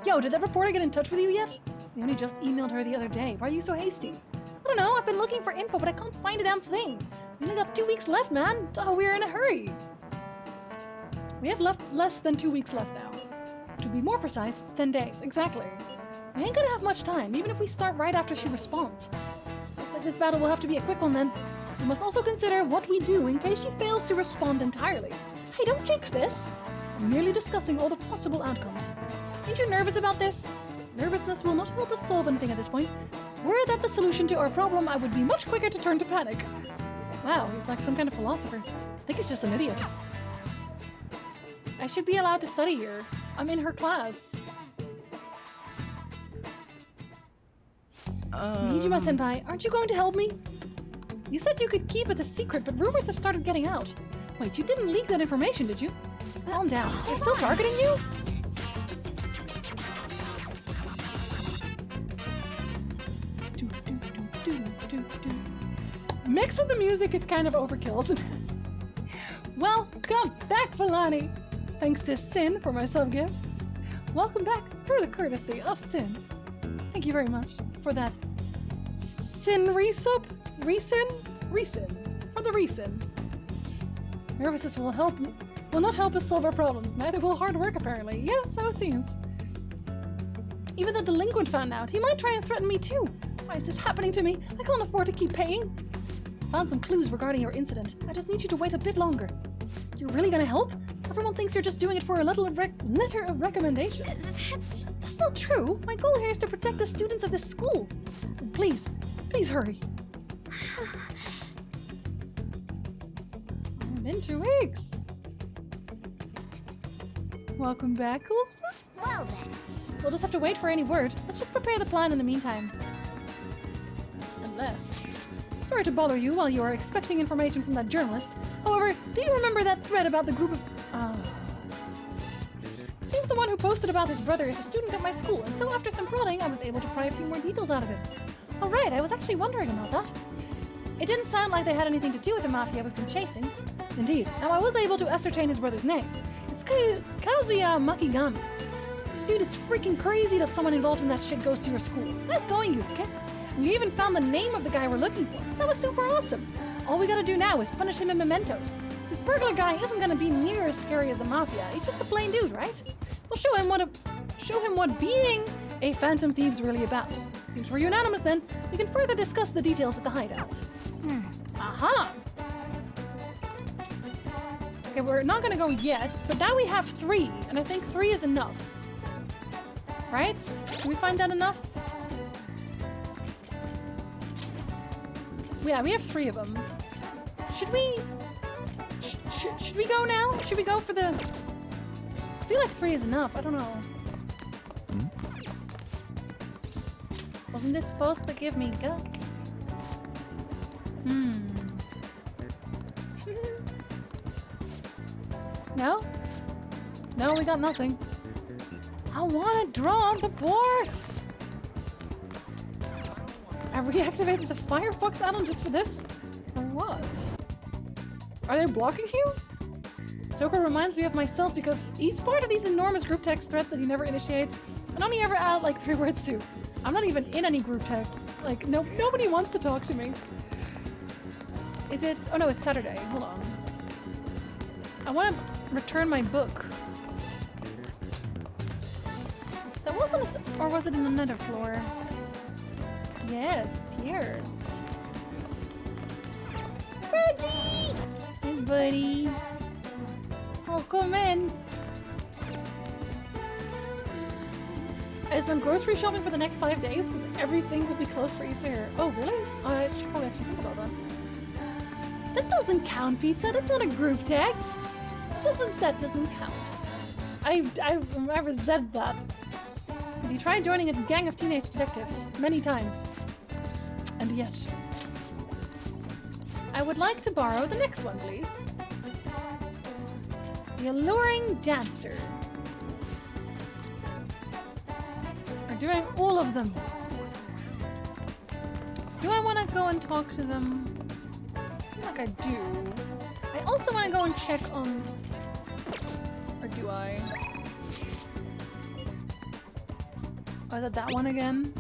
A: Yo, did that reporter get in touch with you yet? We only just emailed her the other day. Why are you so hasty? I don't know, I've been looking for info, but I can't find a damn thing. We only got 2 weeks left, man. Oh, we're in a hurry. We have less than 2 weeks left now. To be more precise, it's 10 days. Exactly. We ain't gonna have much time, even if we start right after she responds. Looks like this battle will have to be a quick one then. We must also consider what we do in case she fails to respond entirely. Hey, don't jinx this. I'm merely discussing all the possible outcomes. Ain't you nervous about this? Nervousness will not help us solve anything at this point. Were that the solution to our problem, I would be much quicker to turn to panic. Wow, he's like some kind of philosopher. I think he's just an idiot. I should be allowed to study here. I'm in her class. Nijima senpai, aren't you going to help me? You said you could keep it a secret, but rumors have started getting out. Wait, you didn't leak that information, did you? Calm down. They're still targeting you? Mixed with the music, it's kind of overkill, isn't it? Welcome back, Villani! Thanks to Sin for my sub-gift. Welcome back through the courtesy of Sin. Thank you very much for that. Sin resub? Resin? Resin. For the resin. Nervousness will not help us solve our problems. Neither will hard work, apparently. Yeah, so it seems. Even the delinquent found out. He might try and threaten me too. Why is this happening to me? I can't afford to keep paying. Found some clues regarding your incident. I just need you to wait a bit longer. You're really gonna help? Everyone thinks you're just doing it for a letter of recommendation. That's not true. My goal here is to protect the students of this school. Please, please hurry. It's been 2 weeks. Welcome back, cool stuff.
H: Well then.
A: We'll just have to wait for any word. Let's just prepare the plan in the meantime. Unless... Sorry to bother you while you are expecting information from that journalist. However, do you remember that thread about the group of... Seems the one who posted about his brother is a student at my school, and so after some prodding, I was able to pry a few more details out of him. Oh right, I was actually wondering about that. It didn't sound like they had anything to do with the mafia we've been chasing. Indeed. Now I was able to ascertain his brother's name. It's Kazuya Makigami. Dude, it's freaking crazy that someone involved in that shit goes to your school. Nice going, Yusuke. We even found the name of the guy we're looking for. That was super awesome. All we gotta do now is punish him in mementos. This burglar guy isn't gonna be near as scary as the mafia. He's just a plain dude, right? We'll show him what being a Phantom Thief's really about. Seems we're unanimous then. We can further discuss the details at the hideout. Aha! Okay, we're not gonna go yet, but now we have 3, and I think 3 is enough. Right? Can we find that enough? Yeah, we have 3 of them. Should we... should we go now? Should we go for the... I feel like 3 is enough. I don't know. Wasn't this supposed to give me guts? No? No, we got nothing. I want to draw on the board! I reactivated the Firefox add-on just for this? Or what? Are they blocking you? Joker reminds me of myself because he's part of these enormous group text threads that he never initiates and only ever add like 3 words to. I'm not even in any group text. Like, nobody wants to talk to me. Is it... Oh no, it's Saturday. Hold on. I want to return my book. That was on a... Or was it in the nether floor? Yes, it's here. Reggie! Hey, buddy. Oh, come in. is I'm grocery shopping for the next 5 days because everything will be closed for Easter. Oh, really? I should probably actually think about that. That doesn't count, Pizza. That's not a group text. That doesn't count. I resent that. Have you tried joining a gang of teenage detectives? Many times. And yet. I would like to borrow the next one, please. The Alluring Dancer. We're doing all of them. Do I want to go and talk to them? I feel like I do. I also want to go and check on... Or do I? Oh, is it that one again?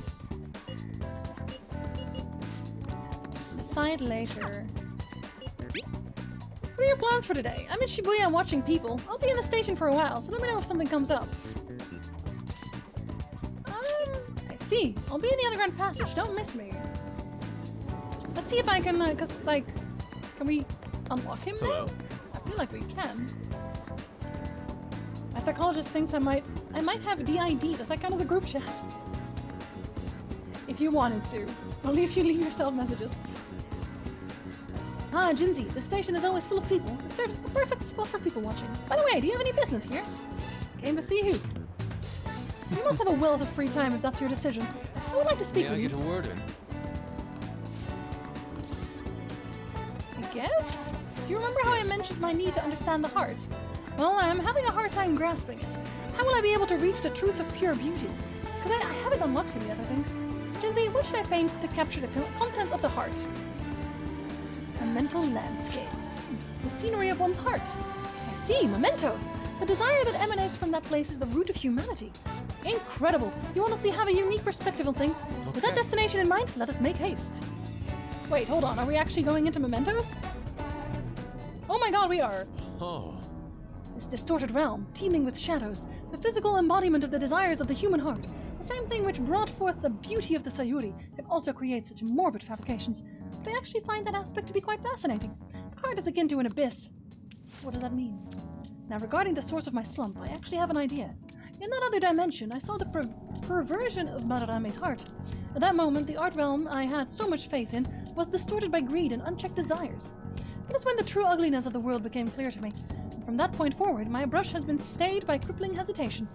A: Decide later. What are your plans for today? I'm in Shibuya watching people. I'll be in the station for a while, so let me know if something comes up. I see. I'll be in the underground passage. Don't miss me. Let's see if I can, cause like, can we unlock him now?
E: Hello.
A: I feel like we can. My psychologist thinks I might have DID. Does that count as a group chat? If you wanted to. Only if you leave yourself messages. Ah, Jinzi, the station is always full of people. It serves as the perfect spot for people watching. By the way, do you have any business here? Came to see you. You must have a wealth of free time if that's your decision. I would like to speak
E: May I
A: with you.
E: get a word in?
A: I guess? Do you remember how I mentioned my need to understand the heart? Well, I'm having a hard time grasping it. How will I be able to reach the truth of pure beauty? Because I haven't unlocked him yet, I think. Jinzi, what should I paint to capture the contents of the heart? A mental landscape. The scenery of one's heart. I see, mementos. The desire that emanates from that place is the root of humanity. Incredible. You honestly have a unique perspective on things. With that destination in mind, let us make haste. Wait, hold on. Are we actually going into mementos? Oh my god, we are.
E: Oh.
A: This distorted realm, teeming with shadows, the physical embodiment of the desires of the human heart, the same thing which brought forth the beauty of the Sayuri, can also create such morbid fabrications. But I actually find that aspect to be quite fascinating. The heart is akin to an abyss. What does that mean? Now, regarding the source of my slump, I actually have an idea. In that other dimension, I saw the perversion of Madarame's heart. At that moment, the art realm I had so much faith in was distorted by greed and unchecked desires. That is when the true ugliness of the world became clear to me. And from that point forward, my brush has been stayed by crippling hesitation.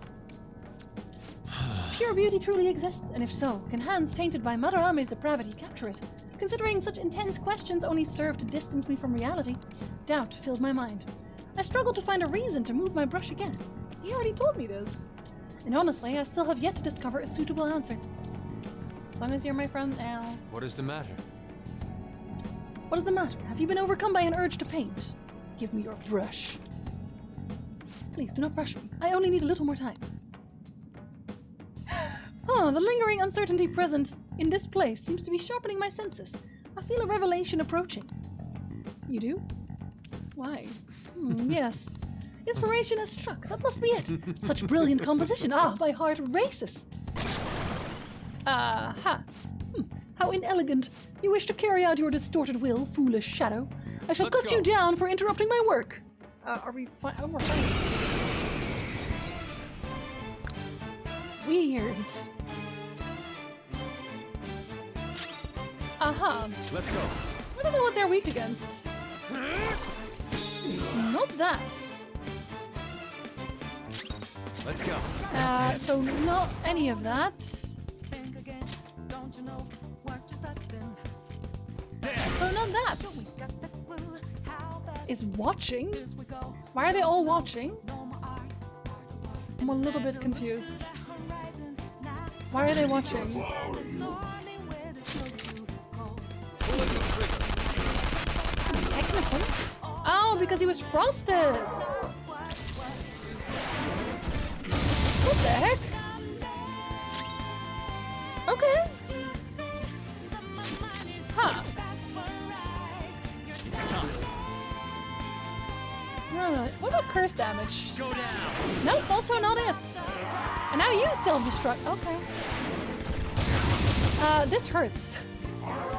A: Does pure beauty truly exist? And if so, can hands tainted by Madarame's depravity capture it? Considering such intense questions only serve to distance me from reality, doubt filled my mind. I struggled to find a reason to move my brush again. He already told me this. And honestly, I still have yet to discover a suitable answer. As long as you're my friend now.
E: What is the matter?
A: What is the matter? Have you been overcome by an urge to paint? Give me your brush. Please do not rush me. I only need a little more time. Oh, the lingering uncertainty present in this place seems to be sharpening my senses. I feel a revelation approaching. You do? Why? Yes. Inspiration has struck. That must be it. Such brilliant composition. Ah, my heart races. Aha. How inelegant. You wish to carry out your distorted will, foolish shadow. I shall cut you down for interrupting my work. Are we fine? Oh, we're fine. Weird. Aha.
E: Let's go.
A: I don't know what they're weak against. Not that.
E: Let's go.
A: So not any of that. So not that. Is watching? Why are they all watching? I'm a little bit confused. Why are they watching? Technically. Oh, because he was frosted. What the heck? Okay. Huh. What about curse damage?
G: Go down.
A: Nope, also not it. And now you self-destruct. Okay. This hurts.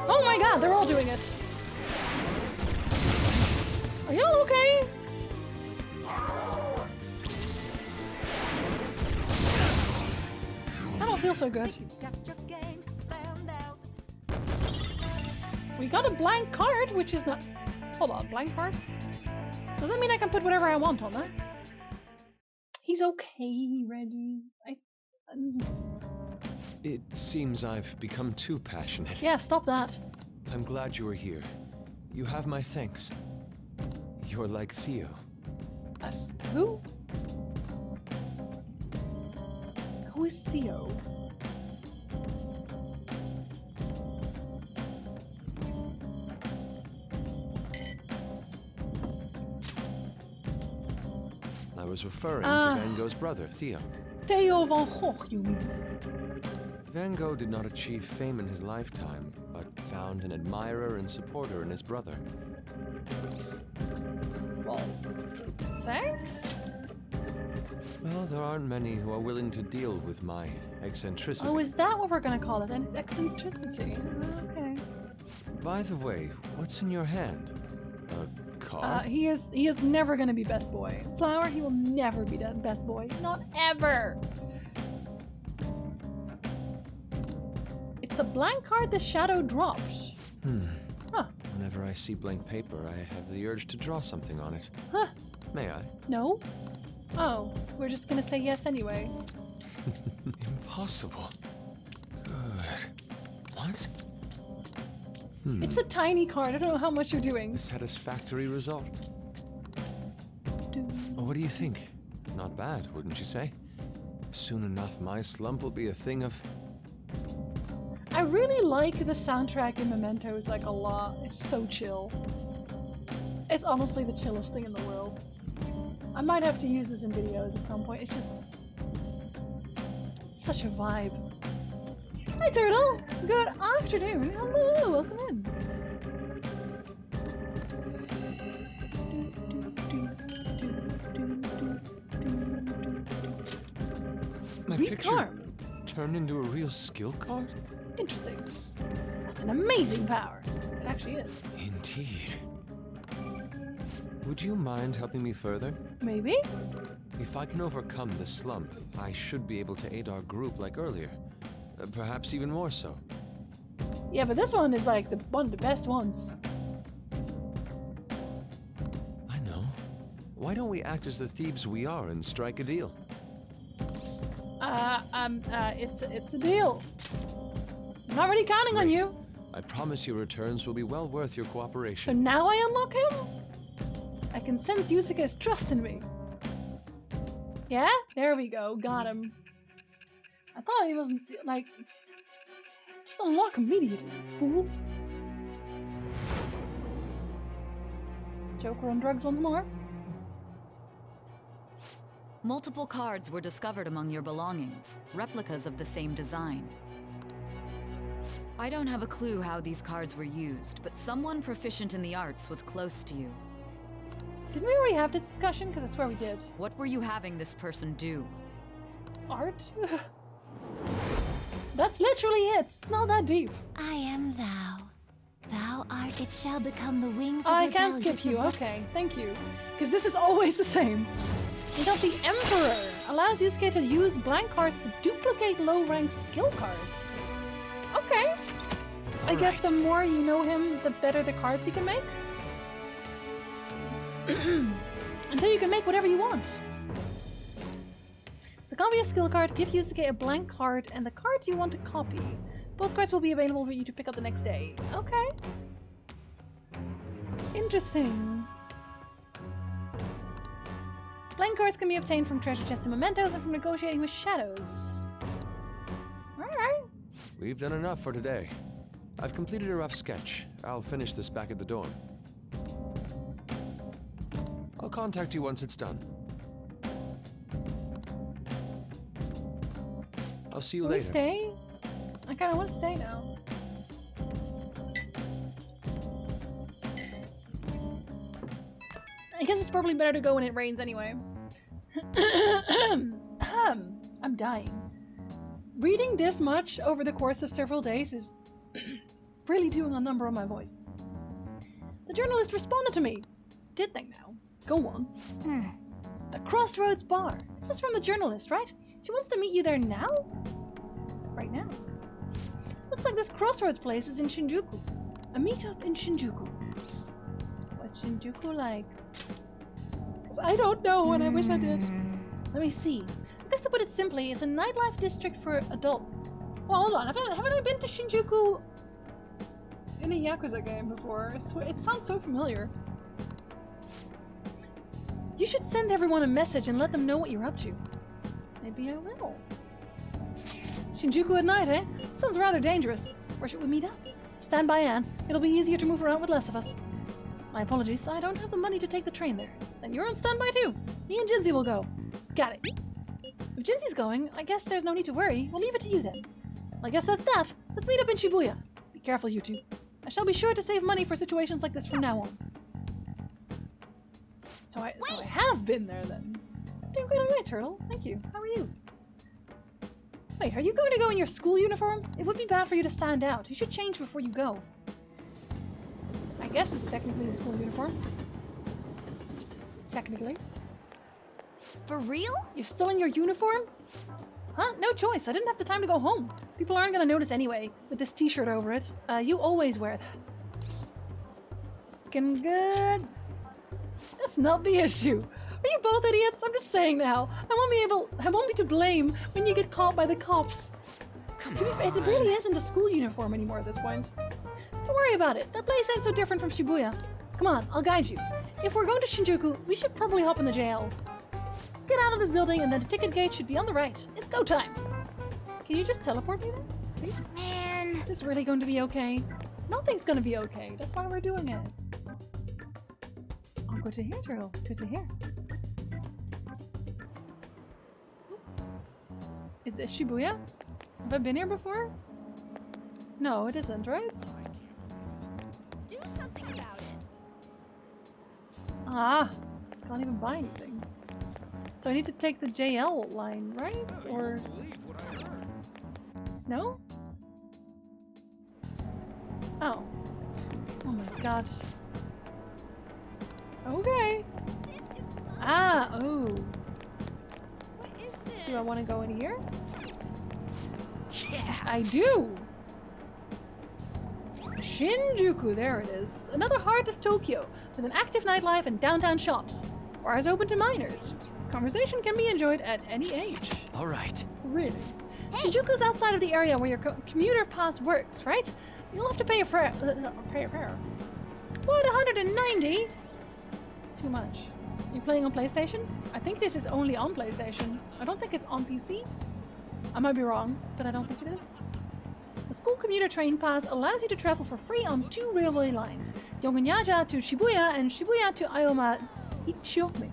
A: Oh my god, they're all doing it. Are y'all okay? I don't feel so good. We got a blank card, which is not... Hold on, blank card? Does that mean I can put whatever I want on there? He's okay, Reggie.
E: It seems I've become too passionate.
A: Yeah, stop that.
E: I'm glad you were here. You have my thanks. You're like Theo.
A: Who? Who is Theo?
E: I was referring to Van Gogh's brother, Theo.
A: Theo van Gogh, you mean?
E: Van Gogh did not achieve fame in his lifetime, but found an admirer and supporter in his brother.
A: Well, thanks?
E: Well, there aren't many who are willing to deal with my eccentricity.
A: Oh, is that what we're gonna call it? An eccentricity? Okay.
E: By the way, what's in your hand? A card?
A: He is never gonna be best boy. Flower, he will never be the best boy. Not ever! It's the blank card the shadow dropped. Huh.
E: Whenever I see blank paper, I have the urge to draw something on it.
A: Huh.
E: May I?
A: No? Oh, we're just gonna say yes anyway.
E: Impossible. Good. What?
A: It's a tiny card. I don't know how much you're doing.
E: A satisfactory result. What do you think? Not bad, wouldn't you say? Soon enough, my slump will be a thing of...
A: I really like the soundtrack in Mementos, like, a lot. It's so chill. It's honestly the chillest thing in the world. I might have to use this in videos at some point. It's just... it's such a vibe. Hi, Turtle! Good afternoon! Hello! Welcome in!
E: My picture turned into a real skill card?
A: Interesting. That's an amazing power. It actually is.
E: Indeed. Would you mind helping me further?
A: Maybe?
E: If I can overcome this slump, I should be able to aid our group like earlier. Perhaps even more so.
A: Yeah, but this one is like one of the best ones.
E: I know. Why don't we act as the thieves we are and strike a deal?
A: It's a deal. I'm not really counting on you.
E: I promise your returns will be well worth your
A: So
E: cooperation.
A: now I unlock him? I can sense Yusuke's trust in me. Yeah? There we go. Got him. I thought he wasn't, like... just unlock immediately, fool. Joker on drugs once more.
I: Multiple cards were discovered among your belongings, replicas of the same design. I don't have a clue how these cards were used, but someone proficient in the arts was close to you.
A: Didn't we already have this discussion? Because I swear we did.
I: What were you having this person do?
A: Art? That's literally it. It's not that deep.
H: I am thou. Thou art, it shall become the wings of
A: I
H: rebellion.
A: can't skip you. Okay, thank you. Because this is always the same. We got the Emperor. Allows Yusuke to use blank cards to duplicate low-rank skill cards. Okay. I guess the more you know him, the better the cards he can make. Until you can make whatever you want. To copy a skill card, give Yusuke a blank card and the card you want to copy. Both cards will be available for you to pick up the next day. Okay. Interesting. Blank cards can be obtained from treasure chests and mementos and from negotiating with shadows. Alright.
E: We've done enough for today. I've completed a rough sketch. I'll finish this back at the dorm. I'll contact you once it's done. I'll see you
A: Can we
E: later.
A: stay? I kinda want to stay now. I guess it's probably better to go when it rains anyway. I'm dying. Reading this much over the course of several days is really doing a number on my voice. The journalist responded to me. Did they now? Go on. The Crossroads Bar. This is from the journalist, right? She wants to meet you there now? right now. Looks like this crossroads place is in Shinjuku. A meetup in Shinjuku. What's Shinjuku like? Because I don't know and I wish I did. Let me see. I guess to put it simply, it's a nightlife district for adults. Well, hold on. Haven't I been to Shinjuku in a Yakuza game before? I swear, it sounds so familiar. You should send everyone a message and let them know what you're up to. Maybe I will. Shinjuku at night, eh? Sounds rather dangerous. Where should we meet up? Stand by, Anne. It'll be easier to move around with less of us. My apologies, I don't have the money to take the train there. Then you're on standby too. Me and Jinzy will go. Got it. If Jinzy's going, I guess there's no need to worry. We'll leave it to you then. I guess that's that. Let's meet up in Shibuya. Be careful, you two. I shall be sure to save money for situations like this from now on. So I have been there then. Doing quite alright, Turtle. Thank you. How are you? Wait, are you going to go in your school uniform? It would be bad for you to stand out. You should change before you go. I guess it's technically a school uniform. Technically.
F: For real?
A: You're still in your uniform? Huh? No choice. I didn't have the time to go home. People aren't gonna notice anyway, with this t-shirt over it. You always wear that. Looking good. That's not the issue. Are you both idiots? I'm just saying now. I won't be to blame when you get caught by the cops.
G: Come
A: To be fair, it
G: on.
A: really isn't a school uniform anymore at this point. Don't worry about it. That place ain't so different from Shibuya. Come on, I'll guide you. If we're going to Shinjuku, we should probably hop in the JL. Let's get out of this building and then the ticket gate should be on the right. It's go time. Can you just teleport me there, please?
H: Man.
A: Is this really going to be okay? Nothing's gonna be okay. That's why we're doing it. Oh, good to hear, Turtle. Good to hear. Is this Shibuya? Have I been here before? No, it isn't, right?
F: Do something about it.
A: Ah, can't even buy anything. So I need to take the JL line, right? Or no? Oh. Oh my god. Okay. Ah, oh.
F: What is this?
A: Do I want to go in here?
G: Yeah.
A: I do! Shinjuku, there it is. Another heart of Tokyo, with an active nightlife and downtown shops. Bars open to minors. Conversation can be enjoyed at any age.
G: All right.
A: Really? Shinjuku's outside of the area where your commuter pass works, right? You'll have to pay a fare. What, 190? Too much. You playing on PlayStation? I think this is only on PlayStation. I don't think it's on PC. I might be wrong, but I don't think it is. The school commuter train pass allows you to travel for free on 2 railway lines, Yonganyaja to Shibuya and Shibuya to Ayoma Ichiomi.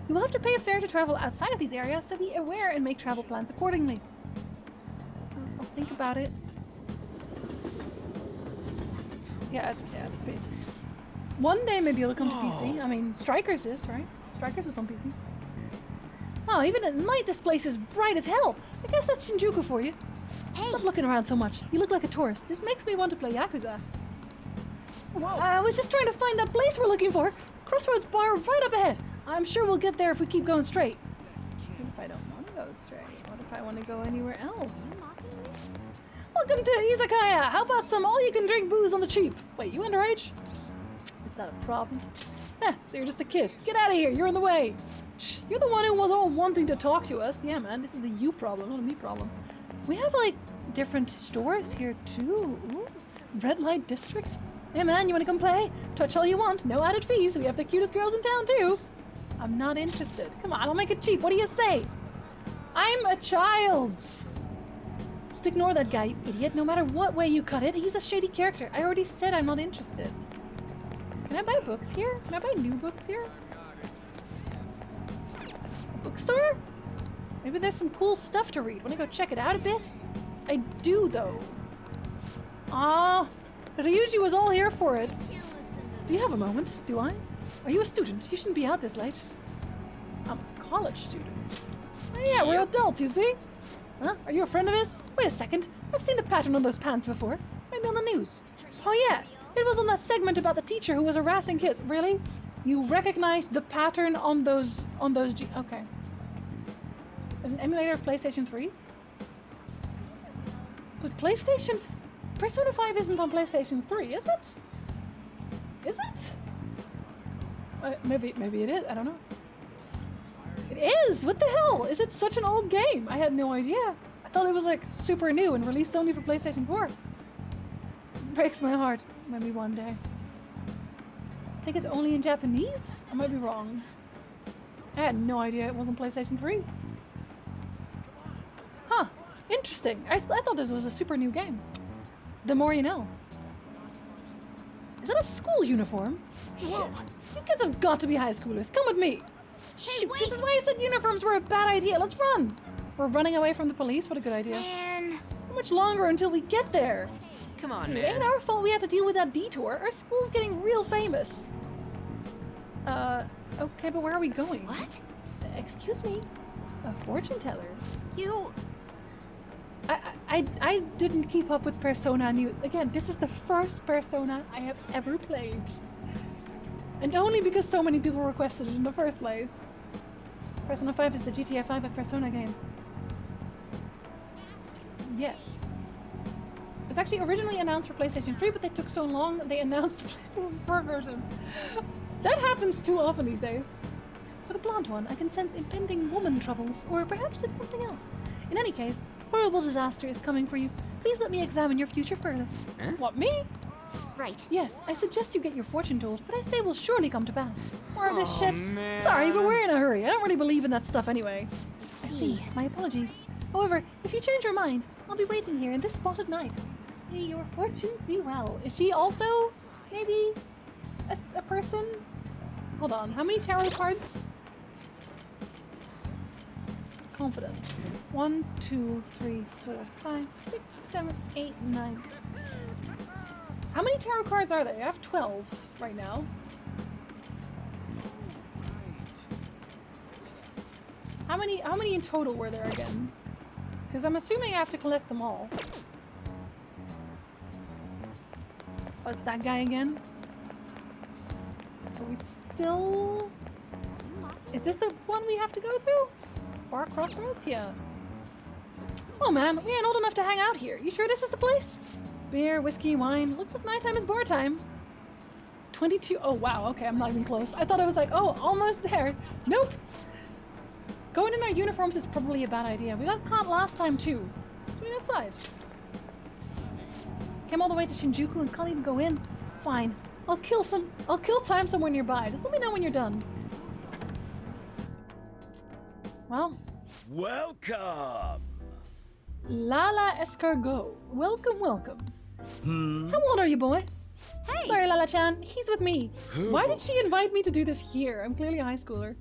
A: You will have to pay a fare to travel outside of these areas, so be aware and make travel plans accordingly. I'll think about it. Yeah, it's a bit. One day maybe it'll come to PC. I mean, Strikers is, right? Strikers is on PC. Oh, even at night this place is bright as hell. I guess that's Shinjuku for you.
H: Hey.
A: Stop looking around so much. You look like a tourist. This makes me want to play Yakuza. I was just trying to find that place we're looking for. Crossroads bar right up ahead. I'm sure we'll get there if we keep going straight. What if I don't want to go straight? What if I want to go anywhere else? Welcome to Izakaya! How about some all-you-can-drink booze on the cheap? Wait, you underage? Is that a problem? So you're just a kid. Get out of here, you're in the way! Shh, you're the one who was all wanting to talk to us. Yeah, man, this is a you problem, not a me problem. We have, like, different stores here, too. Ooh, Red Light District? Hey, man, you wanna come play? Touch all you want, no added fees. We have the cutest girls in town, too. I'm not interested. Come on, I'll make it cheap. What do you say? I'm a child! Just ignore that guy, you idiot. No matter what way you cut it, he's a shady character. I already said I'm not interested. Can I buy books here? Can I buy new books here? A bookstore? Maybe there's some cool stuff to read. Wanna go check it out a bit? I do, though. Ah, Ryuji was all here for it. Do you have a moment? Do I? Are you a student? You shouldn't be out this late. I'm a college student. Oh yeah, we're adults, you see? Huh? Are you a friend of his? Wait a second. I've seen the pattern on those pants before. Maybe on the news. Oh yeah, it was on that segment about the teacher who was harassing kids. Really? You recognize the pattern on those okay. There's an emulator of PlayStation 3? But Persona 5 isn't on PlayStation 3, is it? Is it? Maybe it is. I don't know. It is! What the hell? Is it such an old game? I had no idea. I thought it was like super new and released only for PlayStation 4. Breaks my heart. Maybe one day. I think it's only in Japanese? I might be wrong. I had no idea it was on PlayStation 3. Huh. Interesting. I thought this was a super new game. The more you know. Is that a school uniform? Whoa. You kids have got to be high schoolers. Come with me. Shoot, this is why I said uniforms were a bad idea. Let's run. We're running away from the police. What a good idea.
H: Man.
A: How much longer until we get there?
G: Come on,
A: It
G: man.
A: ain't our fault we had to deal with that detour. Our school's getting real famous. Okay, but where are we going?
H: What?
A: Excuse me? A fortune teller?
H: You...
A: I didn't keep up with Persona New. Again, this is the first Persona I have ever played. And only because so many people requested it in the first place. Persona 5 is the GTA 5 of Persona games. Yes. It's actually originally announced for PlayStation 3, but they took so long they announced the PlayStation 4 version. That happens too often these days. For the blonde one, I can sense impending woman troubles, or perhaps it's something else. In any case, horrible disaster is coming for you. Please let me examine your future further.
G: Huh?
A: What, me?
H: Right.
A: Yes, I suggest you get your fortune told, but I say will surely come to pass. More of this shit.
G: Man.
A: Sorry, but we're in a hurry. I don't really believe in that stuff anyway.
H: I
A: I see. My apologies. However, if you change your mind, I'll be waiting here in this spot at night. May your fortunes be well. Is she also maybe a person? Hold on. How many tarot cards? Confidence. 1, 2, 3, 4, 5, 6, 7, 8, 9. How many tarot cards are there? I have 12 right now. How many in total were there again? Because I'm assuming I have to collect them all. Oh, it's that guy again? Are we still... Is this the one we have to go to? Bar Crossroads? Yeah. Oh man, we ain't old enough to hang out here. You sure this is the place? Beer, whiskey, wine. Looks like nighttime is bar time. 22. Oh wow, okay, I'm not even close. I thought I was like, oh, almost there. Nope. Going in our uniforms is probably a bad idea. We got caught last time too. Let's wait outside. Came all the way to Shinjuku and can't even go in. Fine. I'll kill time somewhere nearby. Just let me know when you're done. Well.
K: Welcome!
A: Lala Escargot. Welcome, welcome. How old are you, boy?
H: Hey!
A: Sorry, Lala-chan. He's with me. Why did she invite me to do this here? I'm clearly a high schooler.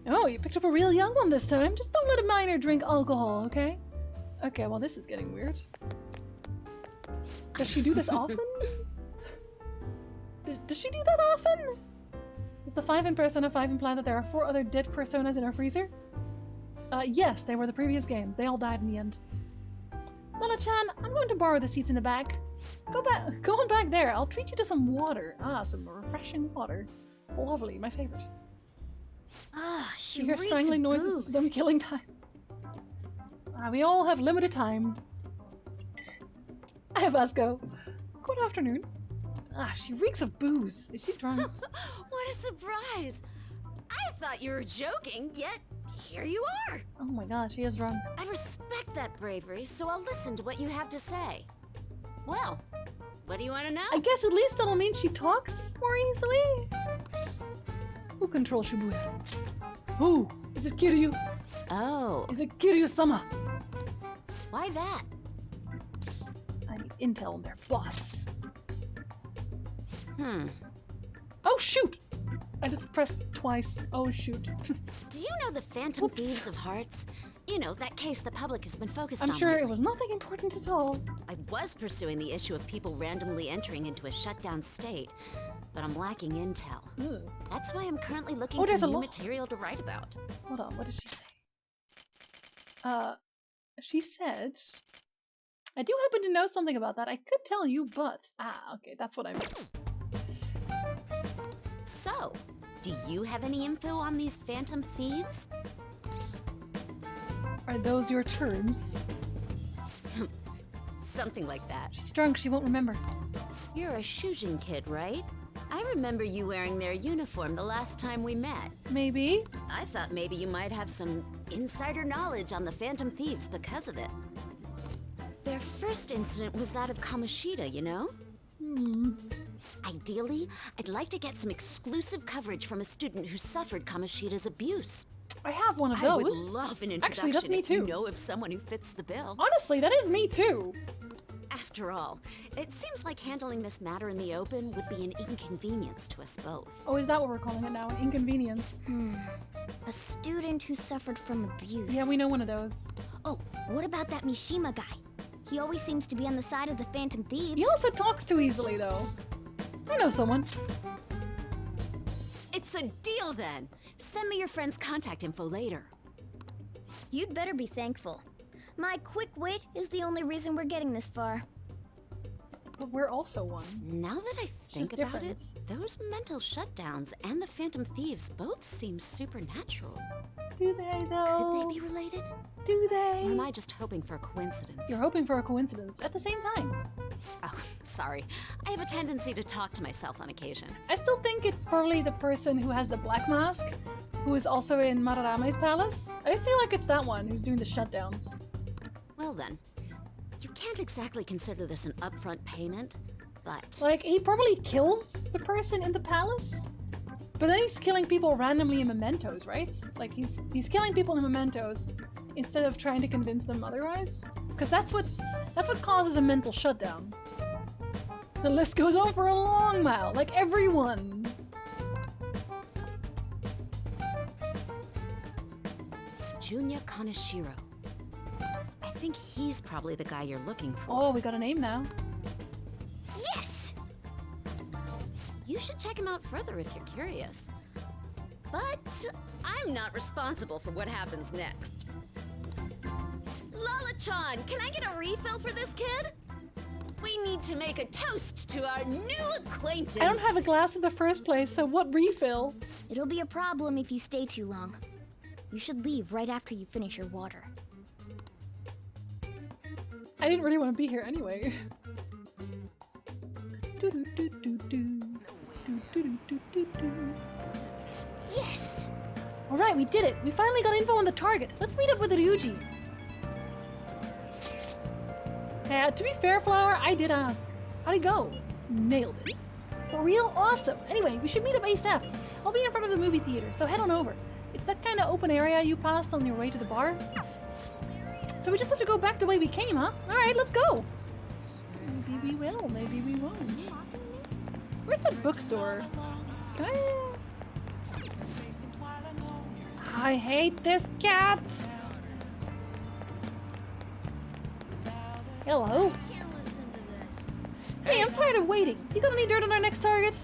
A: Oh, you picked up a real young one this time. Just don't let a minor drink alcohol, okay? Okay, well this is getting weird. Does she do this often? Does she do that often? Does the 5 in Persona 5 imply that there are 4 other dead personas in our freezer? Yes, they were the previous games. They all died in the end. Lala-chan, I'm going to borrow the seats in the back. Go on back there. I'll treat you to some water. Ah, some refreshing water. Lovely, my favorite.
H: Ah, she
A: You hear
H: reeks
A: strangling noises,
H: booze.
A: them killing time. We all have limited time. Hi, Vasco. Good afternoon. Ah, she reeks of booze. Is she drunk?
B: What a surprise! I thought you were joking, yet here you are!
A: Oh my god, she is drunk.
B: I respect that bravery, so I'll listen to what you have to say. Well, what do you want to know?
A: I guess at least that'll mean she talks more easily. Who controls Shibuya? Who? Is it Kiryu?
B: Oh,
A: Is it Kiryu-sama?
B: why that?
A: I need intel on their boss. Oh shoot! I just pressed twice. Oh shoot.
B: Do you know the Phantom
A: Whoops.
B: Thieves of Hearts? You know, that case the public has been focused
A: I'm
B: on
A: sure it
B: lately.
A: was nothing important at all.
B: I was pursuing the issue of people randomly entering into a shutdown state, but I'm lacking intel.
A: Ugh.
B: That's why I'm currently looking
A: Oh,
B: for
A: there's a
B: new
A: lot.
B: material to write about.
A: Hold on, what did she say? She said... I do happen to know something about that. I could tell you, but... Ah, okay, that's what I missed.
B: So, do you have any info on these Phantom Thieves?
A: Are those your terms?
B: So Something like that.
A: She's drunk, she won't remember.
B: You're a Shujin kid, right? I remember you wearing their uniform the last time we met.
A: Maybe.
B: I thought maybe you might have some insider knowledge on the Phantom Thieves because of it. Their first incident was that of Kamoshida, you know? Ideally, I'd like to get some exclusive coverage from a student who suffered Kamoshida's abuse.
A: I have one of those.
B: I would love an introduction.
A: Actually, that's me
B: if you
A: too.
B: know of someone who fits the bill.
A: Honestly, that is me too.
B: After all, it seems like handling this matter in the open would be an inconvenience to us both.
A: Oh, is that what we're calling it now? An inconvenience?
H: A student who suffered from abuse.
A: Yeah, we know one of those.
H: Oh, what about that Mishima guy? He always seems to be on the side of the Phantom Thieves.
A: He also talks too easily, though. I know someone.
B: It's a deal then. Send me your friend's contact info later.
H: You'd better be thankful. My quick wit is the only reason we're getting this far.
A: But we're also one.
B: Now that I think
A: Just
B: about
A: different.
B: it, those mental shutdowns and the Phantom Thieves both seem supernatural.
A: Do they, though?
B: Could they be related?
A: Do they?
B: Or am I just hoping for a coincidence?
A: You're hoping for a coincidence at the same time.
B: Oh, sorry. I have a tendency to talk to myself on occasion.
A: I still think it's probably the person who has the black mask, who is also in Mararame's palace. I feel like it's that one who's doing the shutdowns.
B: Well then, you can't exactly consider this an upfront payment, but...
A: Like, he probably kills the person in the palace, but then he's killing people randomly in mementos, right? Like, he's killing people in mementos instead of trying to convince them otherwise. Because that's what causes a mental shutdown. The list goes on for a long while, like everyone.
B: Junya Kaneshiro. I think he's probably the guy you're looking for.
A: Oh, we got a name now.
B: Yes! You should check him out further if you're curious. But I'm not responsible for what happens next. Lala-chan, can I get a refill for this kid? We need to make a toast to our new acquaintance.
A: I don't have a glass in the first place, so what refill?
H: It'll be a problem if you stay too long. You should leave right after you finish your water.
A: I didn't really want to be here anyway.
H: Yes!
A: Alright, we did it! We finally got info on the target. Let's meet up with Ryuji. To be fair, Flower, I did ask. How'd it go? Nailed it. For real? Awesome! Anyway, we should meet up ASAP. I'll be in front of the movie theater, so head on over. It's that kind of open area you passed on your way to the bar. So we just have to go back the way we came, huh? Alright, let's go! Maybe we will, maybe we won't. Where's that bookstore? Can I hate this cat! Hello? Hey, I'm tired of waiting. You got any dirt on our next target?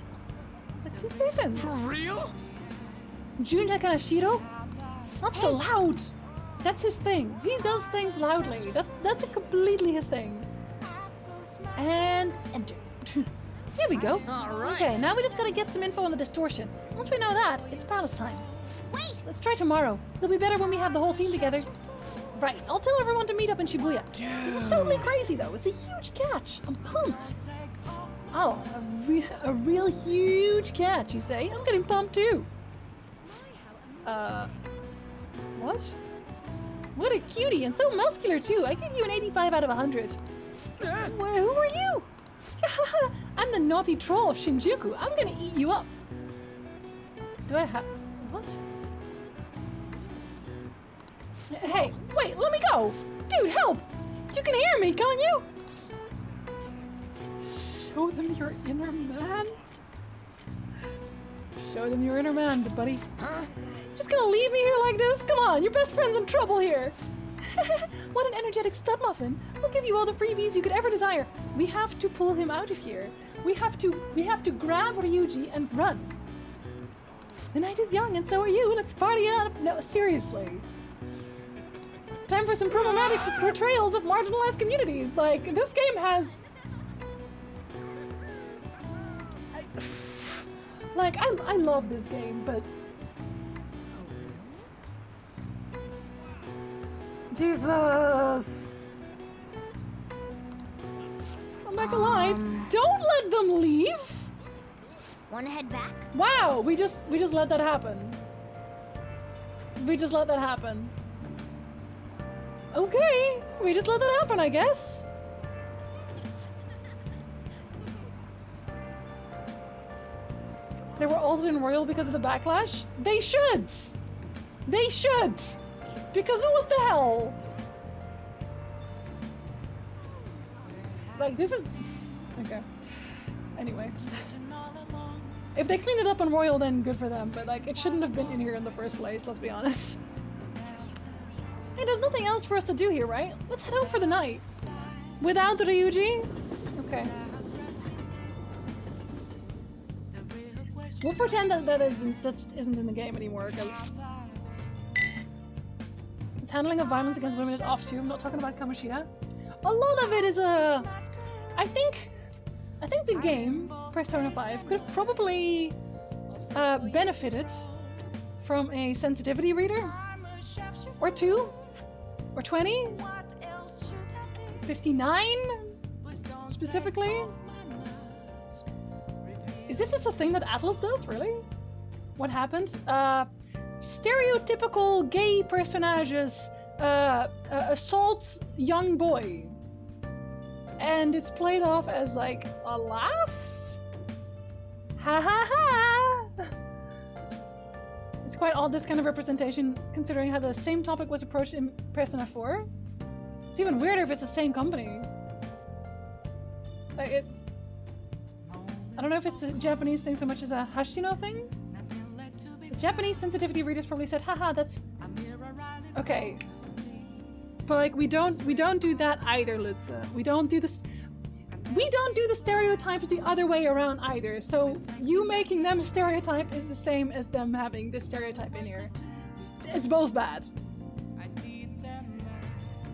A: It's like 2 seconds.
G: For real?
A: Junya Kaneshiro? Not so loud! That's his thing. He does things loudly. That's completely his thing. And enter. Here we go.
G: All right.
A: Okay, now we just gotta get some info on the distortion. Once we know that, it's palace time. Wait! Let's try tomorrow. It'll be better when we have the whole team together. Right, I'll tell everyone to meet up in Shibuya. This is totally crazy though. It's a huge catch. I'm pumped. Oh, a real huge catch, you say? I'm getting pumped too. What? What a cutie, and so muscular too. I give you an 85 out of 100. Well, who are you? I'm the naughty troll of Shinjuku. I'm gonna eat you up. Do I have... What? Hey, wait, let me go! Dude, help! You can hear me, can't you? Show them your inner man? Show them your inner man, buddy.
G: Huh?
A: Just gonna leave me here like this? Come on, your best friend's in trouble here. What an energetic stud muffin. I'll give you all the freebies you could ever desire. We have to pull him out of here. We have to grab Ryuji and run. The night is young and so are you. Let's party up. No, seriously. Time for some problematic portrayals of marginalized communities. Like, this game has... Like, I love this game, but... Jesus! back alive. Don't let them leave.
H: Wanna head back?
A: Wow, we just let that happen. We just let that happen. Okay, we just let that happen, I guess. They were altered in Royal because of the backlash? They should! They should! Because what the hell? Like, this is... Okay. Anyway. If they clean it up on Royal, then good for them, but like, it shouldn't have been in here in the first place, let's be honest. Hey, there's nothing else for us to do here, right? Let's head out for the night. Without Ryuji? Okay. We'll pretend that that isn't in the game anymore, because... Its handling of violence against women is off too. I'm not talking about Kamoshida. A lot of it is I think the game, Persona 5, could have probably benefited from a sensitivity reader. Or 2. Or 20. 59? Specifically. Is this just a thing that Atlus does, really? What happened? Stereotypical gay personages assault young boy. And it's played off as like a laugh? Ha ha ha! It's quite odd, this kind of representation, considering how the same topic was approached in Persona 4. It's even weirder if it's the same company. Like I don't know if it's a Japanese thing so much as a Hashino thing? The Japanese sensitivity readers probably said, haha, that's... Okay. But like, we don't do that either, Lutza. We don't do this... We don't do the stereotypes the other way around either, so you making them a stereotype is the same as them having this stereotype in here. It's both bad.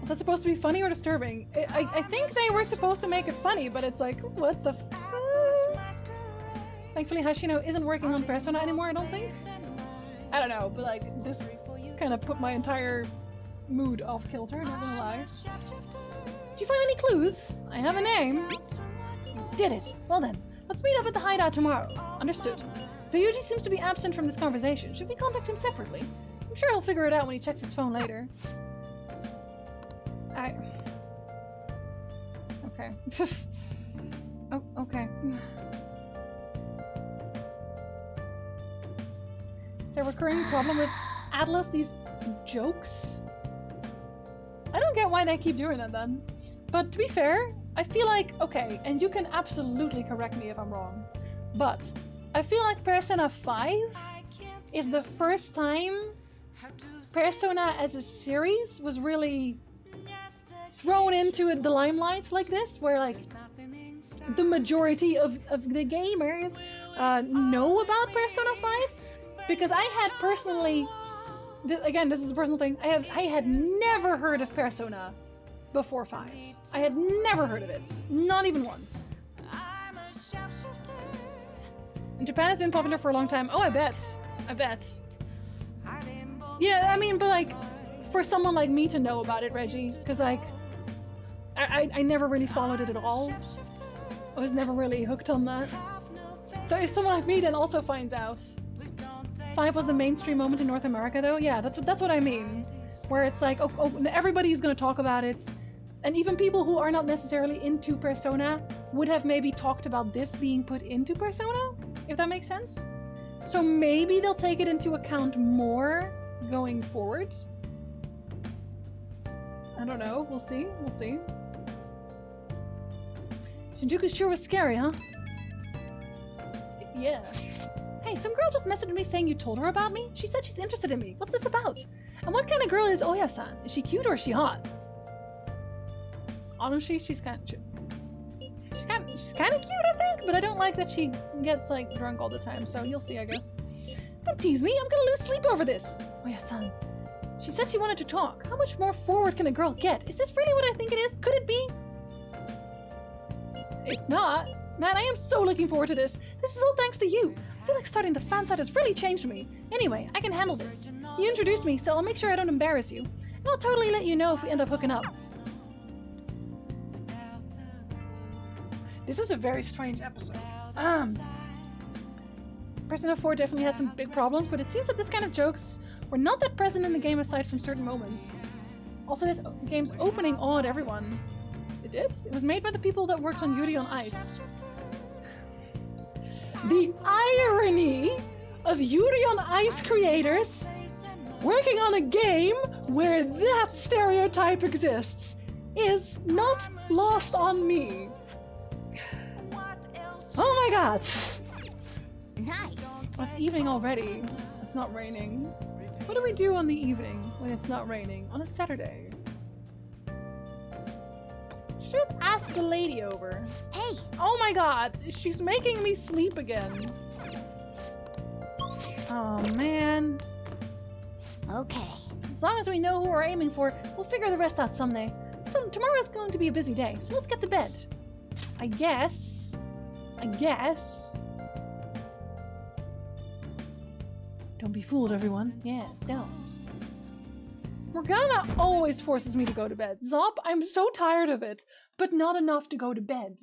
A: Is that supposed to be funny or disturbing? I think they were supposed to make it funny, but it's like, what the f... Thankfully Hashino isn't working on Persona anymore, I don't think. I don't know, but like, this kind of put my entire mood off kilter, not gonna lie. Did you find any clues? I have a name. Did it. Well then, let's meet up at the hideout tomorrow. Understood. Ryuji seems to be absent from this conversation. Should we contact him separately? I'm sure he'll figure it out when he checks his phone later. Okay. Oh, okay. Is there a recurring problem with Atlus, these jokes? I don't get why they keep doing that then. But to be fair, I feel like, okay, and you can absolutely correct me if I'm wrong, but I feel like Persona 5 is the first time Persona as a series was really thrown into the limelight like this, where like the majority of the gamers know about Persona 5, because I had personally, again, this is a personal thing, I had never heard of Persona before 5. I had never heard of it, not even once. In Japan it's been popular for a long time. Oh, I bet. Yeah, I mean, but like, for someone like me to know about it, Reggie, because like, I never really followed it at all. I was never really hooked on that. So if someone like me then also finds out. 5 was the mainstream moment in North America though? Yeah, that's what I mean. Where it's like, oh, everybody's gonna talk about it. And even people who are not necessarily into Persona would have maybe talked about this being put into Persona, if that makes sense. So maybe they'll take it into account more going forward. I don't know, we'll see. Shinjuku sure was scary, huh? Yeah. Hey, some girl just messaged me saying you told her about me? She said she's interested in me. What's this about? And what kind of girl is Oya-san? Is she cute or is she hot? Honestly, she's kind of cute, I think, but I don't like that she gets like drunk all the time, so you'll see, I guess. Don't tease me, I'm gonna lose sleep over this. Oya-san. She said she wanted to talk. How much more forward can a girl get? Is this really what I think it is? Could it be? It's not. Man, I am so looking forward to this. This is all thanks to you. I feel like starting the fan site has really changed me. Anyway, I can handle this. You introduced me, so I'll make sure I don't embarrass you. And I'll totally let you know if we end up hooking up. This is a very strange episode. Persona 4 definitely had some big problems, but it seems that this kind of jokes were not that present in the game aside from certain moments. Also, this game's opening awed everyone. It did? It was made by the people that worked on Yuri on Ice. The irony of Yuri on Ice creators working on a game where that stereotype exists is not lost on me. Oh my god!
H: Nice.
A: It's evening already. It's not raining. What do we do on the evening when it's not raining? On a Saturday? Just ask the lady over.
H: Hey!
A: Oh my god! She's making me sleep again. Oh man.
H: Okay.
A: As long as we know who we're aiming for, we'll figure the rest out someday. So tomorrow's going to be a busy day, so let's get to bed. I guess. Don't be fooled, everyone. Yes, don't. Morgana always forces me to go to bed. Zop, I'm so tired of it, but not enough to go to bed.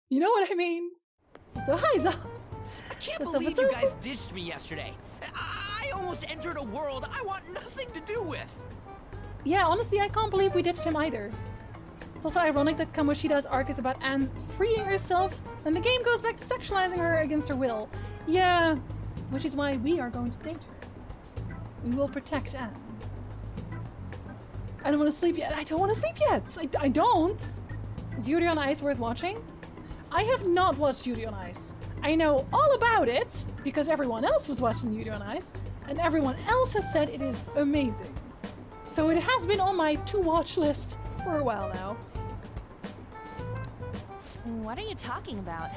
A: You know what I mean? So hi, Zop.
G: I can't believe you guys ditched me yesterday. I almost entered a world I want nothing to do with.
A: Yeah, honestly, I can't believe we ditched him either. It's also ironic that Kamoshida's arc is about Anne freeing herself, and the game goes back to sexualizing her against her will. Yeah, which is why we are going to date her. We will protect Anne. I don't want to sleep yet. I don't want to sleep yet. I don't. Is Yuri on Ice worth watching? I have not watched Yuri on Ice. I know all about it because everyone else was watching Yuri on Ice, and everyone else has said it is amazing. So it has been on my to-watch list for a while now.
F: What are you talking about?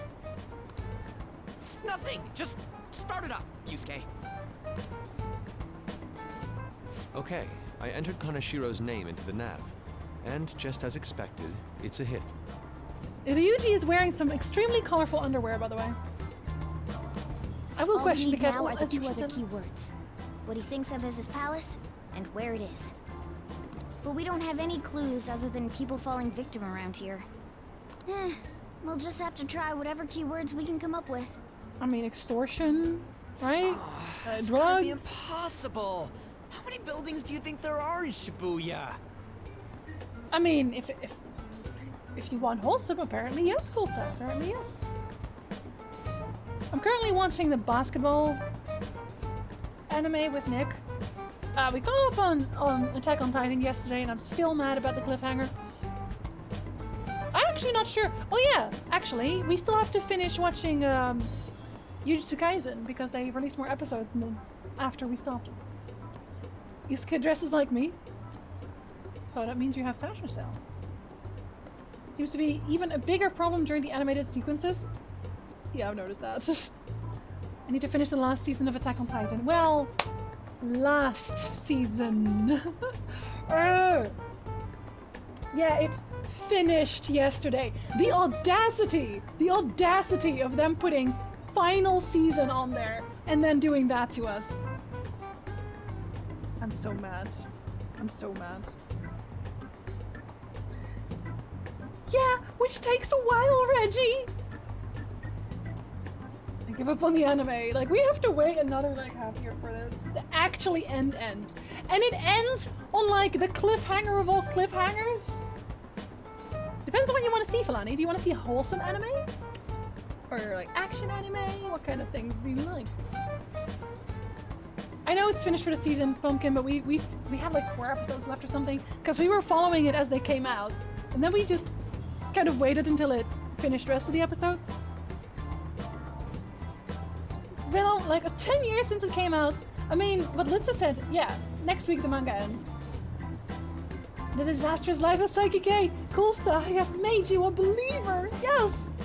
G: Nothing. Just start it up, Yusuke.
E: Okay, I entered Kanashiro's name into the nav. And just as expected, it's a hit.
A: Ryuji is wearing some extremely colorful underwear, by the way. I will question the cat.
H: Now are the two other keywords. What he thinks of as his palace, and where it is. But we don't have any clues other than people falling victim around here. We'll just have to try whatever keywords we can come up with.
A: I mean, extortion, right?
G: It's
A: Drugs.
G: gotta be impossible. How many buildings do you think there are in Shibuya?
A: I mean, if you want wholesome, apparently yes, cool stuff. Apparently yes. I'm currently watching the basketball anime with Nick. We caught up on Attack on Titan yesterday, and I'm still mad about the cliffhanger. I'm actually not sure. Oh yeah, actually, we still have to finish watching Jujutsu Kaisen because they released more episodes after we stopped. Yusuke dresses like me, so that means you have fashion style. Seems to be even a bigger problem during the animated sequences. Yeah, I've noticed that. I need to finish the last season of Attack on Titan. Well, last season. Yeah, it finished yesterday. The audacity of them putting final season on there and then doing that to us. I'm so mad. I'm so mad. Yeah, which takes a while, Reggie. I give up on the anime. Like, we have to wait another like half year for this to actually end. And it ends on like the cliffhanger of all cliffhangers. Depends on what you want to see, Falani. Do you want to see a wholesome anime? Or like action anime? What kind of things do you like? I know it's finished for the season, Pumpkin, but we had like 4 episodes left or something because we were following it as they came out. And then we just kind of waited until it finished the rest of the episodes. It's been like 10 years since it came out. I mean, what Litsa said, yeah, next week the manga ends. The disastrous life of Psyche-K. Cool stuff, I have made you a believer. Yes!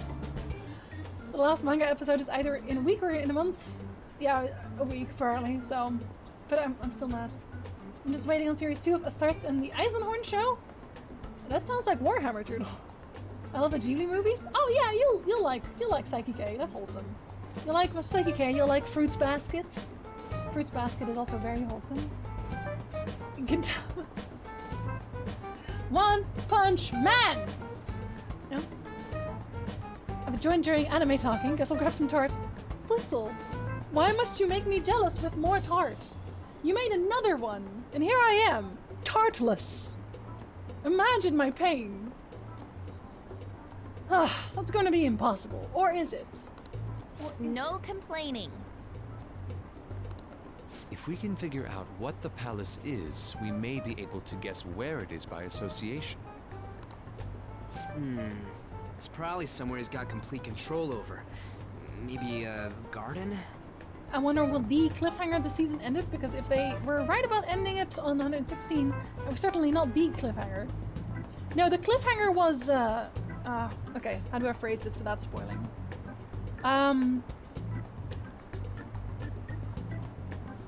A: The last manga episode is either in a week or in a month. Yeah, a week apparently, so. But I'm still mad. I'm just waiting on series 2 of Astartes and the Eisenhorn show. That sounds like Warhammer Turtle. I love the Ghibli movies. Oh yeah, you'll like Psyche-K. That's wholesome. You like Psyche-K, you'll like Fruits Basket. Fruits Basket is also very wholesome. One Punch Man! No? Join during anime talking. Guess I'll grab some tart. Whistle. Why must you make me jealous with more tart? You made another one, and here I am, tartless. Imagine my pain. That's going to be impossible. Or is it?
F: No complaining.
E: If we can figure out what the palace is, we may be able to guess where it is by association.
L: It's probably somewhere he's got complete control over. Maybe a garden?
A: I wonder, will the cliffhanger of the season end it? Because if they were right about ending it on 116, it was certainly not the cliffhanger. No, the cliffhanger was, okay, how do I phrase this without spoiling?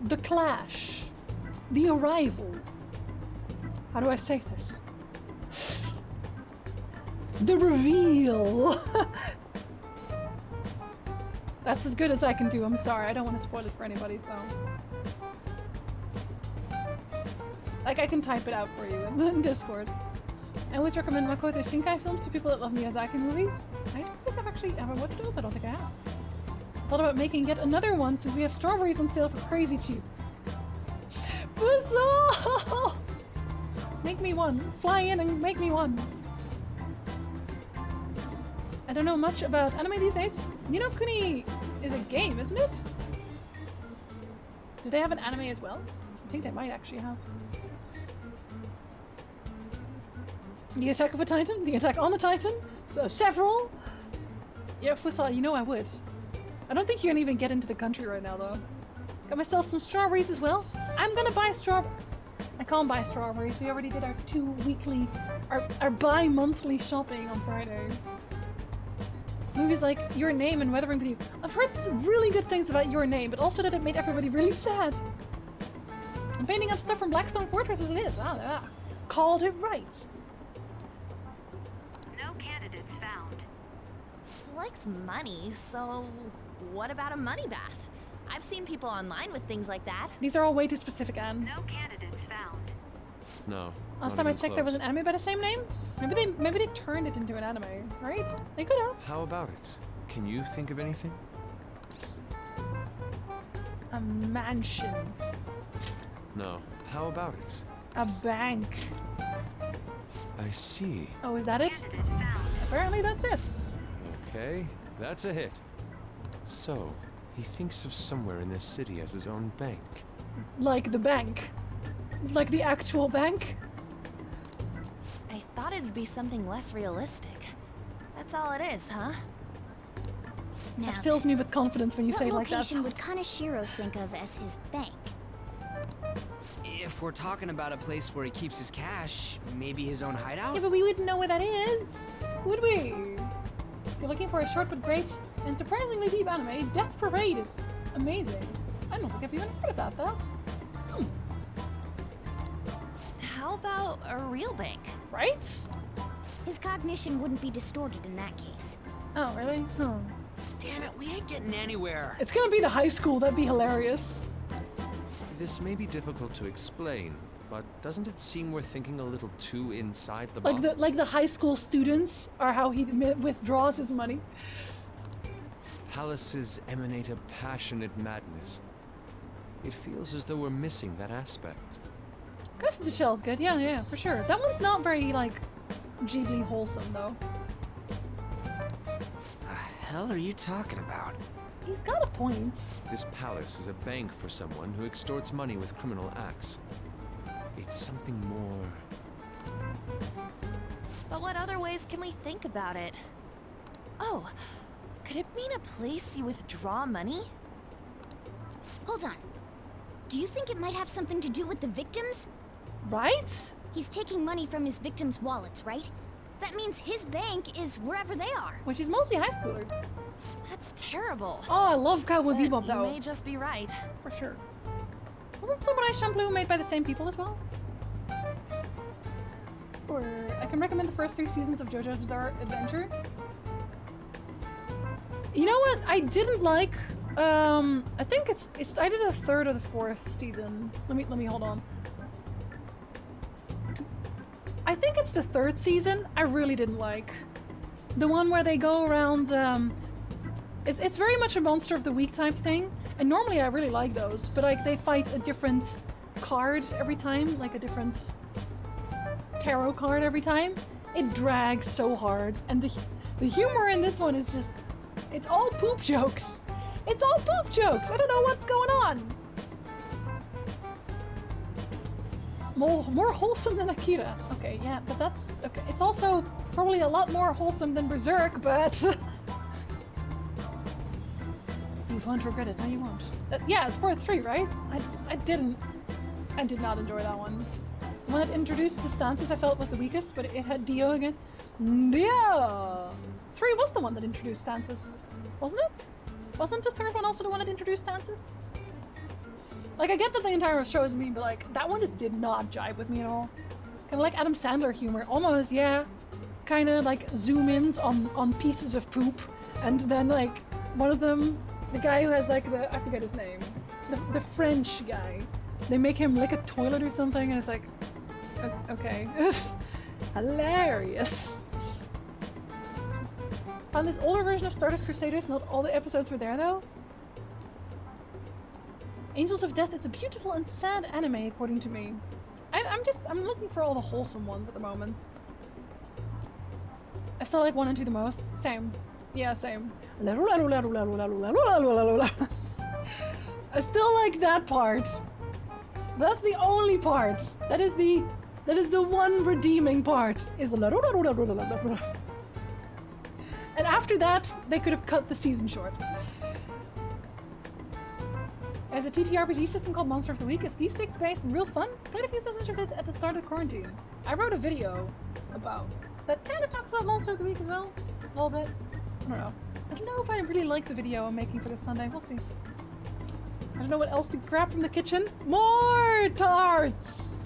A: The clash. The arrival. How do I say this? The reveal! That's as good as I can do, I'm sorry. I don't want to spoil it for anybody, so... Like, I can type it out for you in Discord. I always recommend Makoto Shinkai films to people that love Miyazaki movies. I don't think I've actually ever watched those, I don't think I have. Thought about making yet another one since we have strawberries on sale for crazy cheap. Bizarre! Make me one. Fly in and make me one. I don't know much about anime these days. Ni no Kuni is a game, isn't it? Do they have an anime as well? I think they might actually have. The Attack of a Titan? The Attack on a Titan? Several? Yeah, Fusal, you know I would. I don't think you can even get into the country right now, though. Got myself some strawberries as well. I'm gonna buy I can't buy strawberries. We already did our our bi-monthly shopping on Friday. Movies like Your Name and Weathering with You. I've heard some really good things about Your Name, but also that it made everybody really sad. I'm painting up stuff from Blackstone Fortress as it is. Called it right.
D: No candidates found.
F: He likes money, so what about a money bath? I've seen people online with things like that.
A: These are all way too specific, Anne.
D: No candidates found.
E: No.
A: Last time I checked, there was an anime by the same name. Maybe they turned it into an anime, right? They could have.
E: How about it? Can you think of anything?
A: A mansion.
E: No. How about it?
A: A bank.
E: I see.
A: Oh, is that it? Apparently that's it.
E: Okay, that's a hit. So, he thinks of somewhere in this city as his own bank.
A: Like the bank. Like the actual bank.
F: I thought it'd be something less realistic. That's all it is, huh?
H: Now,
A: that fills me with confidence when you say it like that.
H: What location would Kaneshiro think of as his bank?
L: If we're talking about a place where he keeps his cash, maybe his own hideout?
A: Yeah, but we wouldn't know where that is, would we? You're looking for a short but great and surprisingly deep anime. Death Parade is amazing. I don't think I've even heard about that.
F: How about a real bank?
A: Right?
H: His cognition wouldn't be distorted in that case.
A: Oh, really? Oh.
L: Damn it, we ain't getting anywhere.
A: It's gonna be the high school, that'd be hilarious.
E: This may be difficult to explain, but doesn't it seem we're thinking a little too inside the box?
A: Like the high school students are how he withdraws his money.
E: Palaces emanate a passionate madness. It feels as though we're missing that aspect.
A: Ghost of the Shell's good, yeah, for sure. That one's not very, like, Ghibli wholesome, though.
L: The hell are you talking about?
A: He's got a point.
E: This palace is a bank for someone who extorts money with criminal acts. It's something more...
F: But what other ways can we think about it? Oh, could it mean a place you withdraw money?
H: Hold on. Do you think it might have something to do with the victims?
A: Right?
H: He's taking money from his victims' wallets, right? That means his bank is wherever they are.
A: Which is mostly high schoolers.
F: That's terrible.
A: Oh, I love Cowboy Bebop, though.
F: You may just be right.
A: For sure. Wasn't Samurai Champloo made by the same people as well? Or I can recommend the first 3 seasons of JoJo's Bizarre Adventure. You know what? I didn't like. I think it's either the 3rd or the 4th season. Let me hold on. I think it's the 3rd season. I really didn't like. The one where they go around, it's very much a Monster of the Week type thing. And normally I really like those, but like they fight a different card every time, like a different tarot card every time. It drags so hard, and the humor in this one is just, it's all poop jokes. It's all poop jokes. I don't know what's going on. More wholesome than Akira. Okay, yeah, but that's okay. It's also probably a lot more wholesome than Berserk, but you won't regret it. No, you won't. Yeah, it's Birth 3, right? I did not enjoy that one. The one that introduced the stances I felt was the weakest, but it had Dio again. Dio! 3 was the one that introduced stances, wasn't it? Wasn't the third one also the one that introduced stances? Like, I get that the entire show is mean, but like, that one just did not jive with me at all. Kind of like Adam Sandler humor. Almost, yeah. Kind of like zoom-ins on pieces of poop. And then like, one of them, the guy who has like I forget his name. The French guy. They make him lick a toilet or something, and it's like, okay. Hilarious. On this older version of Stardust Crusaders, not all the episodes were there though. Angels of Death is a beautiful and sad anime, according to me. I'm looking for all the wholesome ones at the moment. I still like 1 and 2 the most. Same. Yeah, same. I still like that part. That's the only part. That is the one redeeming part. Is and after that, they could have cut the season short. There's a TTRPG system called Monster of the Week. It's D6 based and real fun. Played a few sessions of it at the start of quarantine. I wrote a video about that kind of talks about Monster of the Week as well. A little bit. I don't know. I don't know if I really like the video I'm making for this Sunday. We'll see. I don't know what else to grab from the kitchen. More tarts!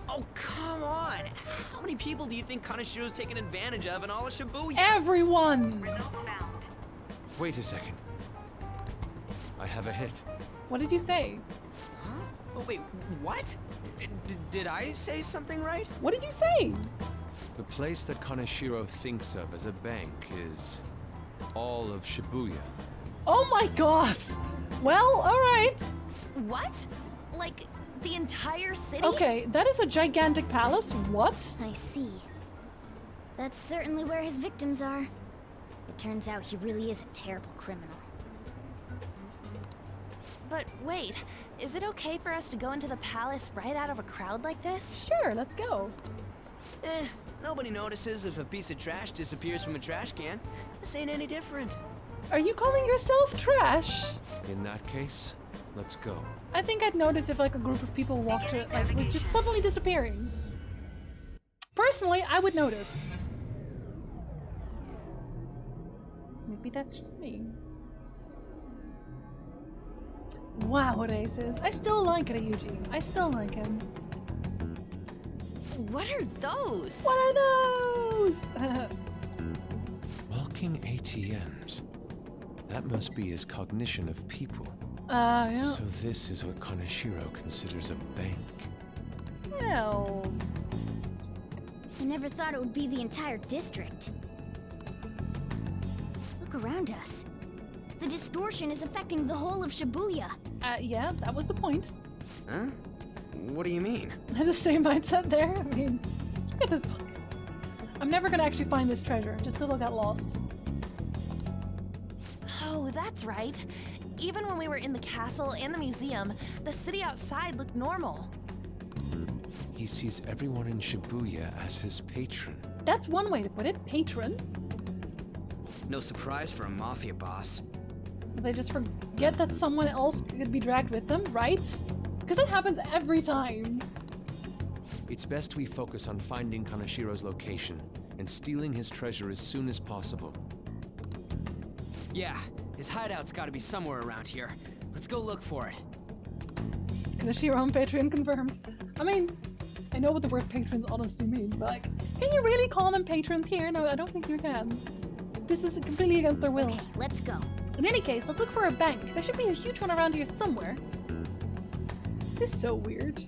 L: Oh, come on! How many people do you think Kanashiro's taken advantage of in all of Shibuya?
A: Everyone!
E: Wait a second. I have a hit.
A: What did you say?
L: Huh? Oh, wait, what? Did I say something right?
A: What did you say?
E: The place that Kaneshiro thinks of as a bank is all of Shibuya.
A: Oh my god! Well, alright.
F: What? Like, the entire city?
A: Okay, that is a gigantic palace. What?
H: I see. That's certainly where his victims are. It turns out he really is a terrible criminal.
F: But wait, is it okay for us to go into the palace right out of a crowd like this?
A: Sure, let's go.
L: Nobody notices if a piece of trash disappears from a trash can. This ain't any different.
A: Are you calling yourself trash?
E: In that case, let's go.
A: I think I'd notice if like a group of people walked to like was just suddenly disappearing. Personally, I would notice. Maybe that's just me. Wow, Races. I still like Ryuji. I still like him.
F: What are those?
A: What are those?
E: Walking ATMs. That must be his cognition of people.
A: Yeah.
E: So this is what Kaneshiro considers a bank.
A: Well...
H: I never thought it would be the entire district. Look around us. The distortion is affecting the whole of Shibuya.
A: Yeah, that was the point.
L: Huh? What do you mean?
A: I had the same mindset there. I mean, look at this box. I'm never gonna actually find this treasure, just because I'll get lost.
F: Oh, that's right. Even when we were in the castle and the museum, the city outside looked normal.
E: He sees everyone in Shibuya as his patron.
A: That's one way to put it, patron.
L: No surprise for a mafia boss.
A: They just forget that someone else could be dragged with them, right? Because that happens every time.
E: It's best we focus on finding Kaneshiro's location and stealing his treasure as soon as possible.
L: Yeah, his hideout's gotta be somewhere around here. Let's go look for it.
A: Kaneshiro on Patreon confirmed. I mean, I know what the word patrons honestly mean, but like, can you really call them patrons here? No, I don't think you can. This is completely against their will.
H: Okay, let's go.
A: In any case, let's look for a bank. There should be a huge one around here somewhere. This is so weird.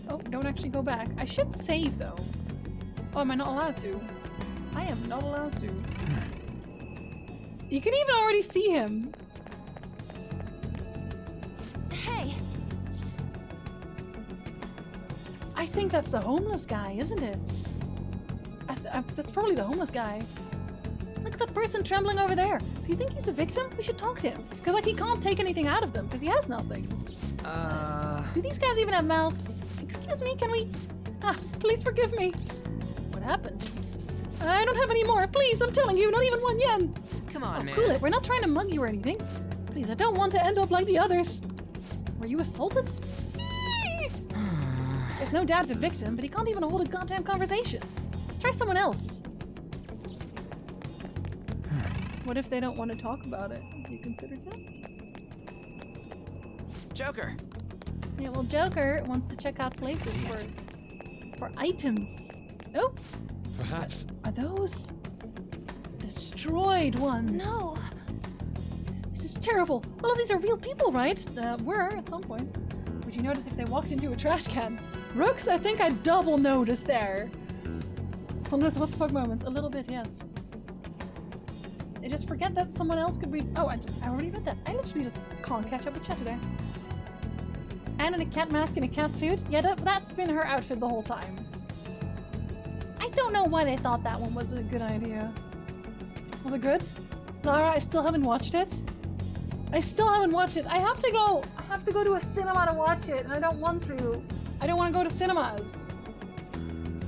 A: Oh, don't actually go back. I should save though. Oh, am I not allowed to? I am not allowed to. You can even already see him.
F: Hey.
A: I think that's the homeless guy, isn't it? That's probably the homeless guy. Look at that person trembling over there. Do you think he's a victim? We should talk to him. Because, like, he can't take anything out of them because he has nothing. Do these guys even have mouths? Excuse me, can we... Ah, please forgive me. What happened? I don't have any more. Please, I'm telling you, not even 1 yen.
L: Come on, man.
A: Cool it. We're not trying to mug you or anything. Please, I don't want to end up like the others. Were you assaulted? There's no doubt he's a victim, but he can't even hold a goddamn conversation. Let's try someone else. What if they don't want to talk about it? Have you considered that?
L: Joker.
A: Yeah, well, Joker wants to check out places for items. Oh,
E: Perhaps.
A: are those destroyed ones?
F: No.
A: This is terrible. All of these are real people, right? Were at some point. Would you notice if they walked into a trash can? Rooks, I think I double noticed there. Sometimes what the fuck moments. A little bit, yes. I just forget that someone else could read. Oh, I already read that. I literally just can't catch up with chat today. And in a cat mask and a cat suit. Yeah, that's been her outfit the whole time. I don't know why they thought that one was a good idea. Was it good? Lara, I still haven't watched it. I still haven't watched it. I have to go to a cinema to watch it, and I don't want to. I don't want to go to cinemas.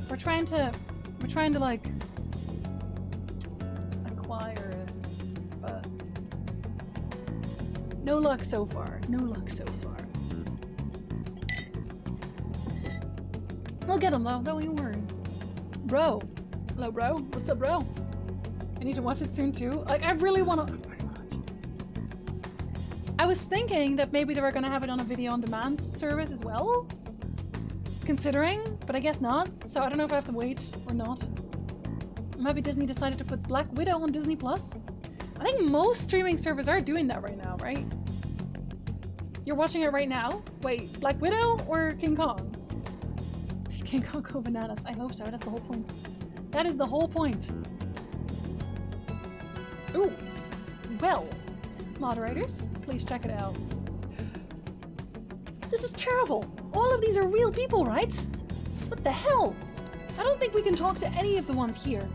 A: We're trying to like acquire it, but no luck so far. No luck so far. We'll get them though, don't you worry. Bro. Hello, bro. What's up, bro? I need to watch it soon too. Like, I really want to. I was thinking that maybe they were going to have it on a video on demand service as well. Considering, but I guess not. So I don't know if I have to wait or not. Maybe Disney decided to put Black Widow on Disney Plus. I think most streaming servers are doing that right now, right? You're watching it right now? Wait, Black Widow or King Kong? King Kong go bananas. I hope so. That's the whole point. That is the whole point. Ooh. Well, moderators, please check it out. This is terrible. All of these are real people, right? What the hell? I don't think we can talk to any of the ones here.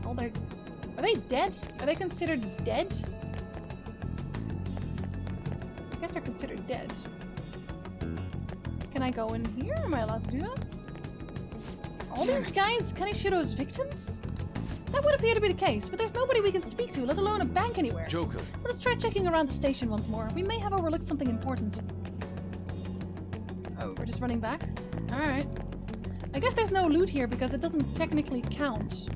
A: Oh, are they dead? Are they considered dead? I guess they're considered dead. Can I go in here? Am I allowed to do that? All these guys, Kaneshiro's victims? That would appear to be the case, but there's nobody we can speak to, let alone a bank anywhere.
E: Joker.
A: Let's try checking around the station once more. We may have overlooked something important. Oh, we're just running back? Alright. I guess there's no loot here because it doesn't technically count.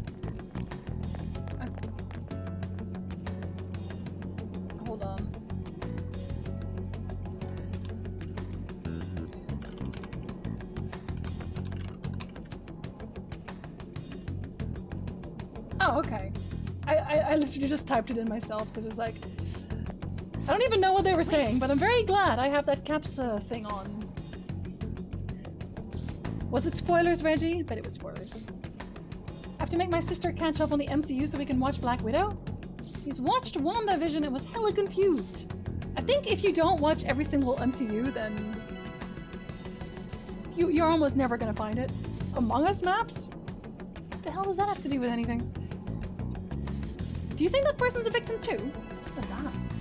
A: Hold on. Oh, okay. I literally just typed it in myself because it's like... I don't even know what they were saying, but I'm very glad I have that caps thing on. Was it spoilers, Reggie? But it was spoilers. I have to make my sister catch up on the MCU so we can watch Black Widow? He's watched WandaVision and was hella confused. I think if you don't watch every single MCU, then... You're almost never gonna find it. Among Us maps? What the hell does that have to do with anything? Do you think that person's a victim too? Let's ask.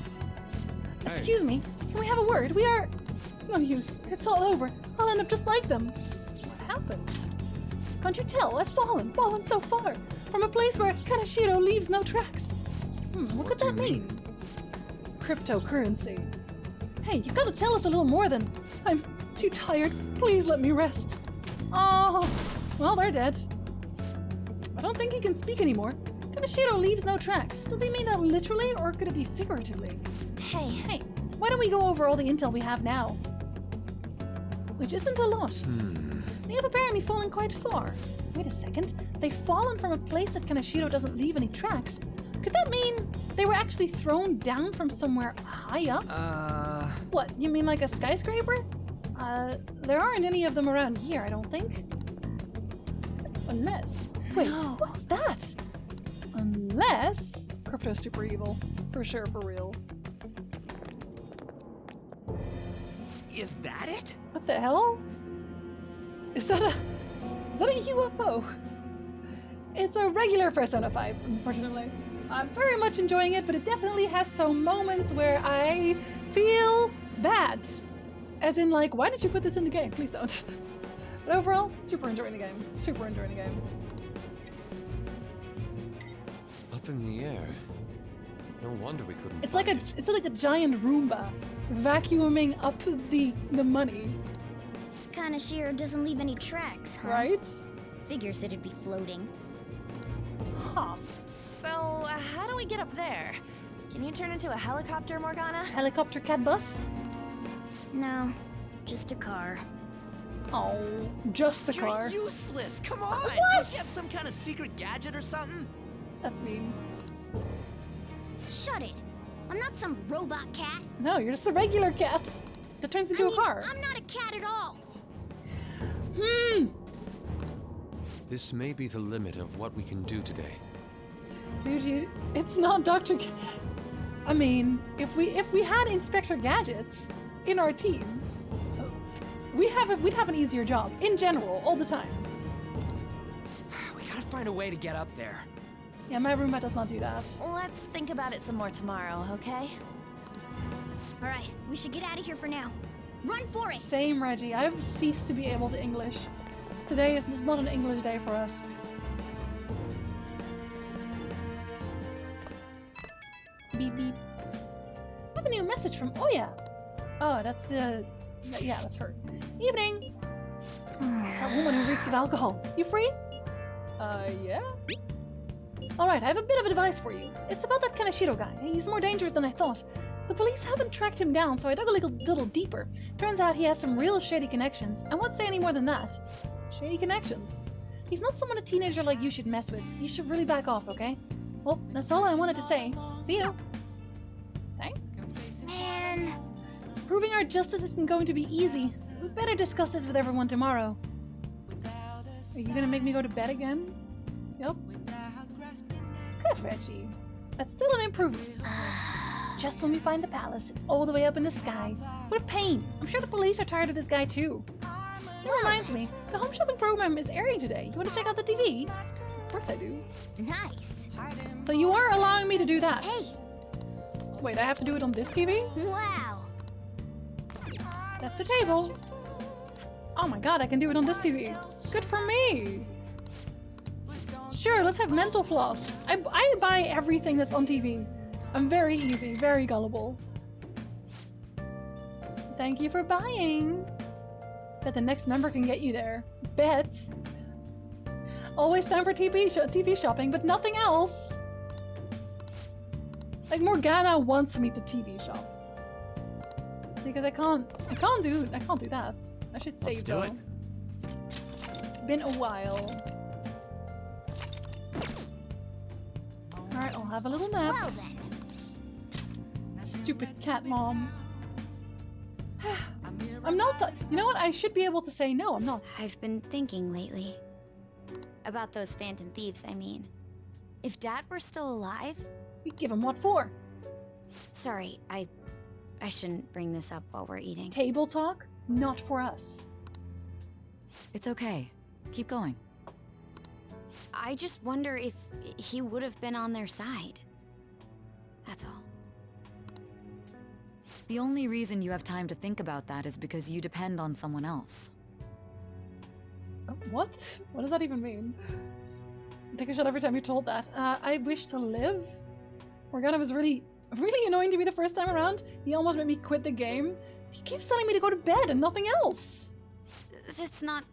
E: Hey.
A: Excuse me, can we have a word? We are... It's no use. It's all over. I'll end up just like them. What happened? Can't you tell? I've fallen so far. From a place where Kaneshiro leaves no tracks. What could that mean? Cryptocurrency. Hey, you've got to tell us a little more than... I'm too tired. Please let me rest. Oh, well, they're dead. I don't think he can speak anymore. Kaneshiro leaves no tracks. Does he mean that literally, or could it be figuratively? Hey, why don't we go over all the intel we have now? Which isn't a lot. They have apparently fallen quite far. Wait a second. They've fallen from a place that Kaneshiro doesn't leave any tracks. Could that mean they were actually thrown down from somewhere high up? What, you mean like a skyscraper? There aren't any of them around here, I don't think. Unless... Wait, what's that? Unless... Crypto's super evil. For sure, for real.
G: Is that it?
A: What the hell? Is that a UFO? It's a regular Persona 5, unfortunately. I'm very much enjoying it, but it definitely has some moments where I feel bad. As in, like, why did you put this in the game? Please don't. But overall, super enjoying the game. Super enjoying the game.
E: Up in the air. No wonder we couldn't.
A: It's like a giant Roomba vacuuming up the money.
H: Kanashiro doesn't leave any tracks, huh?
A: Right?
H: Figures it'd be floating.
A: Huh.
F: So, how do we get up there? Can you turn into a helicopter, Morgana?
A: Helicopter cat bus?
H: No, just a car.
A: Oh, just the car.
G: You're useless! Come on!
A: What?
G: Don't you have some kind of secret gadget or something?
A: That's mean.
H: Shut it! I'm not some robot cat.
A: No, you're just a regular cat that turns into a car.
H: I'm not a cat at all.
E: This may be the limit of what we can do today.
A: Dude, it's not Dr. I mean, if we had Inspector Gadgets in our team, we'd have an easier job in general all the time.
G: We gotta find a way to get up there.
A: Yeah, my roommate does not do that.
F: Let's think about it some more tomorrow, okay?
H: Alright, we should get out of here for now. Run for it!
A: Same, Reggie. I've ceased to be able to English. Today is just not an English day for us. Beep beep. I have a new message from Oya. Oh, that's the... Yeah, that's her. Evening! It's that woman who reeks of alcohol. You free? Yeah? Alright, I have a bit of advice for you. It's about that Kanashiro guy. He's more dangerous than I thought. The police haven't tracked him down, so I dug a little deeper. Turns out he has some real shady connections. I won't say any more than that. Shady connections. He's not someone a teenager like you should mess with. You should really back off, okay? Well, that's all I wanted to say. See you. Thanks.
H: Man.
A: Proving our justice isn't going to be easy. We better discuss this with everyone tomorrow. Are you gonna make me go to bed again? Yep. Good, Reggie. That's still an improvement. Just when we find the palace, it's all the way up in the sky. What a pain. I'm sure the police are tired of this guy too. That reminds me, the home shopping program is airing today. You want to check out the TV? Of course I do.
H: Nice.
A: So you are allowing me to do that?
H: Hey.
A: Wait, I have to do it on this TV?
H: Wow.
A: That's the table. Oh my god, I can do it on this TV. Good for me. Sure, let's have mental floss. I buy everything that's on TV. I'm very easy, very gullible. Thank you for buying. Bet the next member can get you there. Bet. Always time for TV shopping, but nothing else. Like Morgana wants me to TV shop. Because I can't do that. I should save though.
G: Let's do it.
A: It's been a while. Alright, I'll have a little nap.
H: Well then.
A: Stupid cat mom. I'm not. You know what? I should be able to say no. I'm not.
H: I've been thinking lately. About those phantom thieves, I mean. If Dad were still alive...
A: You give him what for?
H: Sorry, I shouldn't bring this up while we're eating.
A: Table talk? Not for us.
I: It's okay. Keep going.
H: I just wonder if he would have been on their side. That's all.
I: The only reason you have time to think about that is because you depend on someone else.
A: What? What does that even mean? I take a shot every time you're told that. I wish to live? Morgana was really annoying to me the first time around. He almost made me quit the game. He keeps telling me to go to bed and nothing else.
H: That's not...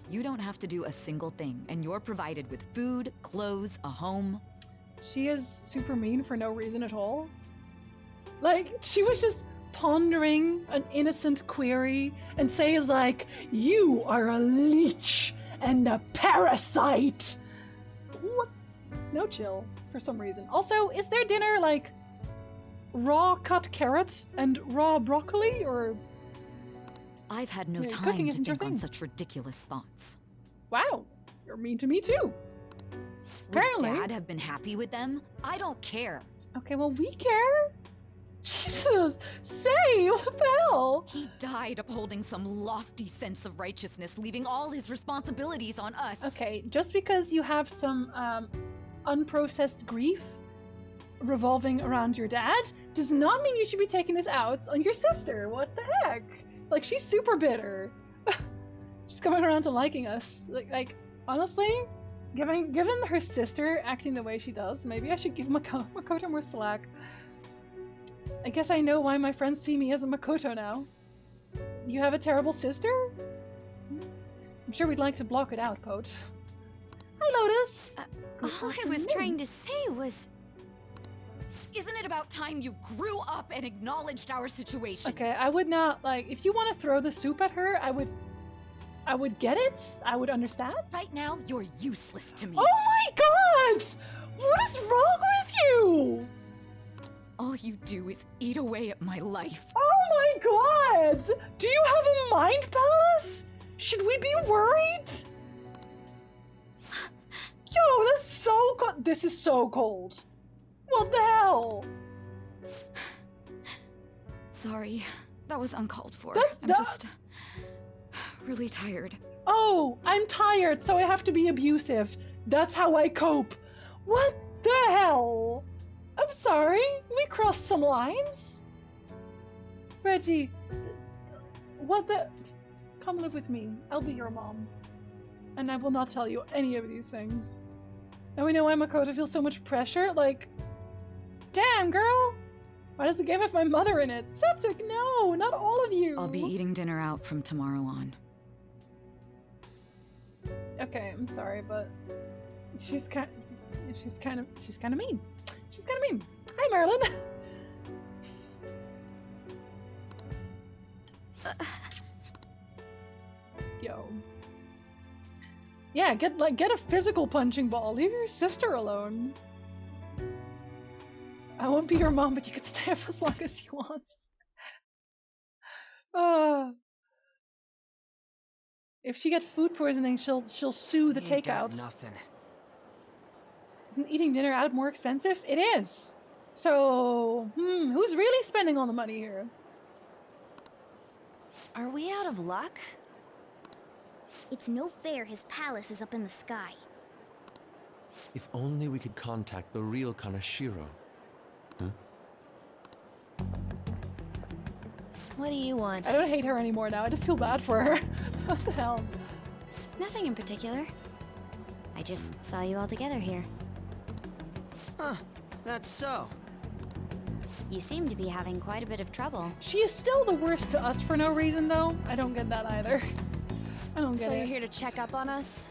I: You don't have to do a single thing, and you're provided with food, clothes, a home.
A: She is super mean for no reason at all. Like, she was just pondering an innocent query and says like, you are a leech and a parasite. What? No chill, for some reason. Also, is their dinner like raw cut carrot and raw broccoli, or
I: I've had no
A: Yeah,
I: time
A: cooking
I: to
A: isn't your
I: think on
A: thing.
I: such ridiculous thoughts.
A: Wow, you're mean to me too.
I: Would
A: Apparently.
I: Dad have been happy with them? I don't care.
A: Okay, well, we care. Jesus, say, what the hell?
I: He died upholding some lofty sense of righteousness, leaving all his responsibilities on us.
A: Okay, just because you have some unprocessed grief revolving around your dad does not mean you should be taking this out on your sister. What the heck? Like, she's super bitter. She's coming around to liking us. Like honestly, given her sister acting the way she does, maybe I should give Makoto more slack. I guess I know why my friends see me as a Makoto now. You have a terrible sister? I'm sure we'd like to block it out, Pote. Hi, Lotus!
I: All I was trying to say was... Isn't it about time you grew up and acknowledged our situation?
A: Okay, I would not, like, if you want to throw the soup at her, I would get it. I would understand.
I: Right now, you're useless to me.
A: Oh my god! What is wrong with you?
I: All you do is eat away at my life.
A: Oh my god! Do you have a mind palace? Should we be worried? Yo, that's so cold. This is so cold. What the hell?
I: Sorry, that was uncalled for.
A: I'm
I: just really tired.
A: Oh, I'm tired, so I have to be abusive. That's how I cope. What the hell? I'm sorry, we crossed some lines. Reggie, what the... Come live with me. I'll be your mom. And I will not tell you any of these things. Now we know why Makoto feels so much pressure. Like, damn, girl. Why does the game have my mother in it? Septic, no, not all of you.
I: I'll be eating dinner out from tomorrow on.
A: Okay, I'm sorry, but she's kind of mean. She's kind of mean. Hi, Merlin. Yo. Yeah, get a physical punching ball. Leave your sister alone. I won't be your mom, but you can stay up as long as you want. If she gets food poisoning, she'll sue the
L: He ain't got
A: takeout.
L: nothing.
A: Isn't eating dinner out more expensive? It is. So, who's really spending all the money here?
F: Are we out of luck?
H: It's no fair his palace is up in the sky.
E: If only we could contact the real Kanashiro.
F: What do you want?
A: I don't hate her anymore now. I just feel bad for her. What the hell?
H: Nothing in particular. I just saw you all together here.
L: Huh, that's so.
H: You seem to be having quite a bit of trouble.
A: She is still the worst to us for no reason, though. I don't get that either. I don't get
F: So
A: it.
F: you're here to check up on us?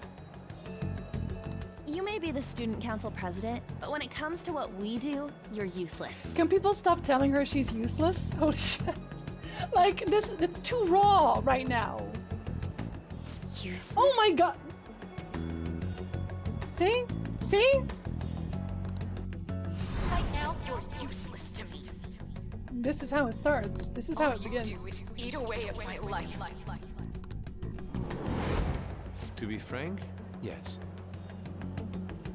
F: You may be the student council president, but when it comes to what we do, you're useless.
A: Can people stop telling her she's useless? Holy shit. Like, it's too raw right now.
H: Useless?
A: Oh my god. See? See?
I: Right now, you're useless to me.
A: This is how it starts. This is how it begins.
I: You do is eat away at my life.
E: To be frank, yes.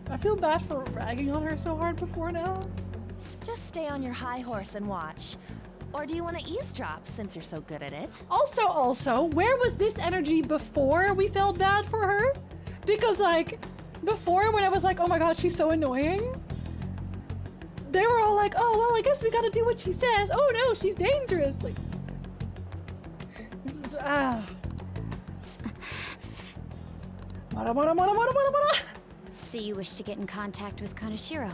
A: I feel bad for ragging on her so hard before now.
F: Just stay on your high horse and watch. Or do you want to eavesdrop since you're so good at it?
A: Also, where was this energy before we felt bad for her? Because, like, before when I was like, oh my god, she's so annoying, they were all like, oh, well, I guess we gotta do what she says. Oh no, she's dangerous. Like, this is,
H: So you wish to get in contact with Kanashiro?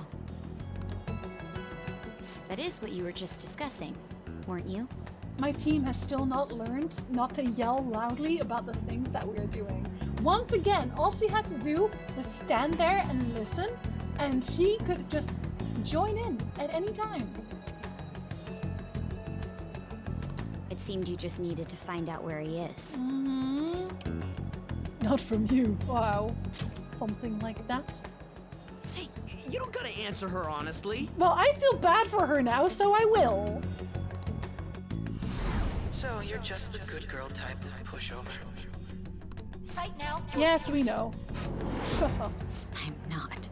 H: That is what you were just discussing, weren't you?
A: My team has still not learned not to yell loudly about the things that we are doing. Once again, all she had to do was stand there and listen, and she could just join in at any time.
H: It seemed you just needed to find out where he is.
A: Not from you. Wow. Something like that.
L: Hey, you don't gotta answer her honestly.
A: Well, I feel bad for her now, so I will.
G: So you're just the good girl type to push over.
F: Right now,
A: Yes, we know. Shut up.
I: I'm not.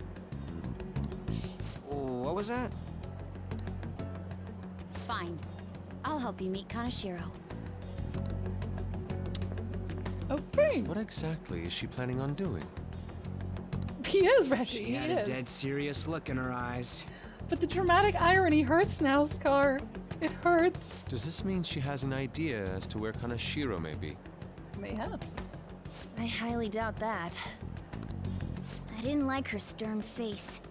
L: What was that?
B: Fine. I'll help you meet Kanashiro.
A: Okay.
E: What exactly is she planning on doing?
A: He is, Reggie.
L: She
A: He
L: had
A: is.
L: a dead serious look in her eyes.
A: But the dramatic irony hurts now, Scar. It hurts.
E: Does this mean she has an idea as to where Kanashiro may be?
A: Mayhaps.
F: I highly doubt that.
H: I didn't like her stern face.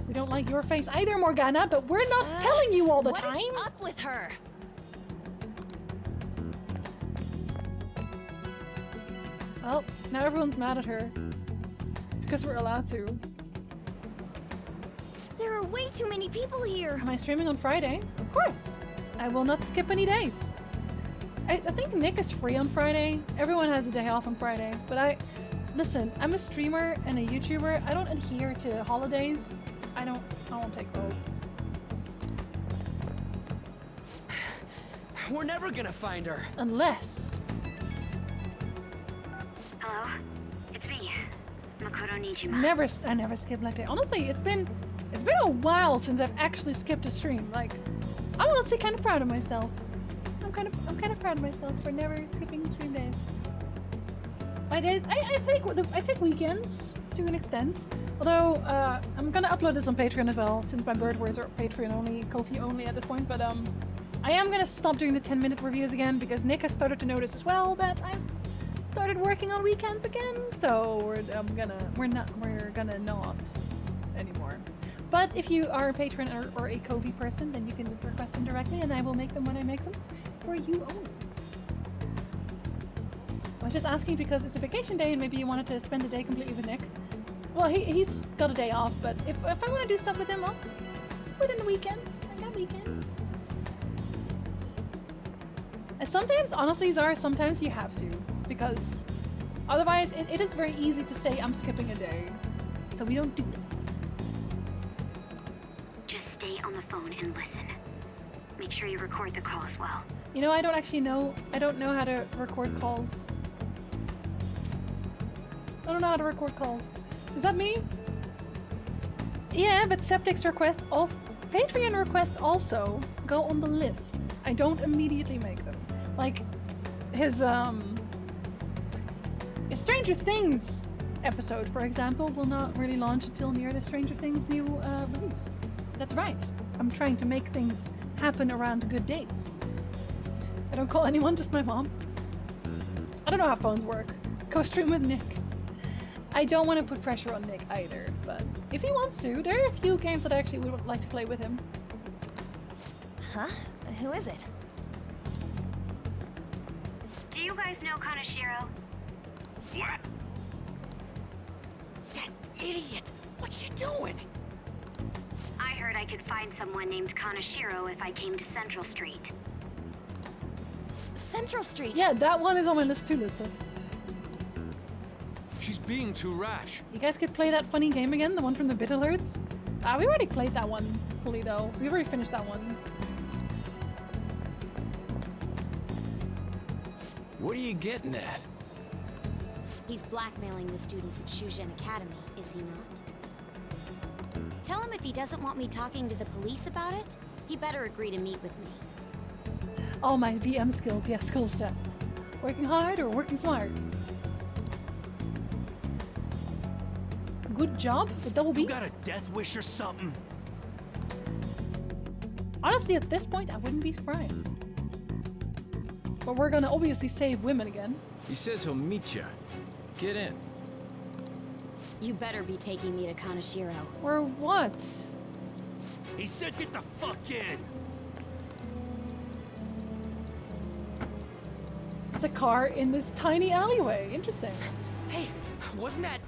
A: We don't like your face either, Morgana, but we're not telling you all the
F: What is
A: time.
F: up with her?
A: Well, now everyone's mad at her. Because we're allowed to.
H: There are way too many people here.
A: Am I streaming on Friday? Of course. I will not skip any days. I think Nick is free on Friday. Everyone has a day off on Friday. But listen, I'm a streamer and a YouTuber. I don't adhere to holidays. I won't take those.
L: We're never gonna find her.
A: Unless.
D: Hello? It's me. Makoto Nijima.
A: I never skip leg day. Honestly, it's been a while since I've actually skipped a stream. Like, I'm honestly kind of proud of myself. I'm kind of proud of myself for never skipping stream days. I take weekends to an extent. Although I'm gonna upload this on Patreon as well, since my bird words are Patreon only, Ko-fi only at this point. But I am gonna stop doing the 10-minute reviews again because Nick has started to notice as well that I've started working on weekends again. So we're gonna not anymore. But if you are a patron or a Ko-fi person, then you can just request them directly, and I will make them when I make them for you only. I was just asking because it's a vacation day and maybe you wanted to spend the day completely with Nick. Well, he's got a day off, but if I want to do stuff with him, I'll put in the weekends. I got weekends. And sometimes, honestly, Zara, sometimes you have to. Because otherwise, it is very easy to say I'm skipping a day. So we don't do that.
D: Just stay on the phone and listen. Make sure you record the call as well.
A: You know, I don't know how to record calls. I don't know how to record calls. Is that me? Yeah, but Septic's requests also... Patreon requests also go on the list. I don't immediately make them. Like, his Stranger Things episode, for example, will not really launch until near the Stranger Things new release. That's right. I'm trying to make things happen around good dates. I don't call anyone, just my mom. I don't know how phones work. Go stream with Nick. I don't want to put pressure on Nick either, but if he wants to, there are a few games that I actually would like to play with him.
F: Huh? Who is it?
D: Do you guys know Kanashiro?
K: What?
G: That idiot! What's she doing?
D: I heard I could find someone named Kanashiro if I came to Central Street.
F: Central Street?
A: Yeah, that one is on my list too, Lutza.
E: She's being too rash.
A: You guys could play that funny game again, the one from the Bit Alerts? We already played that one fully though. We've already finished that one.
K: What are you getting at?
B: He's blackmailing the students at Shujin Academy, is he not? Tell him if he doesn't want me talking to the police about it, he better agree to meet with me.
A: All my VM skills, yes, cool stuff. Working hard or working smart? Good job with double B's.
K: You got a death wish or something?
A: Honestly, at this point, I wouldn't be surprised. But we're gonna obviously save women again.
K: He says he'll meet you. Get in.
B: You better be taking me to Kanashiro.
A: Or what?
K: He said get the fuck in!
A: It's a car in this tiny alleyway. Interesting.
G: Hey, wasn't that...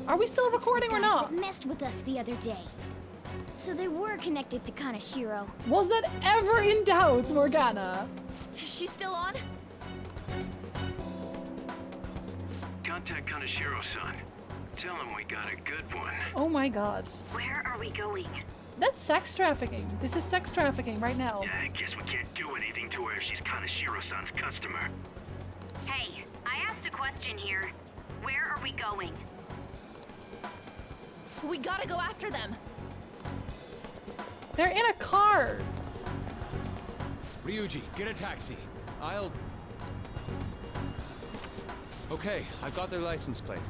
A: Are we still recording or
H: Guys
A: not?
H: that messed with us the other day. So they were connected to Kanashiro.
A: Was that ever in doubt, Morgana?
F: Is she still on?
K: Contact Kanashiro-san. Tell him we got a good one.
A: Oh my god.
D: Where are we going?
A: That's sex trafficking. This is sex trafficking right now.
K: Yeah, I guess we can't do anything to her if she's Kaneshiro-san's customer.
D: Hey, I asked a question here. Where are we going?
F: We gotta go after them.
A: They're in a car.
E: Ryuji, get a taxi. I'll... Okay, I got their license plate.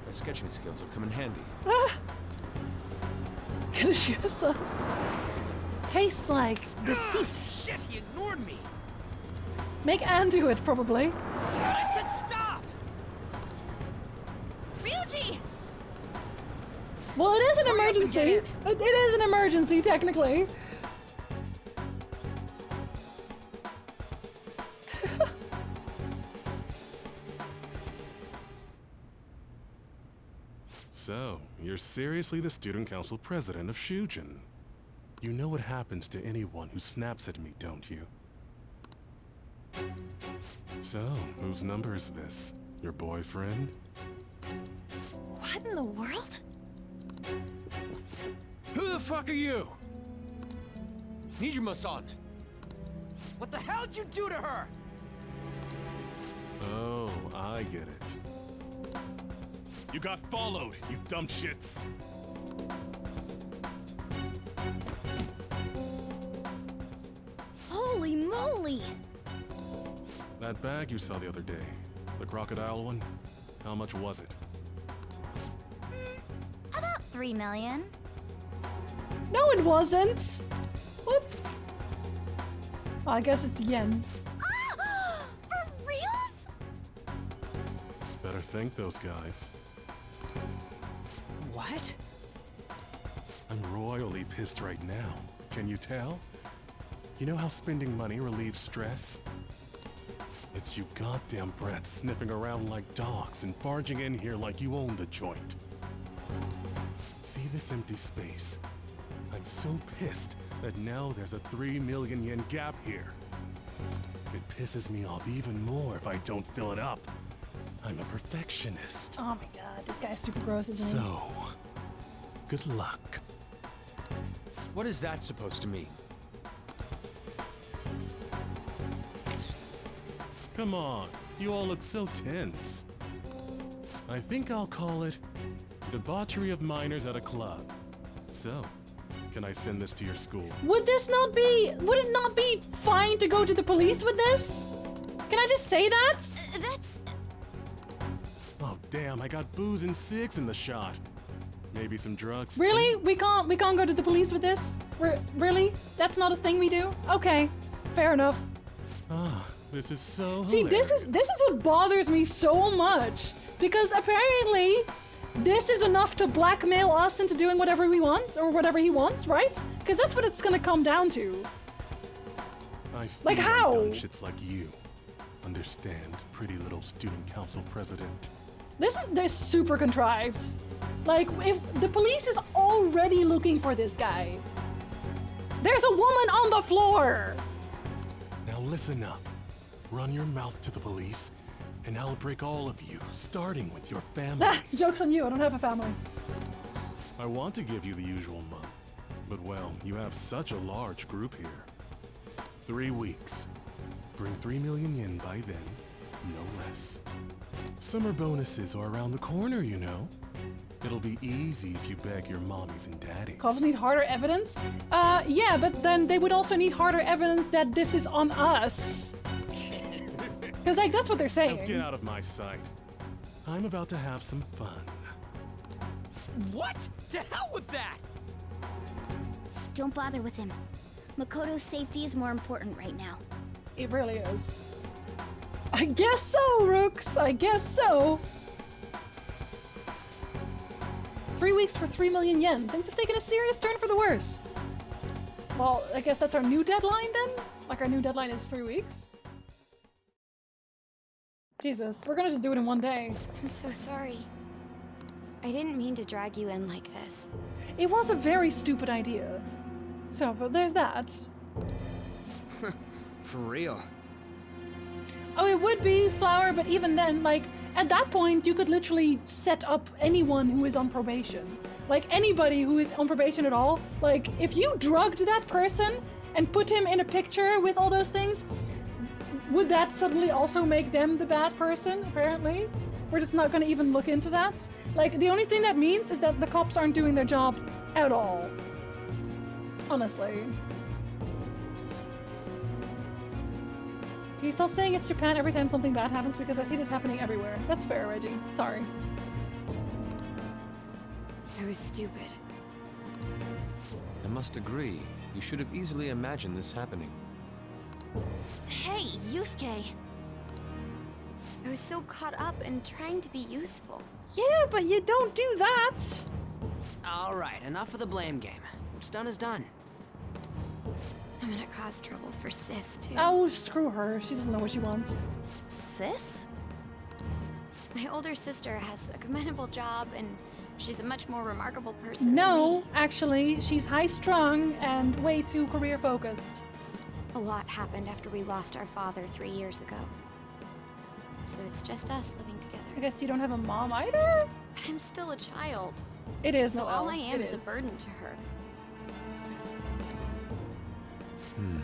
E: My sketching skills will come in handy.
A: Ah! Kaneshiro-san. Tastes like deceit.
G: Shit, he ignored me.
A: Make Anne do it, probably.
G: I said stop.
F: Ryuji!
A: Well, it is an
G: Hurry up and get
A: emergency. It is an emergency, technically.
M: So, you're seriously the student council president of Shujin. You know what happens to anyone who snaps at me, don't you? So, whose number is this? Your boyfriend?
F: What in the world?
E: Who the fuck are you? Nijima-san.
G: What the hell'd you do to her?
M: Oh, I get it. You got followed, you dumb shits.
H: Holy moly!
M: That bag you saw the other day, the crocodile one, how much was it?
H: About 3 million.
A: No, it wasn't. What? Oh, I guess it's yen.
H: For real?
M: Better thank those guys.
G: What?
M: I'm royally pissed right now. Can you tell? You know how spending money relieves stress? It's you goddamn brats sniffing around like dogs and barging in here like you own the joint. See this empty space? I'm so pissed that now there's a 3 million yen gap here. It pisses me off even more if I don't fill it up. I'm a perfectionist.
A: Oh my god, this guy's super gross, isn't he?
M: So, good luck.
E: What is that supposed to mean?
M: Come on, you all look so tense. I think I'll call it debauchery of minors at a club. So, can I send this to your school?
A: Would it not be fine to go to the police with this? Can I just say that?
H: That's...
M: Oh damn, I got booze and cigs in the shot. Maybe some drugs
A: Really?
M: too?
A: We can't go to the police with this? Really? That's not a thing we do? Okay, fair enough.
M: Ah, this is so
A: See, this is what bothers me so much, because apparently this is enough to blackmail us into doing whatever we want, or whatever he wants, right? Because that's what it's gonna come down to.
M: I feel
A: Like how?
M: dumb shits like you. Understand, pretty little student council president.
A: This is super contrived. Like, if the police is already looking for this guy. There's a woman on the floor!
M: Now listen up. Run your mouth to the police, and I'll break all of you, starting with your
A: Ah,
M: families.
A: joke's on you, I don't have a family.
M: I want to give you the usual month, but well, you have such a large group here. 3 weeks. Bring 3 million yen by then, no less. Summer bonuses are around the corner, you know. It'll be easy if you beg your mommies and daddies.
A: Cops need harder evidence? Yeah, but then they would also need harder evidence that this is on us. Because, like, that's what they're saying.
M: Now get out of my sight. I'm about to have some fun.
G: What? To hell with that!
H: Don't bother with him. Makoto's safety is more important right now.
A: It really is. I guess so, Rooks. I guess so. 3 weeks for 3 million yen. Things have taken a serious turn for the worse. Well, I guess that's our new deadline then? Like, our new deadline is 3 weeks? Jesus, we're gonna just do it in one day.
B: I'm so sorry. I didn't mean to drag you in like this.
A: It was a very stupid idea. So, but there's that.
L: For real.
A: Oh, it would be Flower, but even then, like, at that point, you could literally set up anyone who is on probation. Like anybody who is on probation at all, like if you drugged that person and put him in a picture with all those things, would that suddenly also make them the bad person, apparently? We're just not gonna even look into that. Like, the only thing that means is that the cops aren't doing their job at all. Honestly. Can you stop saying it's Japan every time something bad happens, because I see this happening everywhere. That's fair, Reggie. Sorry.
B: I was stupid.
E: I must agree. You should have easily imagined this happening.
F: Hey, Yusuke!
B: I was so caught up in trying to be useful.
A: Yeah, but you don't do that!
L: Alright, enough of the blame game. What's done is done.
B: I'm gonna cause trouble for Sis, too.
A: Oh, screw her. She doesn't know what she wants.
F: Sis?
B: My older sister has a commendable job, and she's a much more remarkable person than
A: No,
B: me.
A: actually, she's high-strung and way too career-focused.
B: A lot happened after we lost our father 3 years ago. So it's just us living together.
A: I guess you don't have a mom either?
B: But I'm still a child.
A: It is,
B: So
A: Noelle.
B: all I am
A: It
B: is a burden to her.
E: And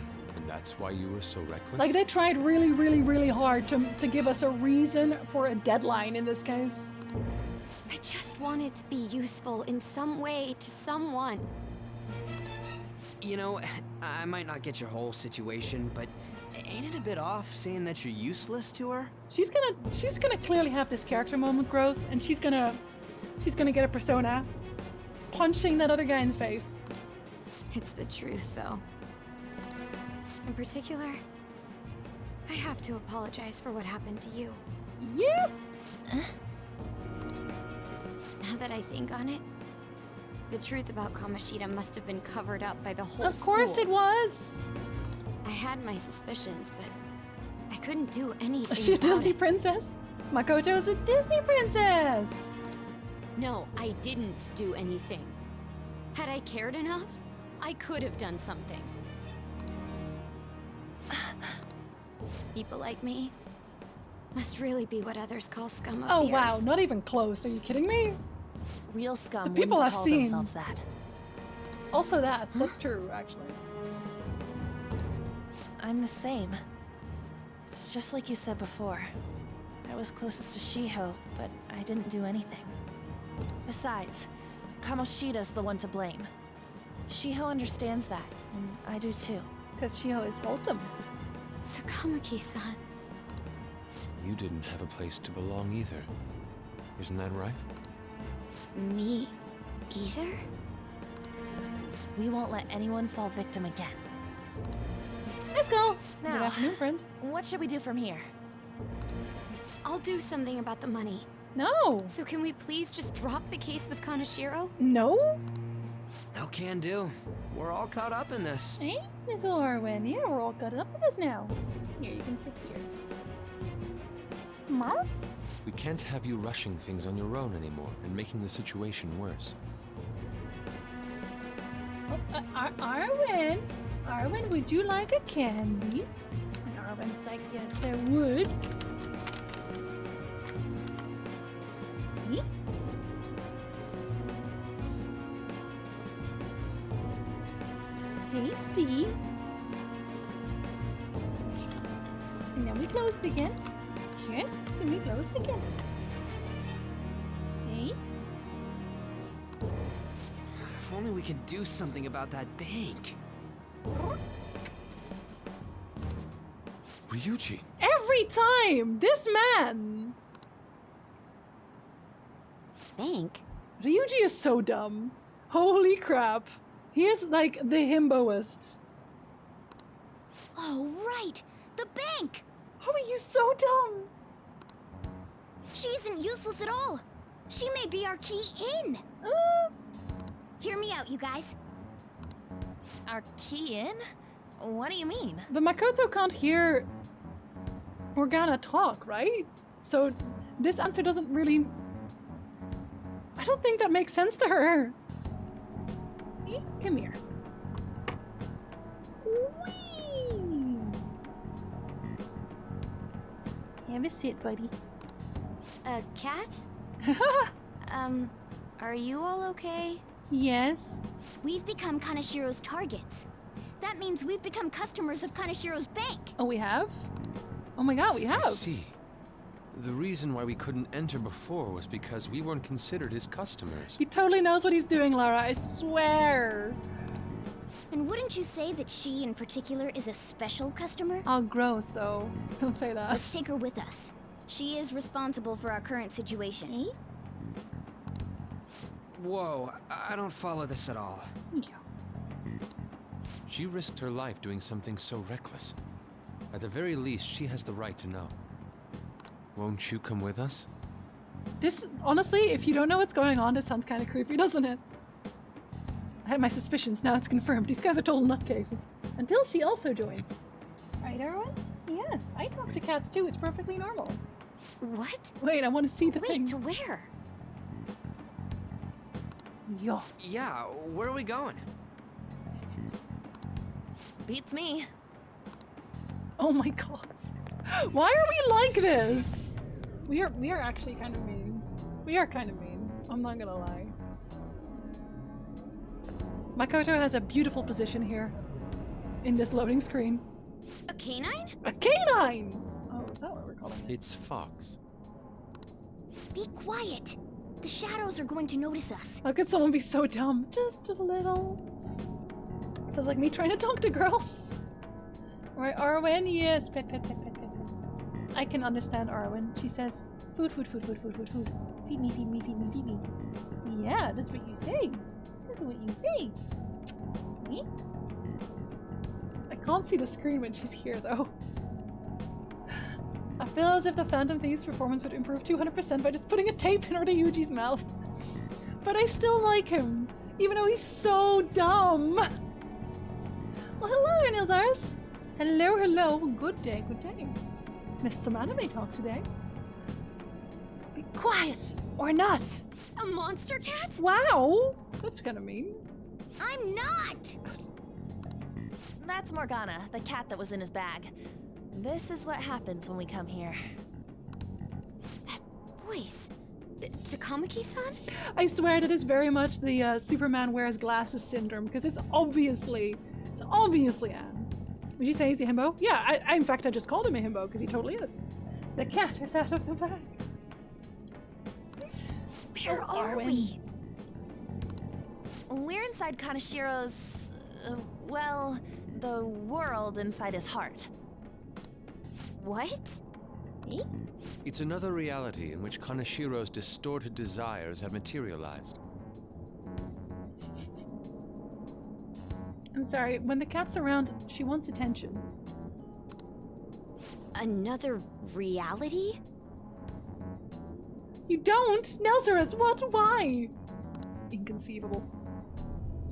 E: that's why you were so reckless?
A: Like, they tried really, really, really hard to give us a reason for a deadline in this case.
B: I just wanted to be useful in some way to someone.
L: You know, I might not get your whole situation, but ain't it a bit off saying that you're useless to her?
A: She's gonna clearly have this character moment growth, and she's gonna get a persona. Punching that other guy in the face.
B: It's the truth, though. In particular, I have to apologize for what happened to you.
A: Yep.
B: Now that I think on it, the truth about Kamoshida must have been covered up by the whole
A: Of course
B: school.
A: it was.
B: I had my suspicions, but I couldn't do anything
A: Is she a
B: about
A: Disney
B: it.
A: princess? Makoto is a Disney princess.
B: No, I didn't do anything. Had I cared enough, I could have done something. People like me must really be what others call scum of
A: Oh
B: the
A: wow,
B: earth.
A: not even close. Are you kidding me?
F: Real scum
A: The people
F: wouldn't
A: I've
F: call
A: seen.
F: themselves that.
A: Also that's true, actually.
F: I'm the same. It's just like you said before. I was closest to Shiho, but I didn't do anything. Besides, Kamoshida's the one to blame. Shiho understands that, and I do too.
A: Because Shiho is wholesome.
B: Takamaki-san.
E: You didn't have a place to belong either. Isn't that right?
B: Me either?
F: We won't let anyone fall victim again.
A: Let's go.
F: Now,
A: Good afternoon, friend.
F: What should we do from here?
B: I'll do something about the money.
A: No.
B: So can we please just drop the case with Kaneshiro?
A: No?
L: No can do. We're all caught up in this.
A: Hey, Miss Orwin. Yeah, we're all cut up with us now. Here, you can sit here. Mom?
E: We can't have you rushing things on your own anymore and making the situation worse.
A: Arwen? Arwen, would you like a candy? And Arwen's like, yes, I would. Me? Tasty. And then we close it again. Yes, and we close it again. Hey?
L: If only we could do something about that bank.
E: Ryuji!
A: Every time! This man!
B: Bank?
A: Ryuji is so dumb. Holy crap. He is like the himboist.
H: Oh, right! The bank!
A: How are you so dumb?
H: She isn't useless at all. She may be our key in. Hear me out, you guys.
F: Our key in? What do you mean?
A: But Makoto can't hear Morgana talk, right? So this answer doesn't really... I don't think that makes sense to her. Come here. Whee! Have a sit, buddy.
B: A cat? Are you all okay?
A: Yes.
H: We've become Kanashiro's targets. That means we've become customers of Kanashiro's bank.
A: Oh, we have? Oh my god, we have.
E: I see. The reason why we couldn't enter before was because we weren't considered his customers.
A: He totally knows what he's doing, Lara, I swear.
H: And wouldn't you say that she in particular is a special customer?
A: Oh, gross, though. Don't say that.
H: Let's take her with us. She is responsible for our current situation.
L: Whoa, I don't follow this at all.
A: Yeah.
E: She risked her life doing something so reckless. At the very least, she has the right to know. Won't you come with us?
A: This, honestly, if you don't know what's going on, this sounds kind of creepy, doesn't it? I had my suspicions, now it's confirmed. These guys are total nutcases. Until she also joins. Right, Erwin? Yes, I talk to cats too, it's perfectly normal.
B: What?
A: Wait, I want to see the thing.
B: Wait, to where?
A: Yo.
L: Yeah, where are we going?
F: Beats me.
A: Oh my god. Why are we like this? We are actually kind of mean. We are kind of mean. I'm not gonna lie. Makoto has a beautiful position here. In this loading screen.
B: A canine?
A: A canine! Oh, is that what we're calling it?
E: It's Fox.
H: Be quiet. The shadows are going to notice us.
A: How could someone be so dumb? Just a little. Sounds like me trying to talk to girls. Alright, Arwen, yes. Pet, pet, pet, pet, pet, pet. I can understand Arwen. She says, food, food, food, food, food, food, food. Feed me, feed me, feed me, feed me. Yeah, that's what you say. That's what you say. Me? I can't see the screen when she's here, though. I feel as if the Phantom Thief's performance would improve 200% by just putting a tape in Ryuji's mouth. But I still like him, even though he's so dumb. Well, hello, Nilzars. Hello, hello. Good day, good day. Missed some anime talk today. Be quiet, or not.
B: A monster cat?
A: Wow, that's kind of mean.
H: I'm not!
F: That's Morgana, the cat that was in his bag. This is what happens when we come here.
B: That voice. Takamaki-san?
A: I swear that is very much the Superman wears glasses syndrome, because it's obviously Anne. Would you say he's a himbo? Yeah, in fact I just called him a himbo, because he totally is. The cat is out of the bag.
B: Where are we?
F: We're inside Kanashiro's, well, the world inside his heart.
B: What?
E: It's another reality in which Kanashiro's distorted desires have materialized.
A: I'm sorry, when the cat's around, she wants attention.
B: Another reality?
A: You don't! Nelzarus, what? Why? Inconceivable.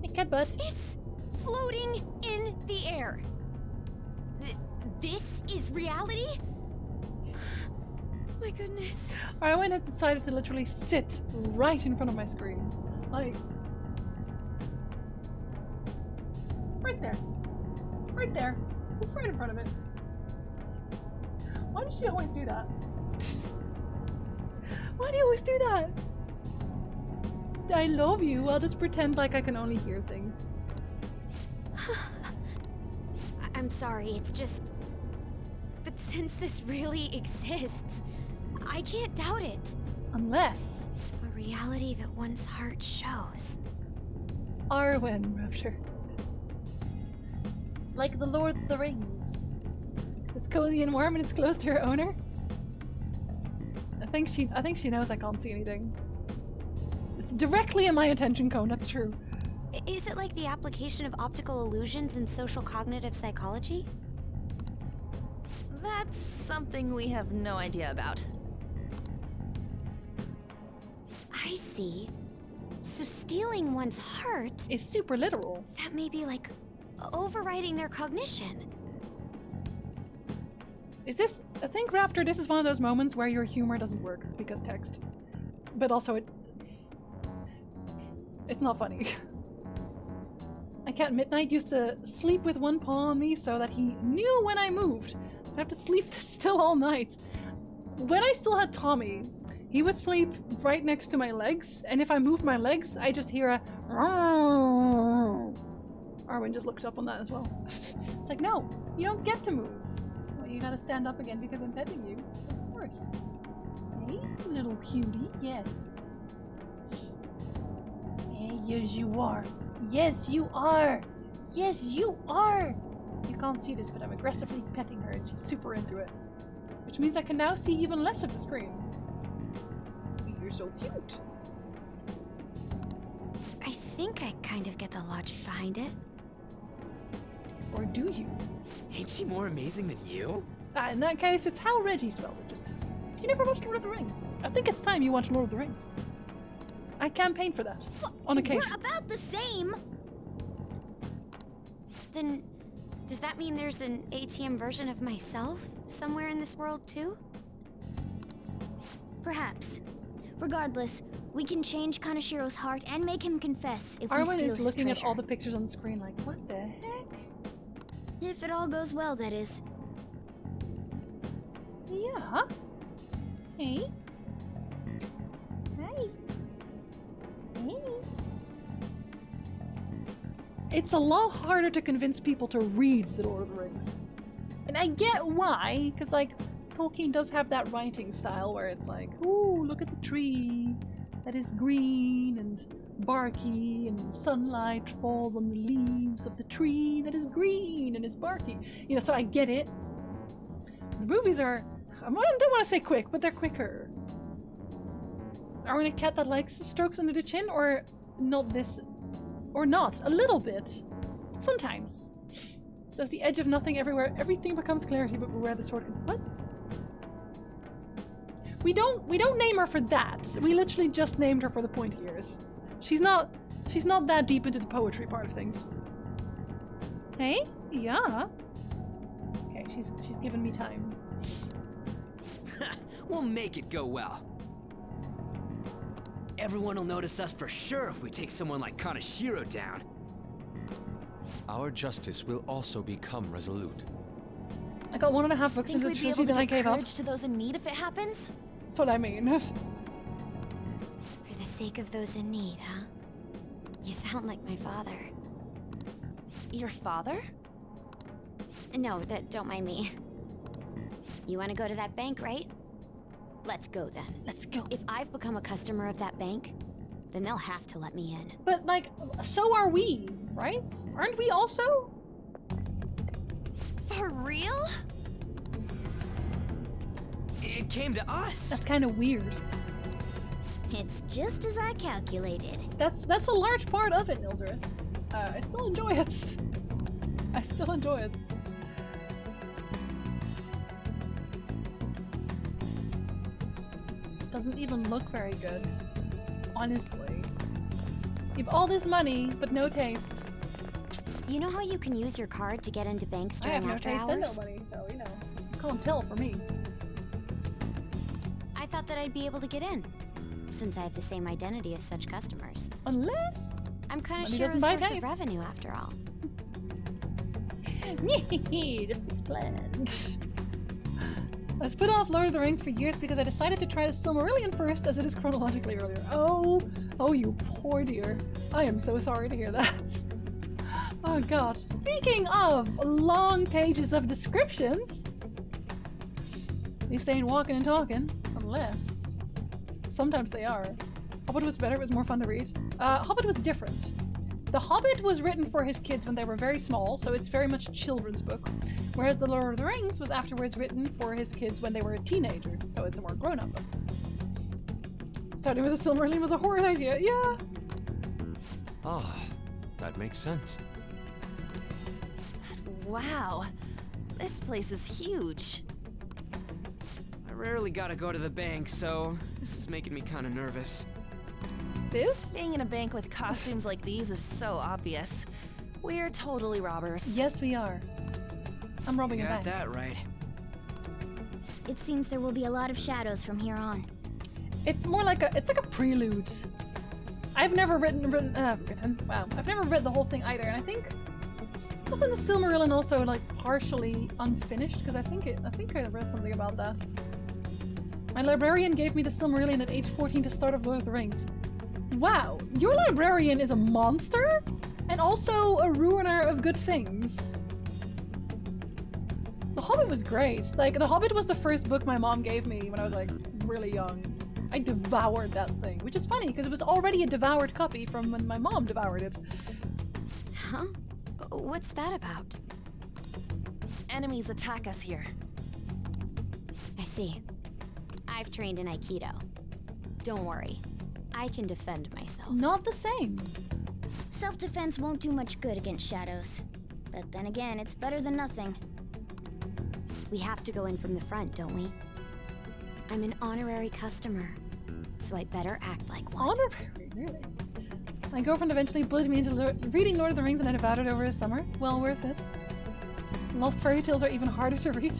A: Hey, cat butt.
B: It's floating in the air. This is reality? My goodness.
A: Arwen has decided to literally sit right in front of my screen. Like... right there. Right there. Just right in front of it. Why does she always do that? Why do you always do that? I love you. I'll just pretend like I can only hear things.
B: I'm sorry, it's just... But since this really exists, I can't doubt it.
A: Unless...
B: a reality that one's heart shows.
A: Arwen, Rapture. Like the Lord of the Rings. It's cozy and warm and it's close to her owner. I think she knows I can't see anything. It's directly in my attention cone, that's true.
B: Is it like the application of optical illusions in social cognitive psychology?
F: That's something we have no idea about.
B: I see. So stealing one's heart
A: is super literal.
B: That may be like overriding their cognition.
A: Is this... I think, Raptor, this is one of those moments where your humor doesn't work because text. But also it's not funny. My cat Midnight used to sleep with one paw on me so that he knew when I moved. I have to sleep still all night. When I still had Tommy, He would sleep right next to my legs, and if I moved my legs, I just hear a Arwen just looks up on that as well. It's like, no, you don't get to move. Well, you gotta stand up again because I'm petting you. Of course. Hey, little cutie, yes. Hey, yes you are. Yes you are. Yes you are. You can't see this, but I'm aggressively petting her and she's super into it. Which means I can now see even less of the screen. You're so cute.
B: I think I kind of get the logic behind it.
A: Or do you?
L: Ain't she more amazing than you?
A: In that case, it's how Reggie spelled it. Just you never watched Lord of the Rings. I think it's time you watch Lord of the Rings. I campaign for that on occasion.
B: We're about the same. Then, does that mean there's an ATM version of myself somewhere in this world too?
H: Perhaps. Regardless, we can change Kanashiro's heart and make him confess if we
A: Arwen
H: steal
A: is
H: his
A: looking
H: treasure.
A: at all the pictures on the screen like, what the heck?
H: If it all goes well, that is.
A: Yeah. Hey. Hi. Hey. It's a lot harder to convince people to read The Lord of the Rings. And I get why, because like Tolkien does have that writing style where it's like, ooh, look at the tree that is green and barky, and sunlight falls on the leaves of the tree that is green and is barky. You know, so I get it. The movies are, I don't want to say quick, but they're quicker. Are we a cat that likes strokes under the chin, or not this, or not? A little bit. Sometimes. Says the edge of nothing everywhere. Everything becomes clarity, but beware the sword. What? We don't name her for that. We literally just named her for the pointy ears. She's not that deep into the poetry part of things. Hey? Yeah. Okay, she's given me time.
L: We'll make it go well. Everyone will notice us for sure if we take someone like Kanashiro down.
E: Our justice will also become resolute.
A: I got 1.5 books into the trilogy, then I gave up.
F: To those in need if it happens?
A: That's what I mean.
B: For the sake of those in need, huh? You sound like my father.
F: Your father?
B: No, don't mind me. You want to go to that bank, right? Let's go then.
A: Let's go.
B: If I've become a customer of that bank, then they'll have to let me in.
A: But like, so are we, right? Aren't we also?
F: For real?
L: It came to us.
A: That's kind of weird.
H: It's just as I calculated.
A: That's a large part of it, Nilzurus. I still enjoy it. I still enjoy it. Doesn't even look very good, honestly. You have all this money, but no taste.
B: You know how you can use your card to get into banks
A: I
B: during
A: have no
B: after
A: taste
B: hours?
A: and no money, so you know, can't tell for me.
B: I thought that I'd be able to get in, since I have the same identity as such customers.
A: Unless
B: I'm kind of
A: money
B: sure
A: doesn't
B: a
A: buy
B: source
A: taste.
B: of revenue after all.
A: Just a splend. I was put off Lord of the Rings for years because I decided to try the Silmarillion first, as it is chronologically earlier. Oh, you poor dear. I am so sorry to hear that. Oh god. Speaking of long pages of descriptions, at least they ain't walking and talking, unless sometimes they are. Hobbit was better, it was more fun to read. Hobbit was different. The Hobbit was written for his kids when they were very small, so it's very much a children's book. Whereas The Lord of the Rings was afterwards written for his kids when they were a teenager, so it's a more grown-up book. Starting with the Silmarillion was a horrid idea, yeah.
E: Ah, that makes sense.
F: Wow. This place is huge.
L: I rarely gotta go to the bank, so this is making me kind of nervous.
A: This?
F: Being in a bank with costumes like these is so obvious. We're totally robbers.
A: Yes, we are. I'm robbing a bank.
L: Got that right.
H: It seems there will be a lot of shadows from here on.
A: It's more like a prelude. I've never I've never read the whole thing either, and I think wasn't the Silmarillion also like partially unfinished? Because I think I read something about that. My librarian gave me the Silmarillion at age 14 to start off Lord of the Rings. Wow, your librarian is a monster? And also a ruiner of good things. The Hobbit was great. Like, The Hobbit was the first book my mom gave me when I was like really young. I devoured that thing, which is funny because it was already a devoured copy from when my mom devoured it.
B: Huh? What's that about?
F: Enemies attack us here.
B: I see. I've trained in Aikido. Don't worry. I can defend myself.
A: Not the same.
H: Self-defense won't do much good against shadows. But then again, it's better than nothing.
B: We have to go in from the front, don't we? I'm an honorary customer, so I better act like one.
A: Honorary? Really? My girlfriend eventually bullied me into reading Lord of the Rings and I devoured it over a summer. Well worth it. Lost fairy tales are even harder to read.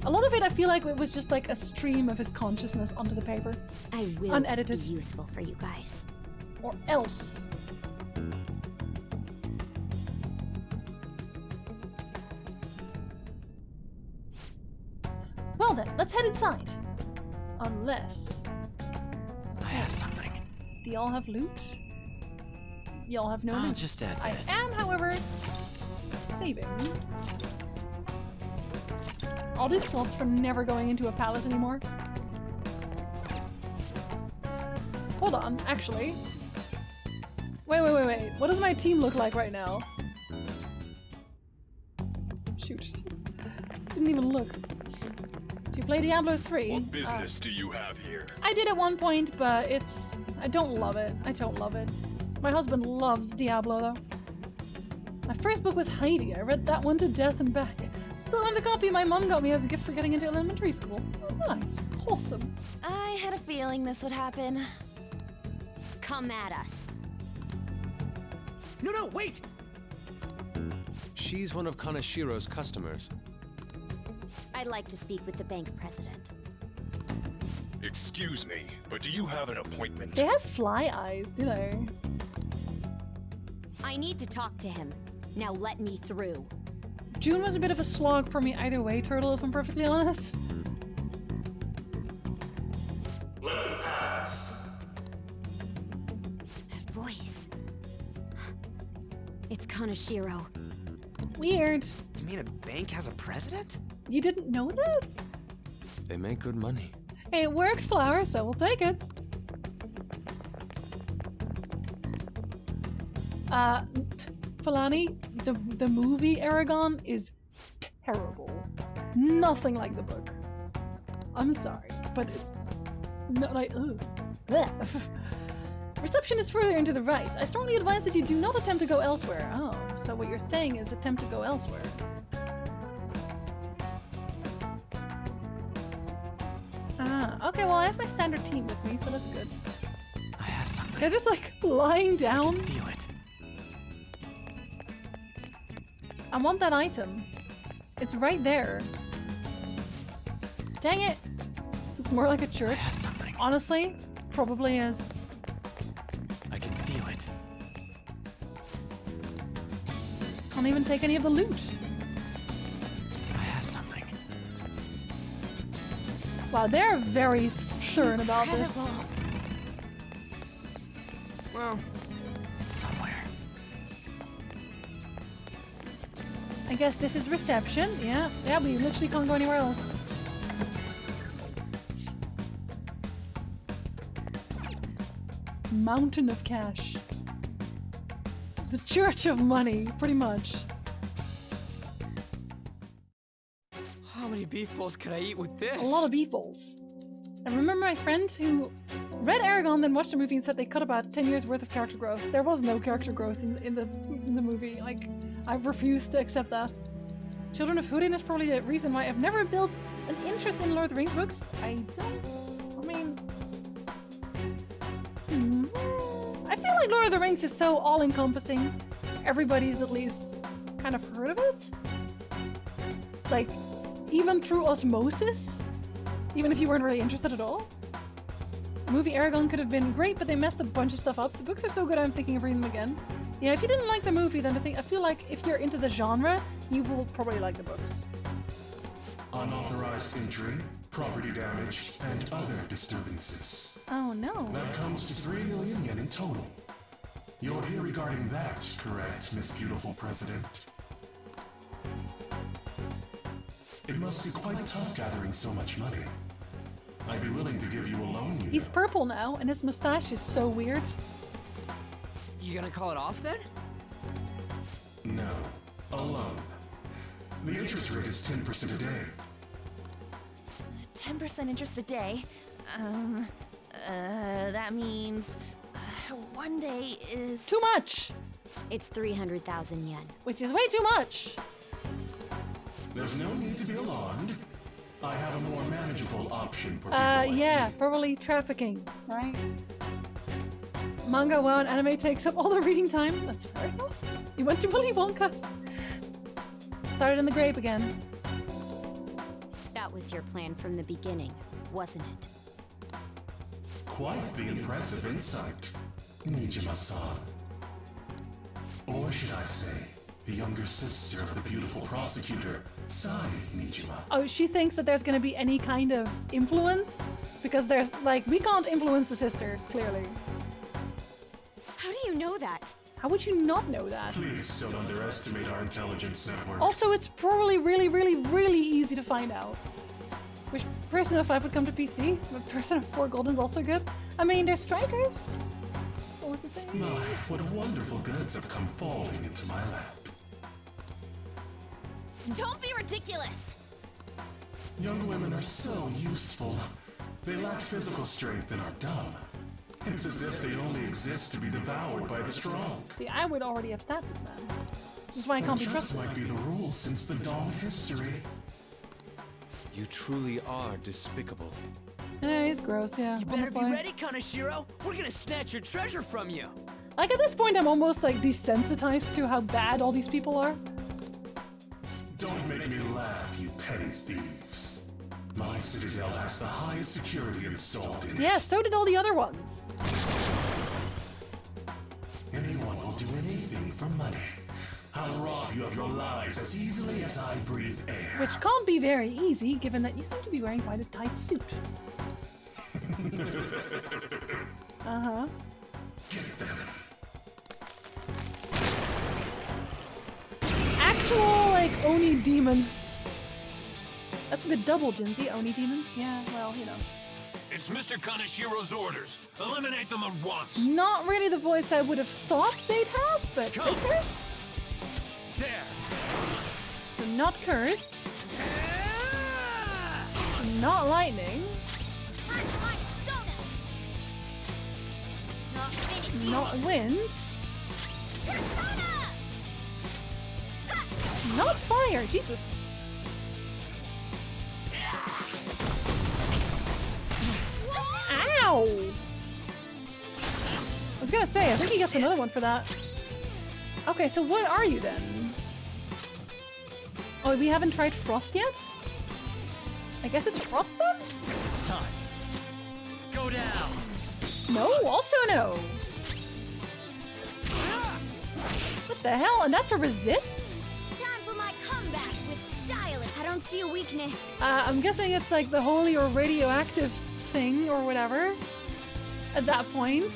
A: A lot of it I feel like it was just like a stream of his consciousness onto the paper.
B: I will
A: unedited.
B: be useful for you guys.
A: Or else. Well then, let's head inside. Unless...
G: I have something.
A: Do y'all have loot? Y'all have no loot.
G: I'll just add this.
A: I am, however, saving all these slots for never going into a palace anymore. Hold on, actually. Wait. What does my team look like right now? Shoot. Didn't even look. Do you play Diablo 3?
K: What business do you have here?
A: I did at one point, but it's... I don't love it. I don't love it. My husband loves Diablo, though. My first book was Heidi. I read that one to death and back. Still have the copy my mom got me as a gift for getting into elementary school. Oh, nice. Wholesome.
F: I had a feeling this would happen.
B: Come at us.
G: No, wait!
E: She's one of Kanashiro's customers.
B: I'd like to speak with the bank president.
K: Excuse me, but do you have an appointment?
A: They have fly eyes, do they?
B: I need to talk to him. Now let me through.
A: June was a bit of a slog for me either way, Turtle, if I'm perfectly honest.
K: Let them pass.
B: That voice. It's Kanashiro.
A: Weird.
L: You mean a bank has a president?
A: You didn't know this?
E: They make good money.
A: Hey, it worked, Flower, so we'll take it. Falani, the movie Aragon is terrible. Nothing like the book. I'm sorry, but it's not like... Ugh. Reception is further into the right. I strongly advise that you do not attempt to go elsewhere. Oh, so what you're saying is attempt to go elsewhere. Okay, well I have my standard team with me, so that's good.
G: I have something.
A: They're just like lying down.
G: I can feel it.
A: I want that item. It's right there. Dang it! This looks more like a church.
G: I have something.
A: Honestly, probably is.
G: I can feel it.
A: Can't even take any of the loot.
G: I have something.
A: Wow, they're very stern about this.
L: Incredible. Well,
G: It's somewhere.
A: I guess this is reception. Yeah, we literally can't go anywhere else. Mountain of cash. The church of money, pretty much.
L: how many beef bowls could I eat with this?
A: A lot of beef bowls. I remember my friend who read Aragon, then watched the movie and said they cut about 10 years worth of character growth. There was no character growth in the movie. Like, I refuse to accept that. Children of Húrin is probably the reason why I've never built an interest in Lord of the Rings books. I mean... I feel like Lord of the Rings is so all-encompassing. Everybody's at least kind of heard of it. Like, even through osmosis. Even if you weren't really interested at all. The movie Aragon could have been great, but they messed a bunch of stuff up. The books are so good I'm thinking of reading them again. Yeah, if you didn't like the movie, then I feel like if you're into the genre, you will probably like the books.
M: Unauthorized entry. property damage, and other disturbances.
A: Oh no.
M: That comes to 3 million yen in total. You're here regarding that, correct, Miss Beautiful President? It must be quite tough gathering so much money. I'd be willing to give you a loan.
A: He's purple now, and his mustache is so weird.
L: You gonna call it off then?
M: No, a loan. The interest rate is 10% a day.
F: 10% interest a day? That means... 1 day is...
A: Too much!
B: It's 300,000 yen.
A: Which is way too much!
M: There's no need to be alarmed. I have a more manageable option for people
A: yeah, probably trafficking, right? Manga, wow, and anime takes up all the reading time. That's fair enough. You went to Willy Wonka's. Started in the grape again.
B: That was your plan from the beginning, wasn't it?
M: Quite the impressive insight, Nijima-san. Or should I say, the younger sister of the beautiful prosecutor, Sai Nijima.
A: Oh, she thinks that there's gonna be any kind of influence? Because there's, like, we can't influence the sister, clearly.
B: How do you know that?
A: How would you not know that?
M: Please don't underestimate our intelligence network.
A: Also, it's probably really easy to find out. Wish Persona 5 would come to PC, but Persona 4 Golden's also good. I mean, they're strikers. What was it saying?
M: My, what wonderful goods have come falling into my lap.
B: Don't be ridiculous!
M: Young women are so useful. They lack physical strength and are dumb. It's as if they only exist to be devoured by the strong.
A: See, I would already have stabbed this man. This is why I can't be trusted.
M: That might be the rule since the dawn of history.
E: You truly are despicable.
A: Yeah, he's gross, yeah.
L: You better be
A: honestly.
L: ready, Kaneshiro. We're gonna snatch your treasure from you.
A: Like, at this point, I'm almost, like, desensitized to how bad all these people are.
M: Don't make me laugh, you petty thieves. My citadel has the highest security installed in it.
A: Yeah, so did all the other ones.
M: Anyone will do anything for money. I'll rob you of your lives as easily as I breathe air.
A: Which can't be very easy, given that you seem to be wearing quite a tight suit. Uh-huh.
M: Get them.
A: Actual, like, Oni demons. That's a bit double, Jinzi. Oni demons? Yeah, well, you know.
K: It's Mr. Kaneshiro's orders. Eliminate them at once.
A: Not really the voice I would have thought they'd have, but okay.
K: There.
A: So not curse. Not lightning. Not wind. Not fire, Jesus. Ow! I was gonna say, I think he gets another one for that. Okay, so what are you then? Oh, we haven't tried Frost yet? I guess it's Frost then?
L: It's time. Go down.
A: No, also no. What the hell? And that's a resist?
H: Time for my comeback with style. I don't see a weakness.
A: I'm guessing it's like the holy or radioactive thing or whatever at that point.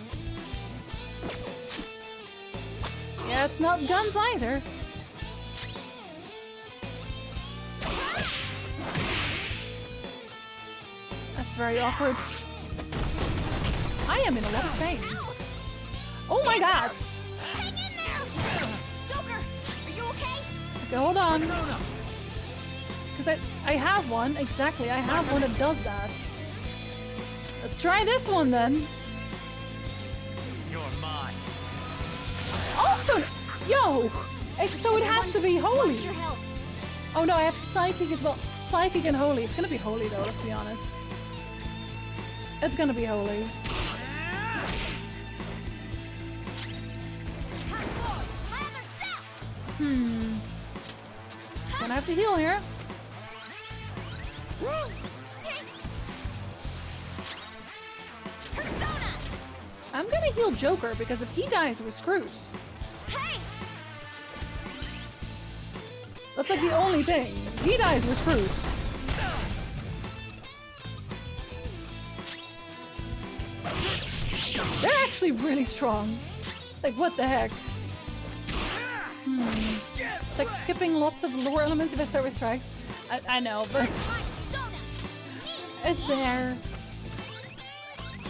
A: Yeah, it's not guns either. That's very awkward. I am in a lot of pain. Oh my god!
H: Hang in there! Joker, are you okay?
A: Okay, hold on. Because I have one, exactly. I have one that does that. Let's try this one then.
L: You're mine.
A: Also, yo! So it has to be holy. Oh no, I have psychic as well. Psychic and holy. It's gonna be holy though, let's be honest. It's gonna be holy. Gonna have to heal here. I'm gonna heal Joker because if he dies, we're screwed. That's like the only thing. If he dies, we're screwed. actually really strong. Like, what the heck? It's like skipping lots of lore elements if I start with strikes. I know, but it's there.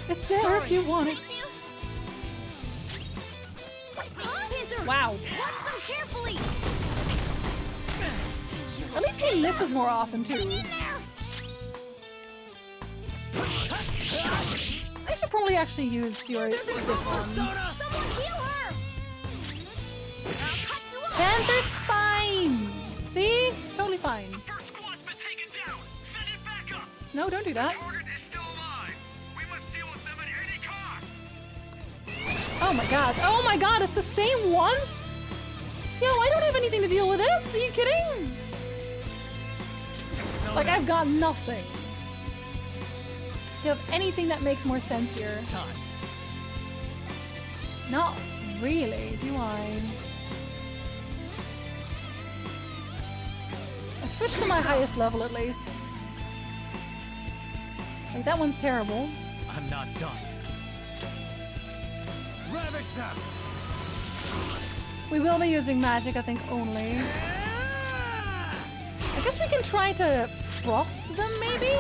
A: It's there if you want it. Wow.
B: Watch them carefully.
A: At least he misses more often too. I should probably actually use this one.
B: Someone heal her.
A: Panther's fine. See? Totally fine.
K: First squad's been taken down. Send it back up.
A: No, don't do that.
K: Target is still alive. We must deal with them at any cost.
A: Oh my god. Oh my god, it's the same ones? Yo, I don't have anything to deal with this. Are you kidding? Like, I've got nothing. Do you have anything that makes more sense here? Not really, do I? I've switched to my highest level at least. Like, that one's terrible.
G: I'm not done. Ravage them!
A: We will be using magic, I think, only. I guess we can try to frost them, maybe?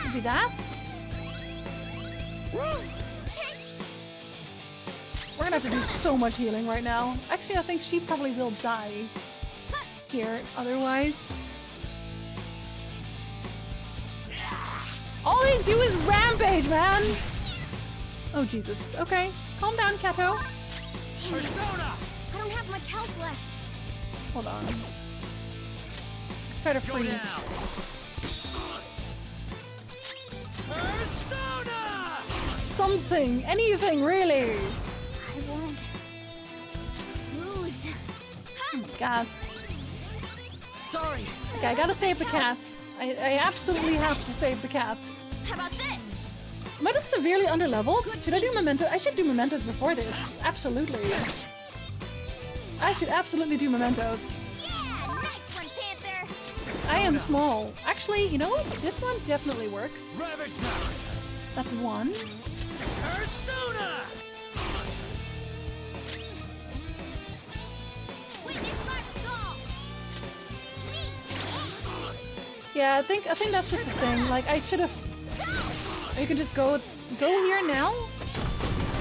A: Maybe that? We're gonna have to do so much healing right now. Actually, I think she probably will die here, otherwise. All they do is rampage, man! Oh, Jesus. Okay. Calm down, Kato.
B: Persona! I don't have much health left.
A: Hold on. Let's try to freeze.
G: Persona!
A: Something. Anything, really.
B: I won't lose.
A: Oh my god.
G: Sorry.
A: Okay, I gotta save the cats. I absolutely have to save the cats.
B: How about this?
A: Am I just severely underleveled? Should I do memento? I should do mementos before this. Absolutely. I should absolutely do mementos.
B: Yeah, nice one, Panther.
A: I am small. Actually, you know what? This one definitely works.
G: Ravage them!
A: That's one.
G: Persona!
B: Witness my resolve.
A: Yeah, I think that's just the thing. Like, I should have. You can just go here now.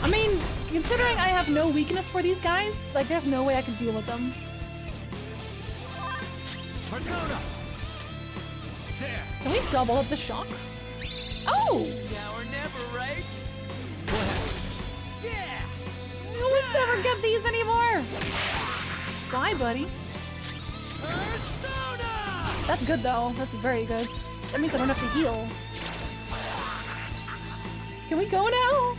A: I mean, considering I have no weakness for these guys, like, there's no way I can deal with them.
G: Persona! There!
A: Can we double up the shock? Oh!
G: Now or never, right? Yeah!
A: I almost never get these anymore! Bye, buddy.
G: Persona!
A: That's good, though. That's very good. That means I don't have to heal. Can we go now?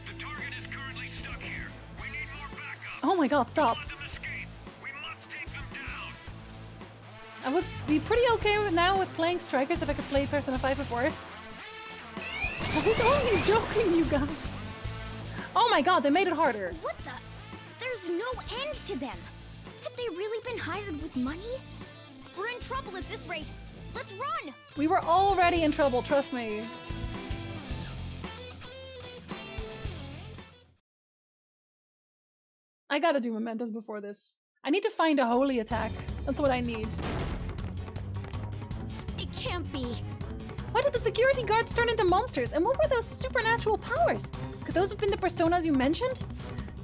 K: The target is currently stuck here. We need more backup.
A: Oh my god, stop.
K: Let them escape. We must take them down.
A: I would be pretty okay now with playing Strikers if I could play Persona 5 before it. I was only joking, you guys. Oh my god, they made it harder.
B: What the? There's no end to them. Have they really been hired with money? We're in trouble at this rate. Let's run!
A: We were already in trouble, trust me. I gotta do mementos before this. I need to find a holy attack. That's what I need.
B: It can't be.
A: Why did the security guards turn into monsters? And what were those supernatural powers? Could those have been the personas you mentioned?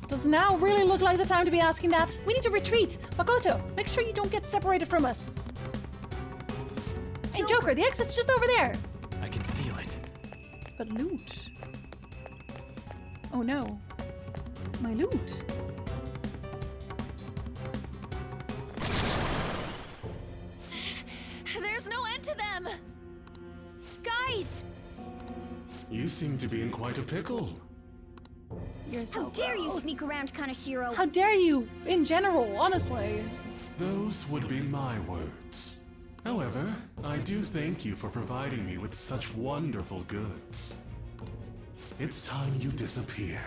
A: Does now really look like the time to be asking that? We need to retreat. Makoto, make sure you don't get separated from us. Hey, Joker, the exit's just over there.
G: I can feel it.
A: But loot. Oh no. My loot.
B: There's no end to them! Guys!
M: You seem to be in quite a pickle.
A: You're so
B: How dare you
A: gross.
B: sneak around Kaneshiro?
A: How dare you, in general, honestly.
M: Those would be my words. However, I do thank you for providing me with such wonderful goods. It's time you disappear.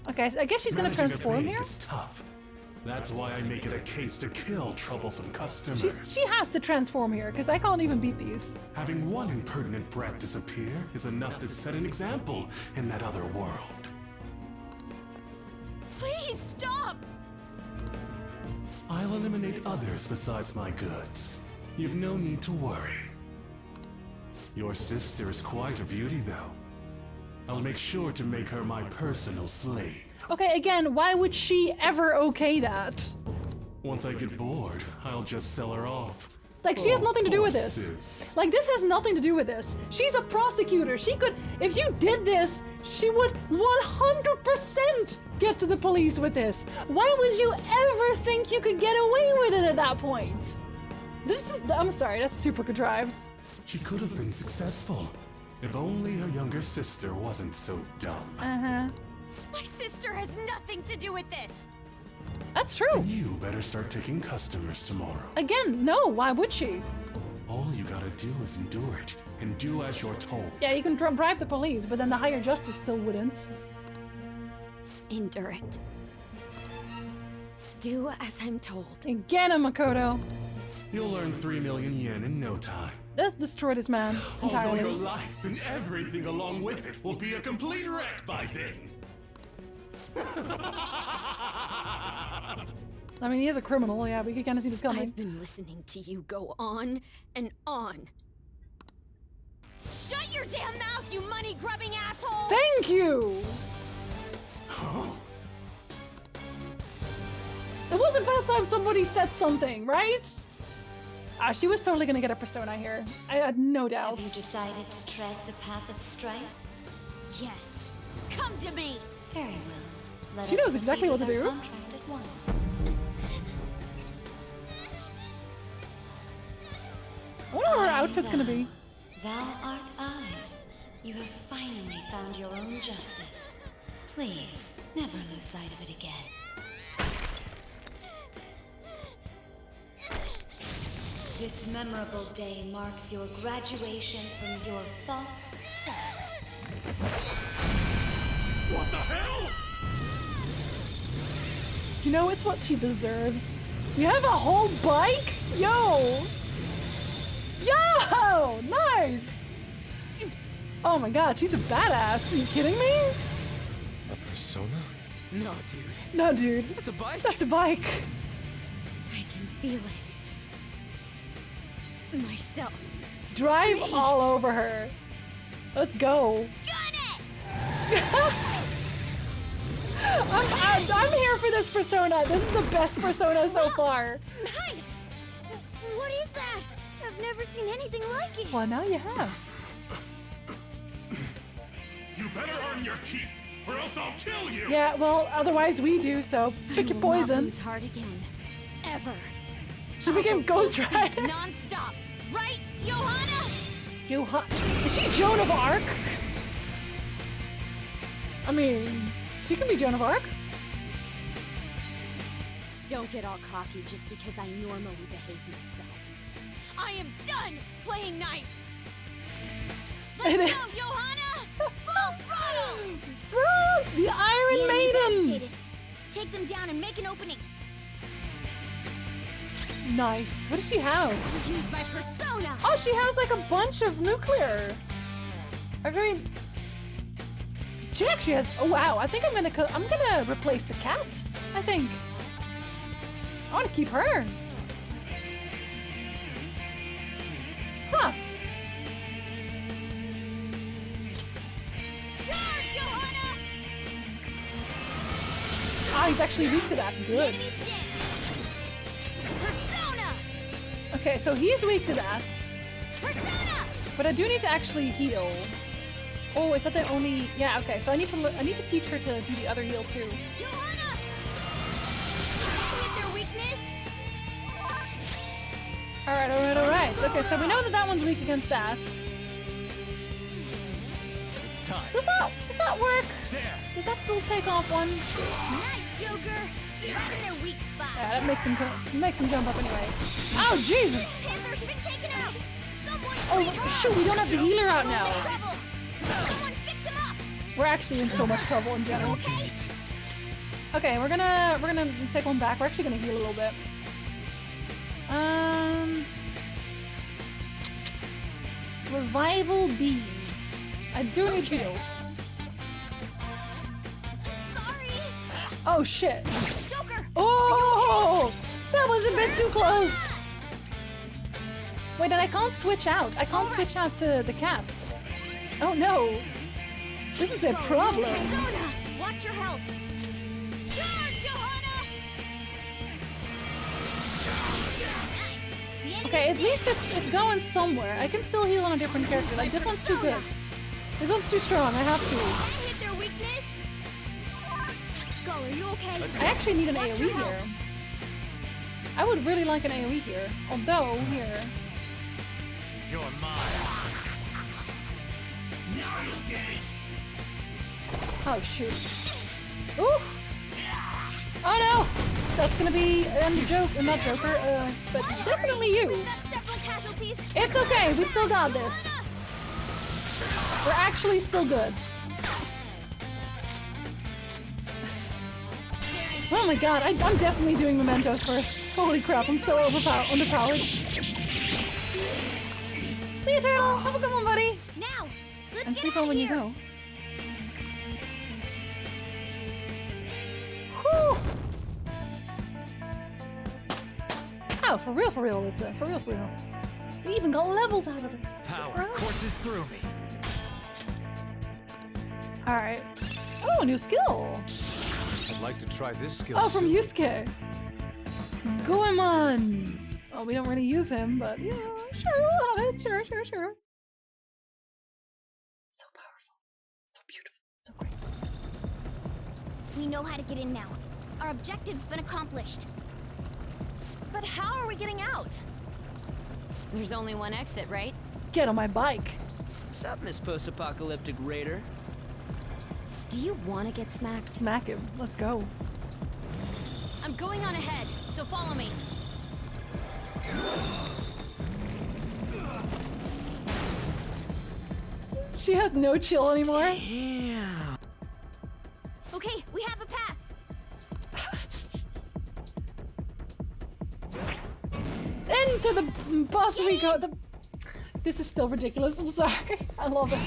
A: Okay, so I guess she's gonna
M: Managing a
A: transform
M: pig
A: here?
M: is tough, That's why I make it a case to kill troublesome customers.
A: She has to transform here, because I can't even beat these.
M: Having one impertinent brat disappear is enough to set an example in that other world.
B: Please stop!
M: I'll eliminate others besides my goods. You've no need to worry. Your sister is quite a beauty, though. I'll make sure to make her my personal slave.
A: Okay, again, why would she ever okay that?
M: Once I get bored, I'll just sell her off.
A: Like, she has nothing to do with this.
M: Sis.
A: Like, this has nothing to do with this. She's a prosecutor. She could, if you did this, she would 100% get to the police with this. Why would you ever think you could get away with it at that point? This is, I'm sorry, that's super contrived.
M: She could have been successful, if only her younger sister wasn't so dumb.
A: Uh-huh.
B: My sister has nothing to do with this!
A: That's true.
M: Then you better start taking customers tomorrow.
A: Again, no, why would she?
M: All you gotta do is endure it, and do as you're told.
A: Yeah, you can bribe the police, but then the higher justice still wouldn't.
B: Endure it. Do as I'm told.
A: Again, Makoto.
M: You'll earn 3 million yen in no time.
A: Let's destroy this man entirely.
M: Although your life and everything along with it will be a complete wreck by then.
A: I mean, he is a criminal, yeah, but you can kind of see this coming.
B: I've been listening to you go on and on. Shut your damn mouth, you money-grubbing asshole!
A: Thank you! It was about time somebody said something, right? Ah, she was totally gonna get a persona here. I had no doubts.
N: Have you decided to tread the path of strife?
B: Yes. Come to me!
N: Very well. Let
A: She
N: us
A: knows exactly what
N: proceed
A: to
N: with our
A: do.
N: contract at once.
A: I wonder what her outfit's gonna be.
N: Thou art I. You have finally found your own justice. Please, never lose sight of it again. This memorable day marks your graduation from your false self.
M: What the hell?
A: You know, it's what she deserves. You have a whole bike? Yo! Yo! Nice! Oh my god, she's a badass. Are you kidding me?
E: A persona?
L: No, dude.
A: No, dude.
L: That's a bike?
A: That's a bike.
B: I can feel it. Myself.
A: Drive all over her. Let's go. I'm here for this persona. This is the best persona so far.
H: Nice! What is that? I've never seen anything like it.
A: Well, now you have.
M: You better earn your keep, or else I'll kill you!
A: Yeah, well, otherwise we do, so pick your
B: I will not
A: poison.
B: lose heart again. Ever.
A: She became Ghost
B: Speed
A: Rider.
B: Non-stop. Right, Johanna?
A: Is she Joan of Arc? I mean, she can be Joan of Arc.
B: Don't get all cocky just because I normally behave myself. I am done playing nice. Let's
A: It
B: go,
A: is.
B: Johanna! Full throttle!
A: Bro, it's the Iron
H: The enemy's
A: Maiden!
H: agitated. Take them down and make an opening.
A: Nice. What does she have?
B: Use my persona!
A: Oh, she has like a bunch of nuclear. I mean, she actually has. Oh wow! I think I'm gonna replace the cat. I think. I want to keep her. Huh?
B: Charge, Johanna!
A: Ah, he's actually weak to that. Good.
B: Persona!
A: Okay, so he's weak to that.
B: Persona!
A: But I do need to actually heal. Oh, is that the only? Yeah. Okay, so I need to teach her to do the other heal too.
B: Johanna! Hit their weakness?
A: All right, all right, all right. Okay, so we know that one's weak against that.
G: It's time.
A: Does that work? Does that still take off one?
H: Nice, Joker. Right in their weak spot.
A: Yeah, that makes them jump up anyway. Oh Jesus!
H: Panther's been taken out. Someone
A: Oh shoot, we don't have the healer out now.
H: Someone fix him up.
A: We're actually in so much trouble in general.
H: Okay.
A: Okay, we're gonna take one back. We're actually gonna heal a little bit. Revival beads. I do need heals.
B: Sorry.
A: Oh shit.
B: Joker.
A: Oh, that was a bit too close. Wait, and I can't switch out. I can't switch out to the cats. Oh no. This is a problem.
B: Persona, watch your health. Charge, Johanna!
A: Okay, at least it's going somewhere. I can still heal on a different character. Like, this one's too good. This one's too strong. I have to.
B: Hit their weakness. Skull, are you okay?
A: I actually need an
B: Watch
A: AoE
B: your
A: here.
B: health.
A: I would really like an AoE here. Although, here.
K: You're mine. Now you'll get it.
A: Oh, shoot. Ooh! Oh no! That's gonna be not Joker, but definitely you. It's okay, we still got this. We're actually still good. Oh my god, I'm definitely doing mementos first. Holy crap, I'm so underpowered. See you, Turtle! Have a good one, buddy!
B: Now, let's
A: And
B: get
A: sleep
B: out
A: on when
B: of
A: you
B: here.
A: go. Whew. Oh, for real, it's for real. We even got levels out of this.
G: Power courses through me.
A: Alright. Oh, a new skill!
E: I'd like to try this skill.
A: Oh, from
E: soon.
A: Yusuke! Goemon! Oh, we don't really use him, but yeah, sure, we'll have it. Sure. So powerful. So beautiful. So great.
B: We know how to get in now. Our objective's been accomplished.
F: But how are we getting out?
B: There's only one exit, right?
A: Get on my bike.
L: Sup, Miss Post-Apocalyptic Raider?
B: Do you want to get smacked?
A: Smack him. Let's go.
B: I'm going on ahead, so follow me.
A: She has no chill anymore.
L: Yeah.
B: Okay, we have a path.
A: Into the bus we go. This is still ridiculous. I'm sorry. I love it.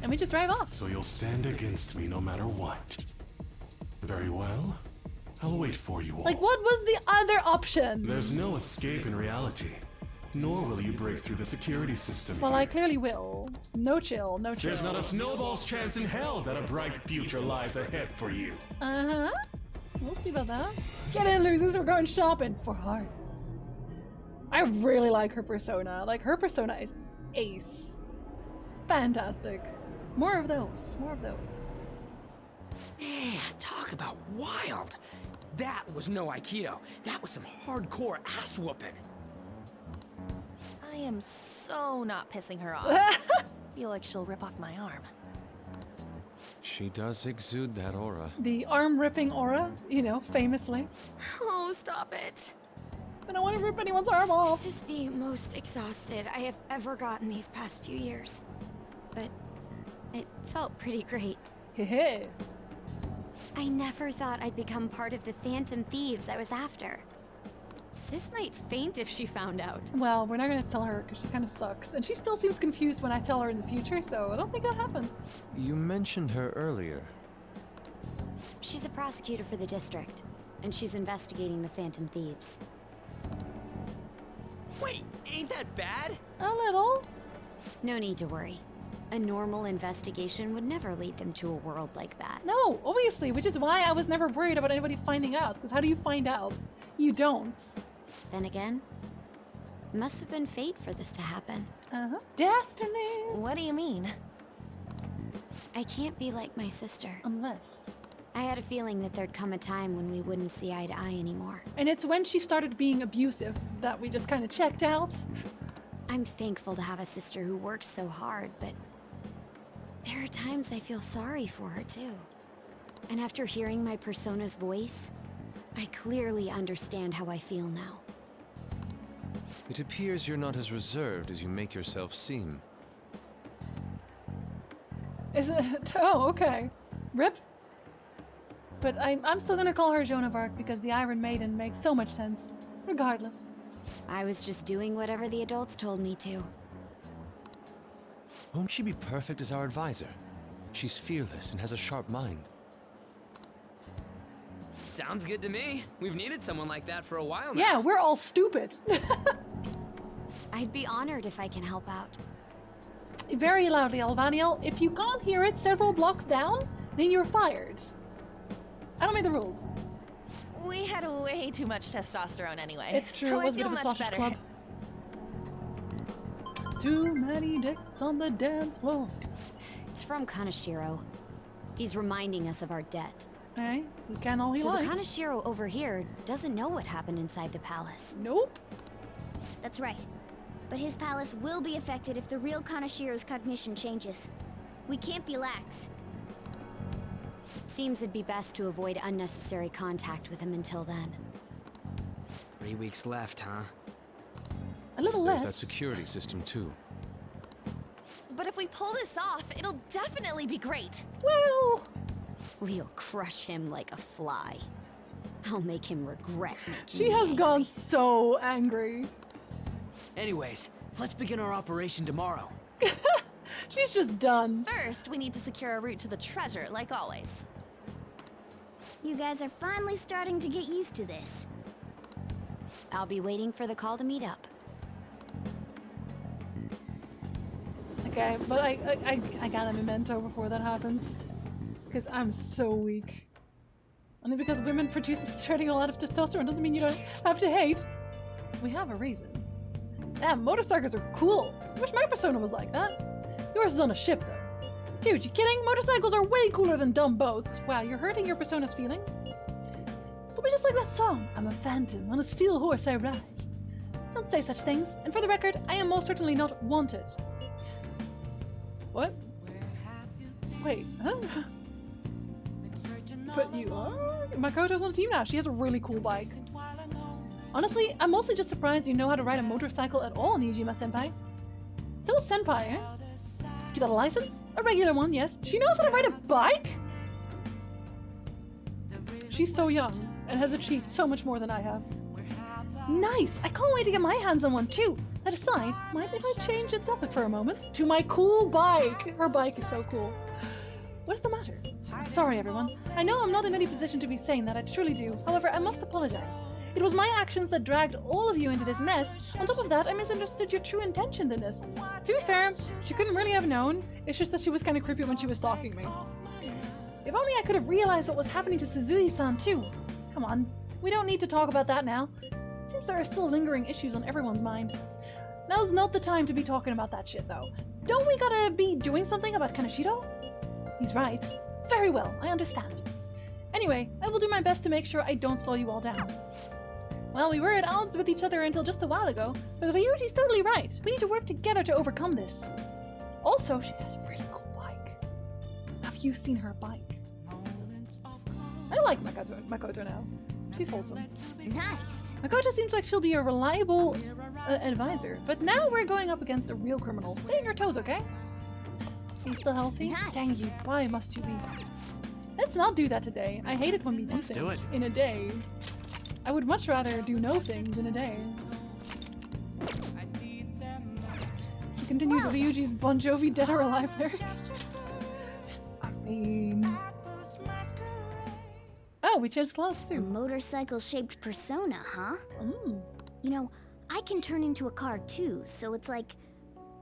A: And we just drive off.
M: So you'll stand against me no matter what. Very well. I'll wait for you all.
A: Like, what was the other option?
M: There's no escape in reality. Nor will you break through the security system.
A: Well, I clearly will. No chill.
M: There's not a snowball's chance in hell that a bright future lies ahead for you.
A: Uh-huh. We'll see about that. Get in, losers. We're going shopping for hearts. I really like her persona. Like, her persona is ace. Fantastic. More of those.
L: Man, talk about wild. That was no Aikido. That was some hardcore ass whooping.
F: I am so not pissing her off. Feel like she'll rip off my arm.
E: She does exude that aura.
A: The arm-ripping aura, you know, famously.
B: Oh, stop it.
A: I don't want to rip anyone's arm off.
B: This is the most exhausted I have ever gotten these past few years. But it felt pretty great.
A: Heh.
B: I never thought I'd become part of the Phantom Thieves I was after. Sis might faint if she found out.
A: Well, we're not gonna tell her because she kind of sucks. And she still seems confused when I tell her in the future, so I don't think that happens.
E: You mentioned her earlier.
B: She's a prosecutor for the district, and she's investigating the Phantom Thieves.
L: Wait, ain't that bad?
A: A little.
B: No need to worry. A normal investigation would never lead them to a world like that.
A: No, obviously, which is why I was never worried about anybody finding out. Because how do you find out? You don't.
B: Then again, it must have been fate for this to happen.
A: Uh-huh. Destiny!
F: What do you mean?
B: I can't be like my sister.
A: Unless.
B: I had a feeling that there'd come a time when we wouldn't see eye to eye anymore.
A: And it's when she started being abusive that we just kind of checked out.
B: I'm thankful to have a sister who works so hard, but there are times I feel sorry for her too. And after hearing my persona's voice, I clearly understand how I feel now.
E: It appears you're not as reserved as you make yourself seem.
A: Is it? Oh, okay. Rip? But I'm still gonna call her Joan of Arc because the Iron Maiden makes so much sense, regardless.
B: I was just doing whatever the adults told me to.
E: Won't she be perfect as our advisor? She's fearless and has a sharp mind.
L: Sounds good to me. We've needed someone like that for a while now.
A: Yeah, we're all stupid.
B: I'd be honored if I can help out.
A: Very loudly, Alvaniel. If you can't hear it several blocks down, then you're fired. I don't make the rules.
F: We had way too much testosterone anyway.
A: It's true,
F: so
A: it was a
F: I
A: bit
F: feel
A: of a
F: much
A: sausage
F: better.
A: club. Too many dicks on the dance floor.
B: It's from Kaneshiro. He's reminding us of our debt.
A: Hey, he can all he
B: So
A: likes.
B: the Kaneshiro over here doesn't know what happened inside the palace.
A: Nope.
H: That's right. But his palace will be affected if the real Kaneshiro's cognition changes. We can't be lax.
B: Seems it'd be best to avoid unnecessary contact with him until then.
L: 3 weeks left, huh?
A: A little
E: There's
A: less.
E: that security system too.
F: But if we pull this off, it'll definitely be great.
A: Well,
B: We'll crush him like a fly. I'll make him regret making
A: she
B: me
A: has
B: angry.
A: gone so angry.
L: Anyways, let's begin our operation tomorrow.
A: She's just done.
F: First, we need to secure a route to the treasure, like always.
H: You guys are finally starting to get used to this.
B: I'll be waiting for the call to meet up.
A: Okay, but I got a memento before that happens. Because I'm so weak. Only because women produce a starting a lot of testosterone doesn't mean you don't have to hate. We have a reason. Damn, motorcycles are cool. I wish my persona was like that. Yours is on a ship, though. Dude, you kidding? Motorcycles are way cooler than dumb boats. Wow, you're hurting your persona's feeling? It'll be just like that song. I'm a phantom. On a steel horse I ride. Don't say such things. And for the record, I am most certainly not wanted. What? Wait, huh? But you are? Makoto's on the team now. She has a really cool bike. Honestly, I'm mostly just surprised you know how to ride a motorcycle at all, Nijima-senpai. Still a senpai, eh? You got a license? A regular one, yes. She knows how to ride a bike? She's so young and has achieved so much more than I have. Nice! I can't wait to get my hands on one too. That aside, mind if I change the topic for a moment? To my cool bike! Her bike is so cool. What is the matter? Sorry, everyone. I know I'm not in any position to be saying that, I truly do. However, I must apologize. It was my actions that dragged all of you into this mess. On top of that, I misunderstood your true intentions in this. To be fair, she couldn't really have known. It's just that she was kind of creepy when she was stalking me. If only I could have realized what was happening to Suzui-san too. Come on, we don't need to talk about that now. It seems there are still lingering issues on everyone's mind. Now's not the time to be talking about that shit though. Don't we gotta be doing something about Kaneshiro? He's right. Very well, I understand. Anyway, I will do my best to make sure I don't slow you all down. Well, we were at odds with each other until just a while ago, but Ryuji's totally right. We need to work together to overcome this. Also, she has a really cool bike. Have you seen her bike? I like Makoto now. She's wholesome.
H: Nice.
A: Makoto seems like she'll be a reliable advisor, but now we're going up against a real criminal. Stay on your toes, okay? Are you still healthy?
H: Nice.
A: Dang you, why must you be? Let's not do that today. I hate it when we do
G: Let's do
A: things
G: it.
A: in a day. I would much rather do no things in a day. She continues Ryuji's Bon Jovi Dead or Alive lyric. I mean... Oh, we changed clothes
H: A
A: too.
H: motorcycle-shaped persona, huh?
A: Mm.
H: You know, I can turn into a car too, so it's like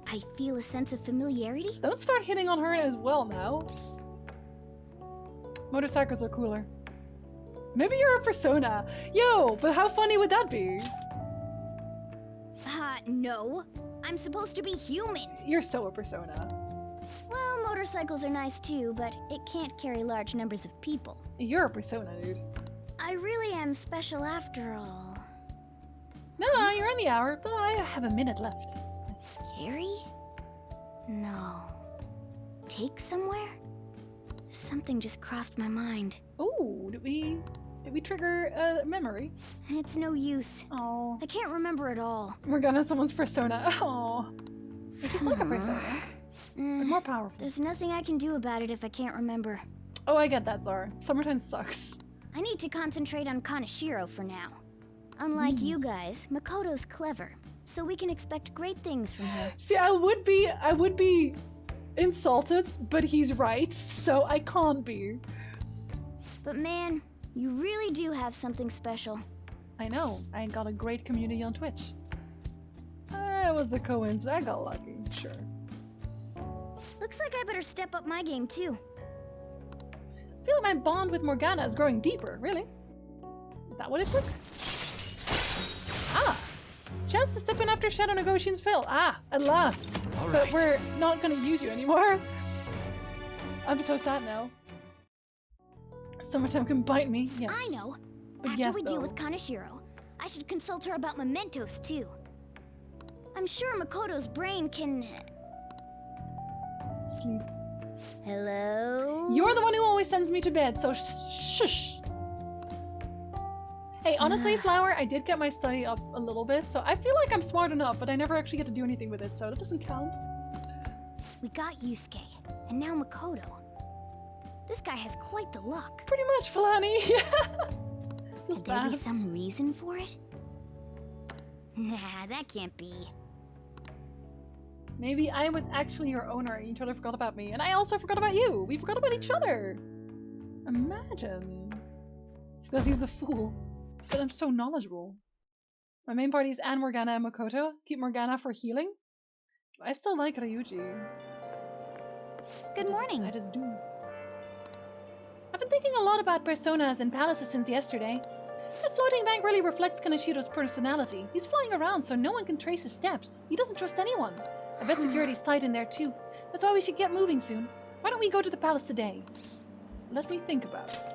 H: I feel a sense of familiarity.
A: Don't start hitting on her as well now. Motorcycles are cooler. Maybe you're a persona. Yo, but how funny would that be?
H: No. I'm supposed to be human.
A: You're so a persona.
H: Well, motorcycles are nice too, but it can't carry large numbers of people.
A: You're a persona, dude.
H: I really am special after all.
A: No, you're in the hour, but I have a minute left.
H: Carrie? No. Take somewhere? Something just crossed my mind.
A: Ooh, did we trigger a memory?
H: It's no use.
A: Oh,
H: I can't remember it all.
A: we're gonna someone's persona. Oh, which is like a persona, but more powerful.
H: There's nothing I can do about it if I can't remember.
A: Oh, I get that, Zara. Summertime sucks.
H: I need to concentrate on Kaneshiro for now. Unlike you guys, Makoto's clever, so we can expect great things from her.
A: See, I would be insulted, but he's right, so I can't be.
H: But man, you really do have something special.
A: I know. I got a great community on Twitch. It was a coincidence. I got lucky, sure.
H: Looks like I better step up my game too.
A: I feel like my bond with Morgana is growing deeper, really. Is that what it took? Ah! Chance to step in after Shadow negotiations fail. Ah, at last.
E: All
A: But
E: right.
A: we're not gonna use you anymore. I'm so sad now. Summertime can bite me, yes.
H: I know.
A: But
H: After
A: yes,
H: we deal
A: though.
H: with Kaneshiro, I should consult her about mementos too. I'm sure Makoto's brain can...
A: Sleep.
H: Hello?
A: You're the one who always sends me to bed, so shush. Hey, honestly, Flower, I did get my study up a little bit, so I feel like I'm smart enough, but I never actually get to do anything with it, so that doesn't count.
H: We got Yusuke, and now Makoto. This guy has quite the luck.
A: Pretty much, Falani. Feels
H: Could there be
A: bad.
H: some reason for it? Nah, that can't be.
A: Maybe I was actually your owner and you totally forgot about me, and I also forgot about you. We forgot about each other. Imagine. It's because he's the fool. But I'm so knowledgeable. My main party is Anne, Morgana, and Makoto. Keep Morgana for healing. I still like Ryuji.
H: Good morning.
A: I just do. I've been thinking a lot about personas and palaces since yesterday. That floating bank really reflects Kaneshiro's personality. He's flying around so no one can trace his steps. He doesn't trust anyone. I bet security's tight in there too. That's why we should get moving soon. Why don't we go to the palace today? Let me think about it.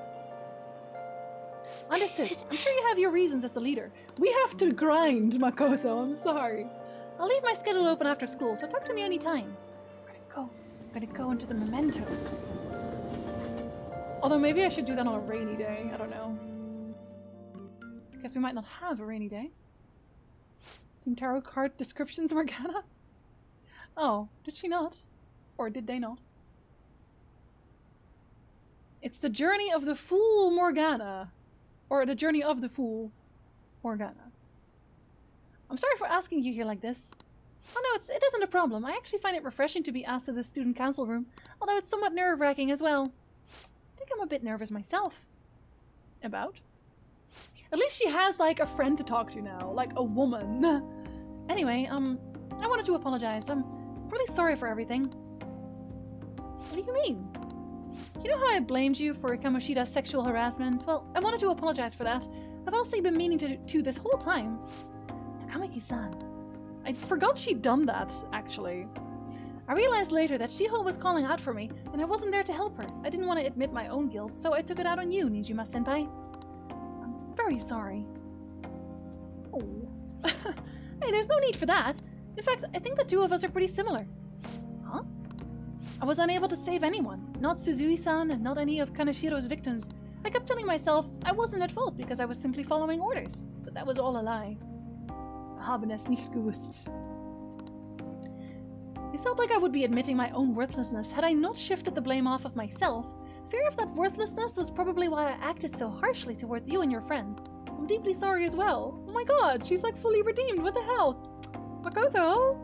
A: Understood. I'm sure you have your reasons as the leader. We have to grind, Makoto. I'm sorry. I'll leave my schedule open after school, so talk to me anytime. I'm gonna go into the mementos. Although maybe I should do that on a rainy day. I don't know. Guess we might not have a rainy day. Team Tarot card descriptions, Morgana? Oh, did she not? Or did they not? It's the journey of the fool Morgana. Or the journey of the fool Morgana. I'm sorry for asking you here like this. Oh no, it isn't a problem. I actually find it refreshing to be asked to the student council room, although it's somewhat nerve-wracking as well. I think I'm a bit nervous myself. About? At least she has, like, a friend to talk to now. Like, a woman. Anyway, I wanted to apologize. I'm really sorry for everything. What do you mean? You know how I blamed you for Kamoshida's sexual harassment? Well, I wanted to apologize for that. I've also been meaning to this whole time. Takamaki-san. I forgot she'd done that, actually. I realized later that Shiho was calling out for me, and I wasn't there to help her. I didn't want to admit my own guilt, so I took it out on you, Nijima-senpai. I'm very sorry. Oh. Hey, there's no need for that. In fact, I think the two of us are pretty similar. Huh? I was unable to save anyone. Not Suzui-san, and not any of Kaneshiro's victims. I kept telling myself I wasn't at fault because I was simply following orders. But that was all a lie. Haben es nicht gewusst. It felt like I would be admitting my own worthlessness had I not shifted the blame off of myself. Fear of that worthlessness was probably why I acted so harshly towards you and your friend. I'm deeply sorry as well. Oh my god, she's like fully redeemed. What the hell? Makoto?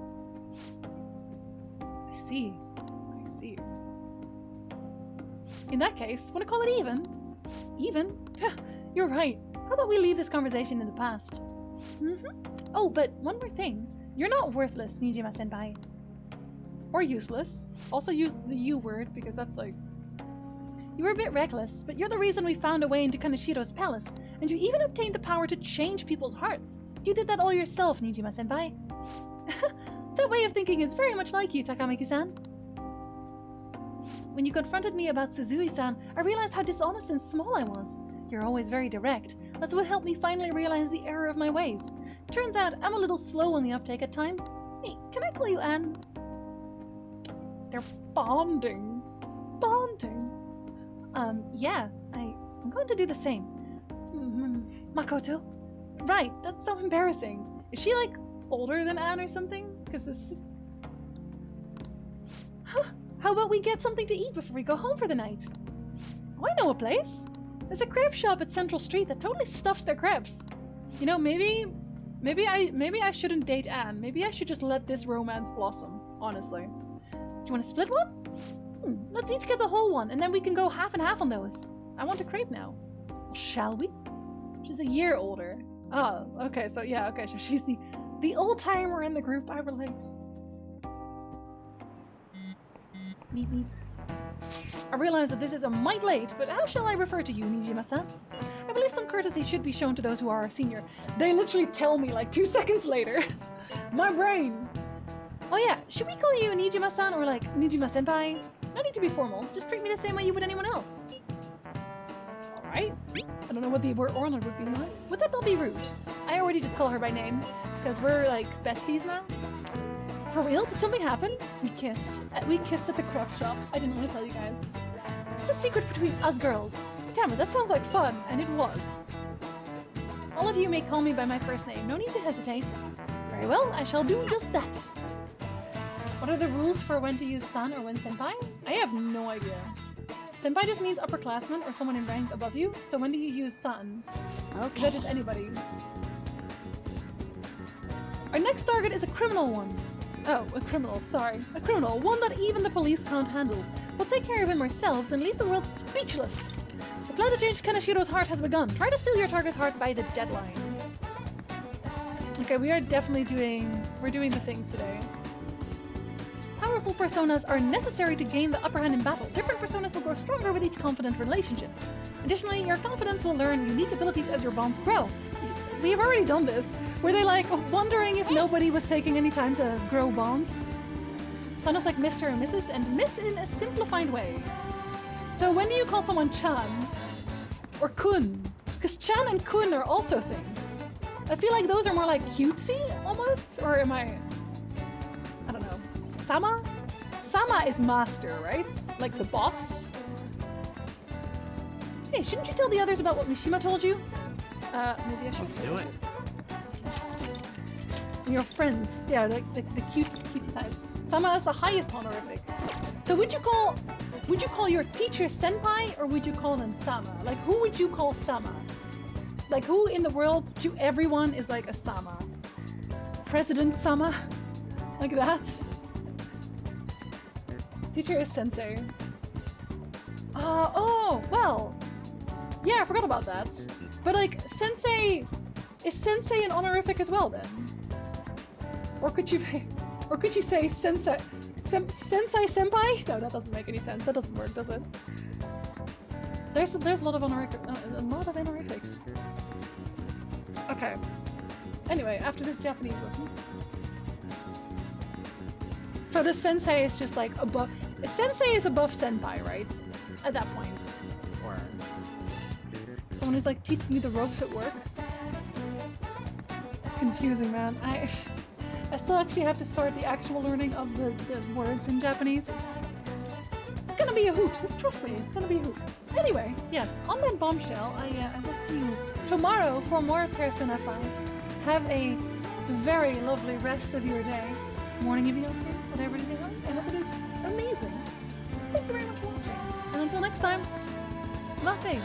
A: I see. I see. In that case, wanna call it even? Even? You're right. How about we leave this conversation in the past? Oh, but one more thing. You're not worthless, Nijima-senpai. Or useless. Also use the you word, because that's like... You were a bit reckless, but you're the reason we found a way into Kaneshiro's palace, and you even obtained the power to change people's hearts. You did that all yourself, Nijima-senpai. That way of thinking is very much like you, Takamaki-san. When you confronted me about Suzui-san, I realized how dishonest and small I was. You're always very direct. That's what helped me finally realize the error of my ways. Turns out I'm a little slow on the uptake at times. Hey, can I call you Anne? They're bonding. Bonding. Yeah, I'm going to do the same. Makoto? Right, that's so embarrassing. Is she, like, older than Anne or something? Because this... How about we get something to eat before we go home for the night? Oh, I know a place. There's a crepe shop at Central Street that totally stuffs their crepes. You know, maybe I shouldn't date Anne. Maybe I should just let this romance blossom, honestly. Do you want to split one? Let's each get the whole one, and then we can go half and half on those. I want a crepe now. Shall we? She's a year older. Oh, okay, so yeah, okay, so she's the old-timer in the group. I relate. Meep meep. I realize that this is a mite late, but how shall I refer to you, Nijima-san? I believe some courtesy should be shown to those who are our senior. They literally tell me like 2 seconds later. My brain. Oh yeah, should we call you Nijima-san or like Nijima-senpai? No need to be formal. Just treat me the same way you would anyone else. Alright. I don't know what the word Orland would be like. Would that not be rude? I already just call her by name, because we're like besties now. For real? Did something happen? We kissed. We kissed at the crepe shop. I didn't want to tell you guys. It's a secret between us girls. Damn it, that sounds like fun, and it was. All of you may call me by my first name. No need to hesitate. Very well, I shall do just that. What are the rules for when to use san or when senpai? I have no idea. Senpai just means upperclassman or someone in rank above you, so when do you use san? Okay. Is that just anybody? Our next target is a criminal one. Oh, a criminal, sorry. A criminal, one that even the police can't handle. We'll take care of him ourselves and leave the world speechless. The plan to change Kanashiro's heart has begun. Try to steal your target's heart by the deadline. Okay, we are definitely doing the things today. Powerful personas are necessary to gain the upper hand in battle. Different personas will grow stronger with each confident relationship. Additionally, your confidence will learn unique abilities as your bonds grow. We have already done this. Were they like wondering if nobody was taking any time to grow bonds? Sounds like Mr. and Mrs. and Miss in a simplified way. So when do you call someone Chan? Or Kun? Because Chan and Kun are also things. I feel like those are more like cutesy, almost? Or am I don't know. Sama? Sama is master, right? Like the boss? Hey, shouldn't you tell the others about what Mishima told you? Maybe I should.
G: Let's do it.
A: Your friends. Yeah, the cutesy types. Sama is the highest honorific. So would you call your teacher senpai or would you call them Sama? Like who would you call Sama? Like who in the world to everyone is like a Sama? President Sama? Like that? Teacher is sensei. Oh, well. Yeah, I forgot about that. But like, sensei... Is sensei an honorific as well then? Or could you say sensei... Sensei senpai? No, that doesn't make any sense. That doesn't work, does it? There's a lot of honorifics. Okay. Anyway, after this Japanese lesson. So the sensei is just like above... Sensei is above senpai, right? At that point. Or... someone who's like teaching you the ropes at work. It's confusing, man. I still actually have to start the actual learning of the words in Japanese. It's gonna be a hoot. Trust me, it's gonna be a hoot. Anyway, yes, on that bombshell, I will see you tomorrow for more Persona 5. Have a very lovely rest of your day. Morning if you don't care, whatever it is you want. I hope it is amazing. Thank you very much for watching. And until next time, latte.